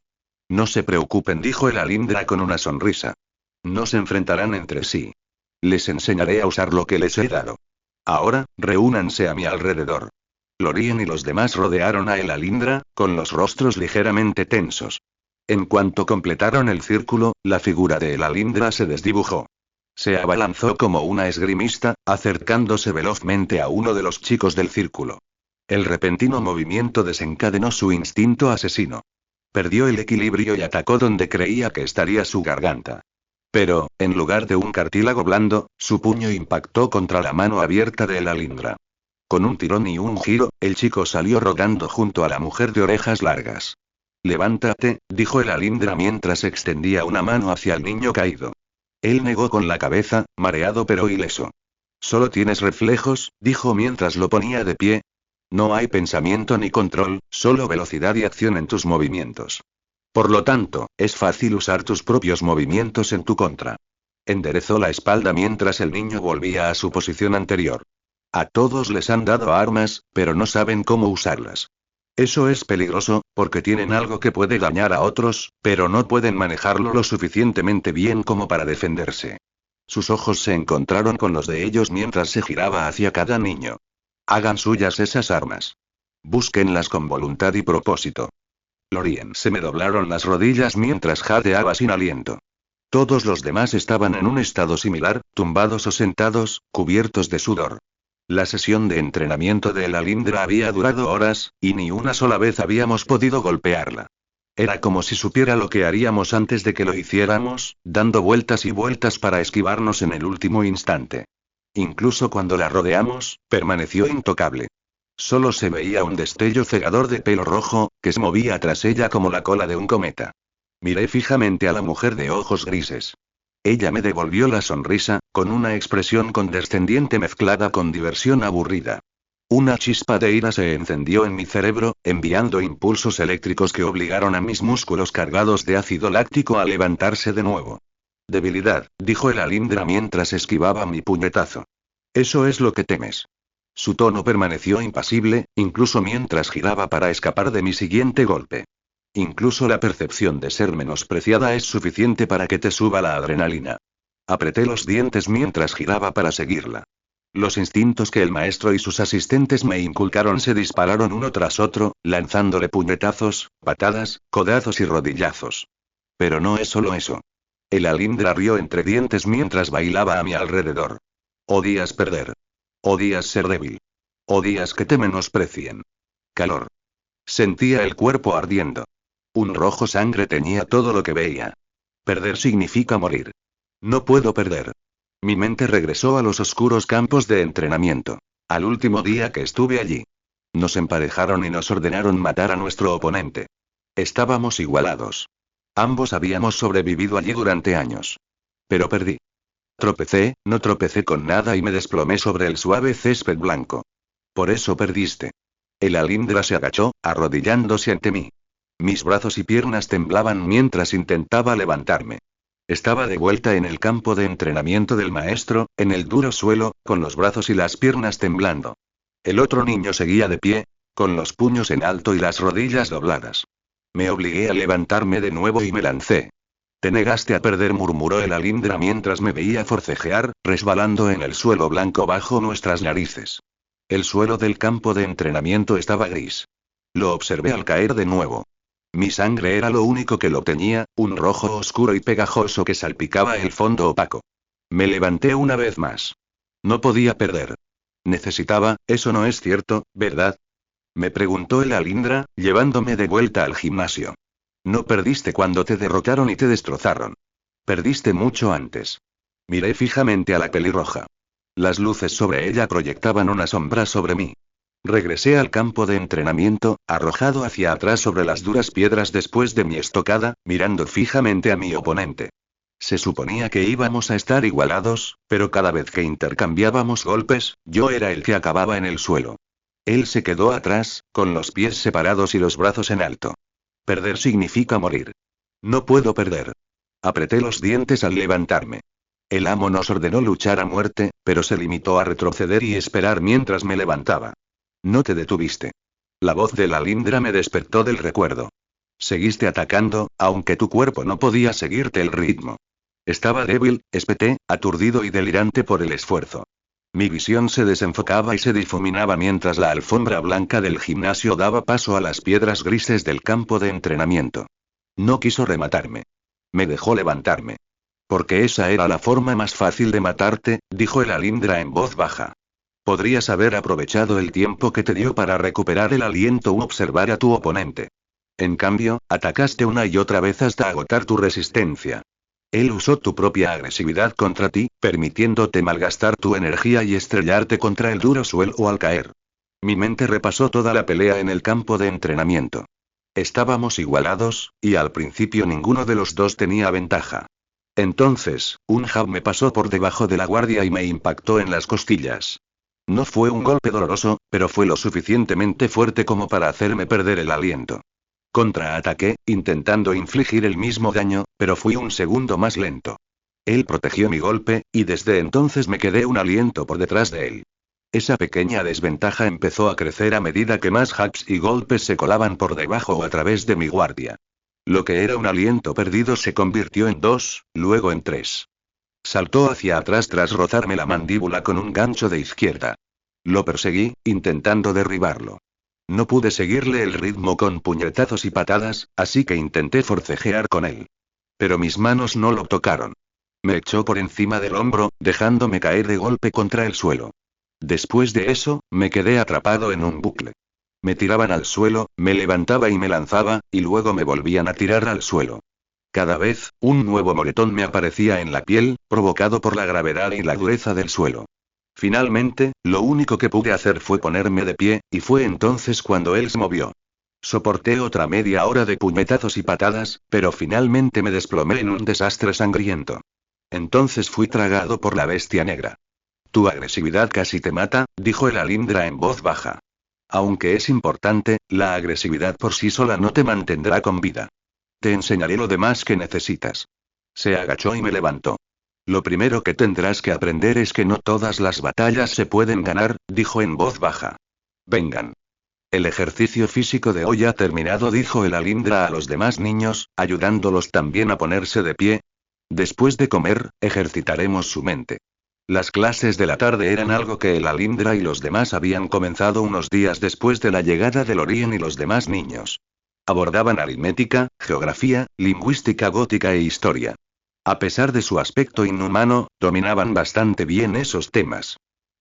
No se preocupen, dijo el alindra con una sonrisa. No se enfrentarán entre sí. Les enseñaré a usar lo que les he dado. Ahora, reúnanse a mi alrededor. Lorien y los demás rodearon a el alindra, con los rostros ligeramente tensos. En cuanto completaron el círculo, la figura de el alindra se desdibujó. Se abalanzó como una esgrimista, acercándose velozmente a uno de los chicos del círculo. El repentino movimiento desencadenó su instinto asesino. Perdió el equilibrio y atacó donde creía que estaría su garganta. Pero, en lugar de un cartílago blando, su puño impactó contra la mano abierta de el alindra. Con un tirón y un giro, el chico salió rodando junto a la mujer de orejas largas. Levántate, dijo el alindra mientras extendía una mano hacia el niño caído. Él negó con la cabeza, mareado pero ileso. Solo tienes reflejos, dijo mientras lo ponía de pie. No hay pensamiento ni control, solo velocidad y acción en tus movimientos. Por lo tanto, es fácil usar tus propios movimientos en tu contra. Enderezó la espalda mientras el niño volvía a su posición anterior. A todos les han dado armas, pero no saben cómo usarlas. Eso es peligroso, porque tienen algo que puede dañar a otros, pero no pueden manejarlo lo suficientemente bien como para defenderse. Sus ojos se encontraron con los de ellos mientras se giraba hacia cada niño. Hagan suyas esas armas. Búsquenlas con voluntad y propósito. Lorien se me doblaron las rodillas mientras jadeaba sin aliento. Todos los demás estaban en un estado similar, tumbados o sentados, cubiertos de sudor. La sesión de entrenamiento de el alindra había durado horas, y ni una sola vez habíamos podido golpearla. Era como si supiera lo que haríamos antes de que lo hiciéramos, dando vueltas y vueltas para esquivarnos en el último instante. Incluso cuando la rodeamos, permaneció intocable. Solo se veía un destello cegador de pelo rojo, que se movía tras ella como la cola de un cometa. Miré fijamente a la mujer de ojos grises. Ella me devolvió la sonrisa, con una expresión condescendiente mezclada con diversión aburrida. Una chispa de ira se encendió en mi cerebro, enviando impulsos eléctricos que obligaron a mis músculos cargados de ácido láctico a levantarse de nuevo. Debilidad, dijo el alindra mientras esquivaba mi puñetazo. Eso es lo que temes. Su tono permaneció impasible, incluso mientras giraba para escapar de mi siguiente golpe. Incluso la percepción de ser menospreciada es suficiente para que te suba la adrenalina. Apreté los dientes mientras giraba para seguirla. Los instintos que el maestro y sus asistentes me inculcaron se dispararon uno tras otro, lanzándole puñetazos, patadas, codazos y rodillazos. Pero no es solo eso. El alindra rió entre dientes mientras bailaba a mi alrededor. Odias perder. Odias ser débil. Odias que te menosprecien. Calor. Sentía el cuerpo ardiendo. Un rojo sangre teñía todo lo que veía. Perder significa morir. No puedo perder. Mi mente regresó a los oscuros campos de entrenamiento. Al último día que estuve allí. Nos emparejaron y nos ordenaron matar a nuestro oponente. Estábamos igualados. Ambos habíamos sobrevivido allí durante años. Pero perdí. Tropecé, no tropecé con nada y me desplomé sobre el suave césped blanco. Por eso perdiste. El alindra se agachó, arrodillándose ante mí. Mis brazos y piernas temblaban mientras intentaba levantarme. Estaba de vuelta en el campo de entrenamiento del maestro, en el duro suelo, con los brazos y las piernas temblando. El otro niño seguía de pie, con los puños en alto y las rodillas dobladas. Me obligué a levantarme de nuevo y me lancé. Te negaste a perder, murmuró el alindra mientras me veía forcejear, resbalando en el suelo blanco bajo nuestras narices. El suelo del campo de entrenamiento estaba gris. Lo observé al caer de nuevo. Mi sangre era lo único que lo teñía, un rojo oscuro y pegajoso que salpicaba el fondo opaco. Me levanté una vez más. No podía perder. Necesitaba, eso no es cierto, ¿verdad? Me preguntó el Alindra, llevándome de vuelta al gimnasio. No perdiste cuando te derrotaron y te destrozaron. Perdiste mucho antes. Miré fijamente a la pelirroja. Las luces sobre ella proyectaban una sombra sobre mí. Regresé al campo de entrenamiento, arrojado hacia atrás sobre las duras piedras después de mi estocada, mirando fijamente a mi oponente. Se suponía que íbamos a estar igualados, pero cada vez que intercambiábamos golpes, yo era el que acababa en el suelo. Él se quedó atrás, con los pies separados y los brazos en alto. Perder significa morir. No puedo perder. Apreté los dientes al levantarme. El amo nos ordenó luchar a muerte, pero se limitó a retroceder y esperar mientras me levantaba. No te detuviste. La voz de la Alindra me despertó del recuerdo. Seguiste atacando, aunque tu cuerpo no podía seguirte el ritmo. Estaba débil, espeté, aturdido y delirante por el esfuerzo. Mi visión se desenfocaba y se difuminaba mientras la alfombra blanca del gimnasio daba paso a las piedras grises del campo de entrenamiento. No quiso rematarme. Me dejó levantarme. Porque esa era la forma más fácil de matarte, dijo el Alindra en voz baja. Podrías haber aprovechado el tiempo que te dio para recuperar el aliento u observar a tu oponente. En cambio, atacaste una y otra vez hasta agotar tu resistencia. Él usó tu propia agresividad contra ti, permitiéndote malgastar tu energía y estrellarte contra el duro suelo al caer. Mi mente repasó toda la pelea en el campo de entrenamiento. Estábamos igualados, y al principio ninguno de los dos tenía ventaja. Entonces, un jab me pasó por debajo de la guardia y me impactó en las costillas. No fue un golpe doloroso, pero fue lo suficientemente fuerte como para hacerme perder el aliento. Contraataqué, intentando infligir el mismo daño, pero fui un segundo más lento. Él protegió mi golpe, y desde entonces me quedé un aliento por detrás de él. Esa pequeña desventaja empezó a crecer a medida que más jabs y golpes se colaban por debajo o a través de mi guardia. Lo que era un aliento perdido se convirtió en 2, luego en 3. Saltó hacia atrás tras rozarme la mandíbula con un gancho de izquierda. Lo perseguí, intentando derribarlo. No pude seguirle el ritmo con puñetazos y patadas, así que intenté forcejear con él. Pero mis manos no lo tocaron. Me echó por encima del hombro, dejándome caer de golpe contra el suelo. Después de eso, me quedé atrapado en un bucle. Me tiraban al suelo, me levantaba y me lanzaba, y luego me volvían a tirar al suelo. Cada vez, un nuevo moretón me aparecía en la piel, provocado por la gravedad y la dureza del suelo. Finalmente, lo único que pude hacer fue ponerme de pie, y fue entonces cuando él se movió. Soporté otra media hora de puñetazos y patadas, pero finalmente me desplomé en un desastre sangriento. Entonces fui tragado por la bestia negra. Tu agresividad casi te mata, dijo el Alindra en voz baja. Aunque es importante, la agresividad por sí sola no te mantendrá con vida. Te enseñaré lo demás que necesitas. Se agachó y me levantó. Lo primero que tendrás que aprender es que no todas las batallas se pueden ganar, dijo en voz baja. Vengan. El ejercicio físico de hoy ha terminado, dijo el Alindra a los demás niños, ayudándolos también a ponerse de pie. Después de comer, ejercitaremos su mente. Las clases de la tarde eran algo que el Alindra y los demás habían comenzado unos días después de la llegada de Lorien y los demás niños. Abordaban aritmética, geografía, lingüística gótica e historia. A pesar de su aspecto inhumano, dominaban bastante bien esos temas.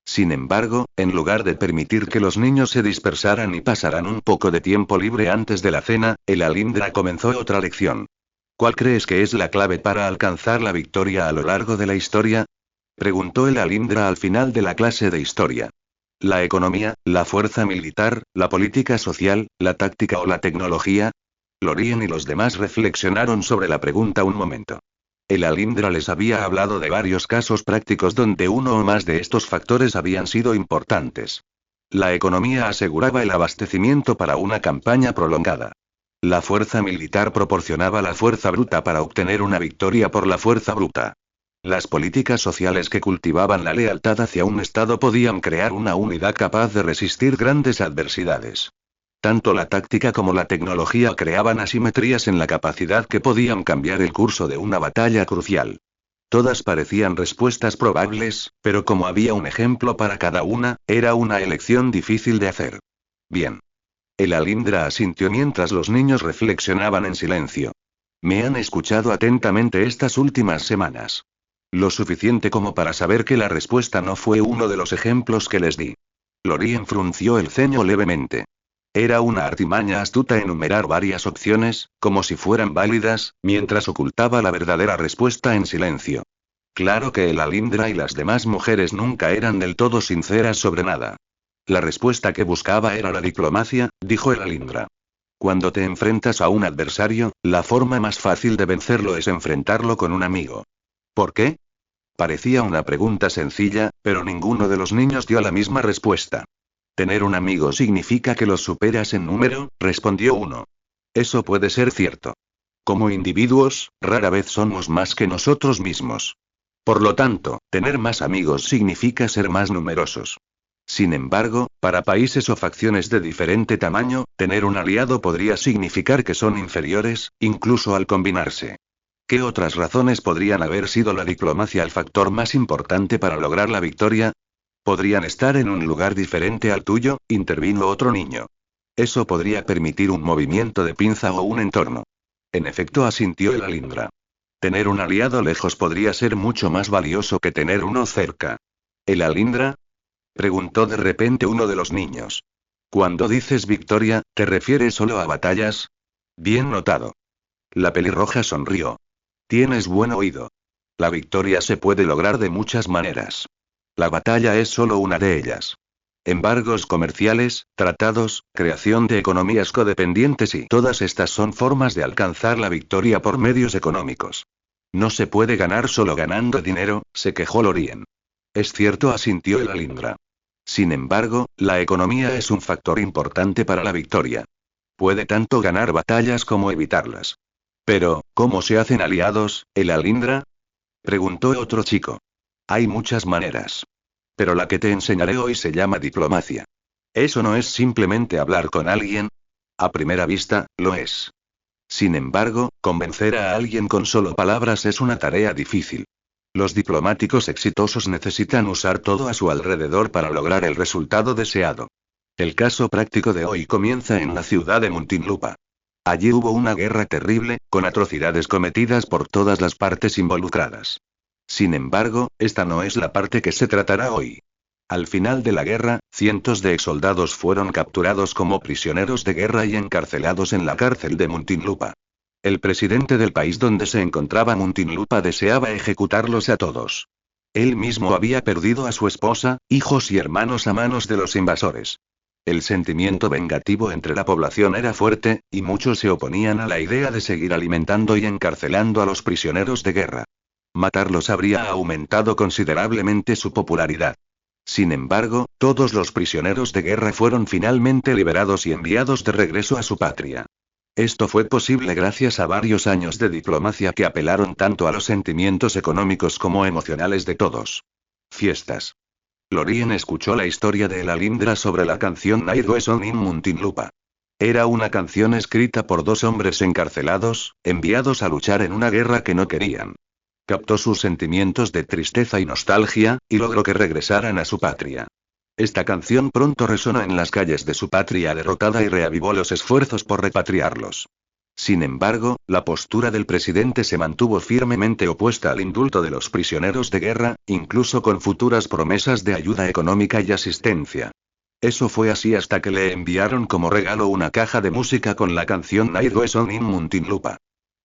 Sin embargo, en lugar de permitir que los niños se dispersaran y pasaran un poco de tiempo libre antes de la cena, el Alindra comenzó otra lección. ¿Cuál crees que es la clave para alcanzar la victoria a lo largo de la historia? Preguntó el Alindra al final de la clase de historia. ¿La economía, la fuerza militar, la política social, la táctica o la tecnología? Lorien y los demás reflexionaron sobre la pregunta un momento. El Alindra les había hablado de varios casos prácticos donde uno o más de estos factores habían sido importantes. La economía aseguraba el abastecimiento para una campaña prolongada. La fuerza militar proporcionaba la fuerza bruta para obtener una victoria por la fuerza bruta. Las políticas sociales que cultivaban la lealtad hacia un Estado podían crear una unidad capaz de resistir grandes adversidades. Tanto la táctica como la tecnología creaban asimetrías en la capacidad que podían cambiar el curso de una batalla crucial. Todas parecían respuestas probables, pero como había un ejemplo para cada una, era una elección difícil de hacer. Bien. El Alindra asintió mientras los niños reflexionaban en silencio. Me han escuchado atentamente estas últimas semanas. Lo suficiente como para saber que la respuesta no fue uno de los ejemplos que les di. Lorien frunció el ceño levemente. Era una artimaña astuta enumerar varias opciones, como si fueran válidas, mientras ocultaba la verdadera respuesta en silencio. Claro que el Alindra y las demás mujeres nunca eran del todo sinceras sobre nada. La respuesta que buscaba era la diplomacia, dijo el Alindra. Cuando te enfrentas a un adversario, la forma más fácil de vencerlo es enfrentarlo con un amigo. ¿Por qué? Parecía una pregunta sencilla, pero ninguno de los niños dio la misma respuesta. Tener un amigo significa que los superas en número, respondió uno. Eso puede ser cierto. Como individuos, rara vez somos más que nosotros mismos. Por lo tanto, tener más amigos significa ser más numerosos. Sin embargo, para países o facciones de diferente tamaño, tener un aliado podría significar que son inferiores, incluso al combinarse. ¿Qué otras razones podrían haber sido la diplomacia el factor más importante para lograr la victoria? Podrían estar en un lugar diferente al tuyo, intervino otro niño. Eso podría permitir un movimiento de pinza o un entorno. En efecto, asintió el Alindra. Tener un aliado lejos podría ser mucho más valioso que tener uno cerca. ¿El Alindra? Preguntó de repente uno de los niños. Cuando dices victoria, ¿te refieres solo a batallas? Bien notado. La pelirroja sonrió. Tienes buen oído. La victoria se puede lograr de muchas maneras. La batalla es solo una de ellas. Embargos comerciales, tratados, creación de economías codependientes y todas estas son formas de alcanzar la victoria por medios económicos. No se puede ganar solo ganando dinero, se quejó Lorien. Es cierto, asintió el Alindra. Sin embargo, la economía es un factor importante para la victoria. Puede tanto ganar batallas como evitarlas. Pero, ¿cómo se hacen aliados, el Alindra? Preguntó otro chico. Hay muchas maneras. Pero la que te enseñaré hoy se llama diplomacia. Eso no es simplemente hablar con alguien. A primera vista, lo es. Sin embargo, convencer a alguien con solo palabras es una tarea difícil. Los diplomáticos exitosos necesitan usar todo a su alrededor para lograr el resultado deseado. El caso práctico de hoy comienza en la ciudad de Muntinlupa. Allí hubo una guerra terrible, con atrocidades cometidas por todas las partes involucradas. Sin embargo, esta no es la parte que se tratará hoy. Al final de la guerra, cientos de exsoldados fueron capturados como prisioneros de guerra y encarcelados en la cárcel de Muntinlupa. El presidente del país donde se encontraba Muntinlupa deseaba ejecutarlos a todos. Él mismo había perdido a su esposa, hijos y hermanos a manos de los invasores. El sentimiento vengativo entre la población era fuerte, y muchos se oponían a la idea de seguir alimentando y encarcelando a los prisioneros de guerra. Matarlos habría aumentado considerablemente su popularidad. Sin embargo, todos los prisioneros de guerra fueron finalmente liberados y enviados de regreso a su patria. Esto fue posible gracias a varios años de diplomacia que apelaron tanto a los sentimientos económicos como emocionales de todos. Fiestas. Lorien escuchó la historia de el Alindra sobre la canción Naidweson in Muntinlupa. Era una canción escrita por dos hombres encarcelados, enviados a luchar en una guerra que no querían. Captó sus sentimientos de tristeza y nostalgia, y logró que regresaran a su patria. Esta canción pronto resonó en las calles de su patria derrotada y reavivó los esfuerzos por repatriarlos. Sin embargo, la postura del presidente se mantuvo firmemente opuesta al indulto de los prisioneros de guerra, incluso con futuras promesas de ayuda económica y asistencia. Eso fue así hasta que le enviaron como regalo una caja de música con la canción Naidweson in Muntinlupa.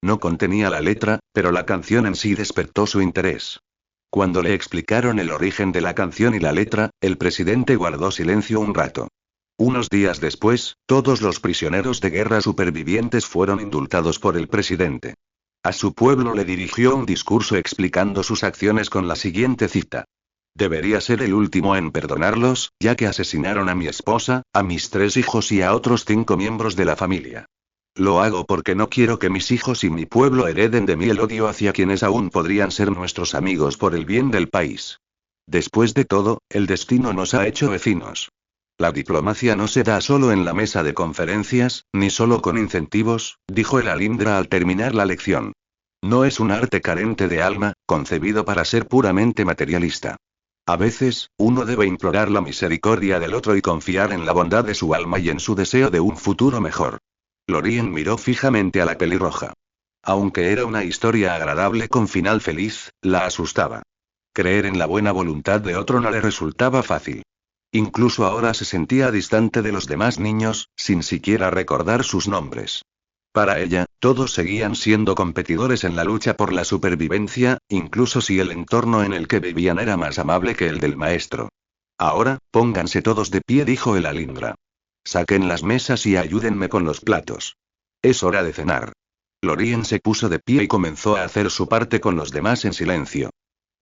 No contenía la letra, pero la canción en sí despertó su interés. Cuando le explicaron el origen de la canción y la letra, el presidente guardó silencio un rato. Unos días después, todos los prisioneros de guerra supervivientes fueron indultados por el presidente. A su pueblo le dirigió un discurso explicando sus acciones con la siguiente cita. Debería ser el último en perdonarlos, ya que asesinaron a mi esposa, a mis 3 hijos y a otros 5 miembros de la familia. Lo hago porque no quiero que mis hijos y mi pueblo hereden de mí el odio hacia quienes aún podrían ser nuestros amigos por el bien del país. Después de todo, el destino nos ha hecho vecinos. La diplomacia no se da solo en la mesa de conferencias, ni solo con incentivos, dijo el Alindra al terminar la lección. No es un arte carente de alma, concebido para ser puramente materialista. A veces, uno debe implorar la misericordia del otro y confiar en la bondad de su alma y en su deseo de un futuro mejor. Lorien miró fijamente a la pelirroja. Aunque era una historia agradable con final feliz, la asustaba. Creer en la buena voluntad de otro no le resultaba fácil. Incluso ahora se sentía distante de los demás niños, sin siquiera recordar sus nombres. Para ella, todos seguían siendo competidores en la lucha por la supervivencia, incluso si el entorno en el que vivían era más amable que el del maestro. Ahora, pónganse todos de pie, dijo el Alindra. Saquen las mesas y ayúdenme con los platos. Es hora de cenar. Lorien se puso de pie y comenzó a hacer su parte con los demás en silencio.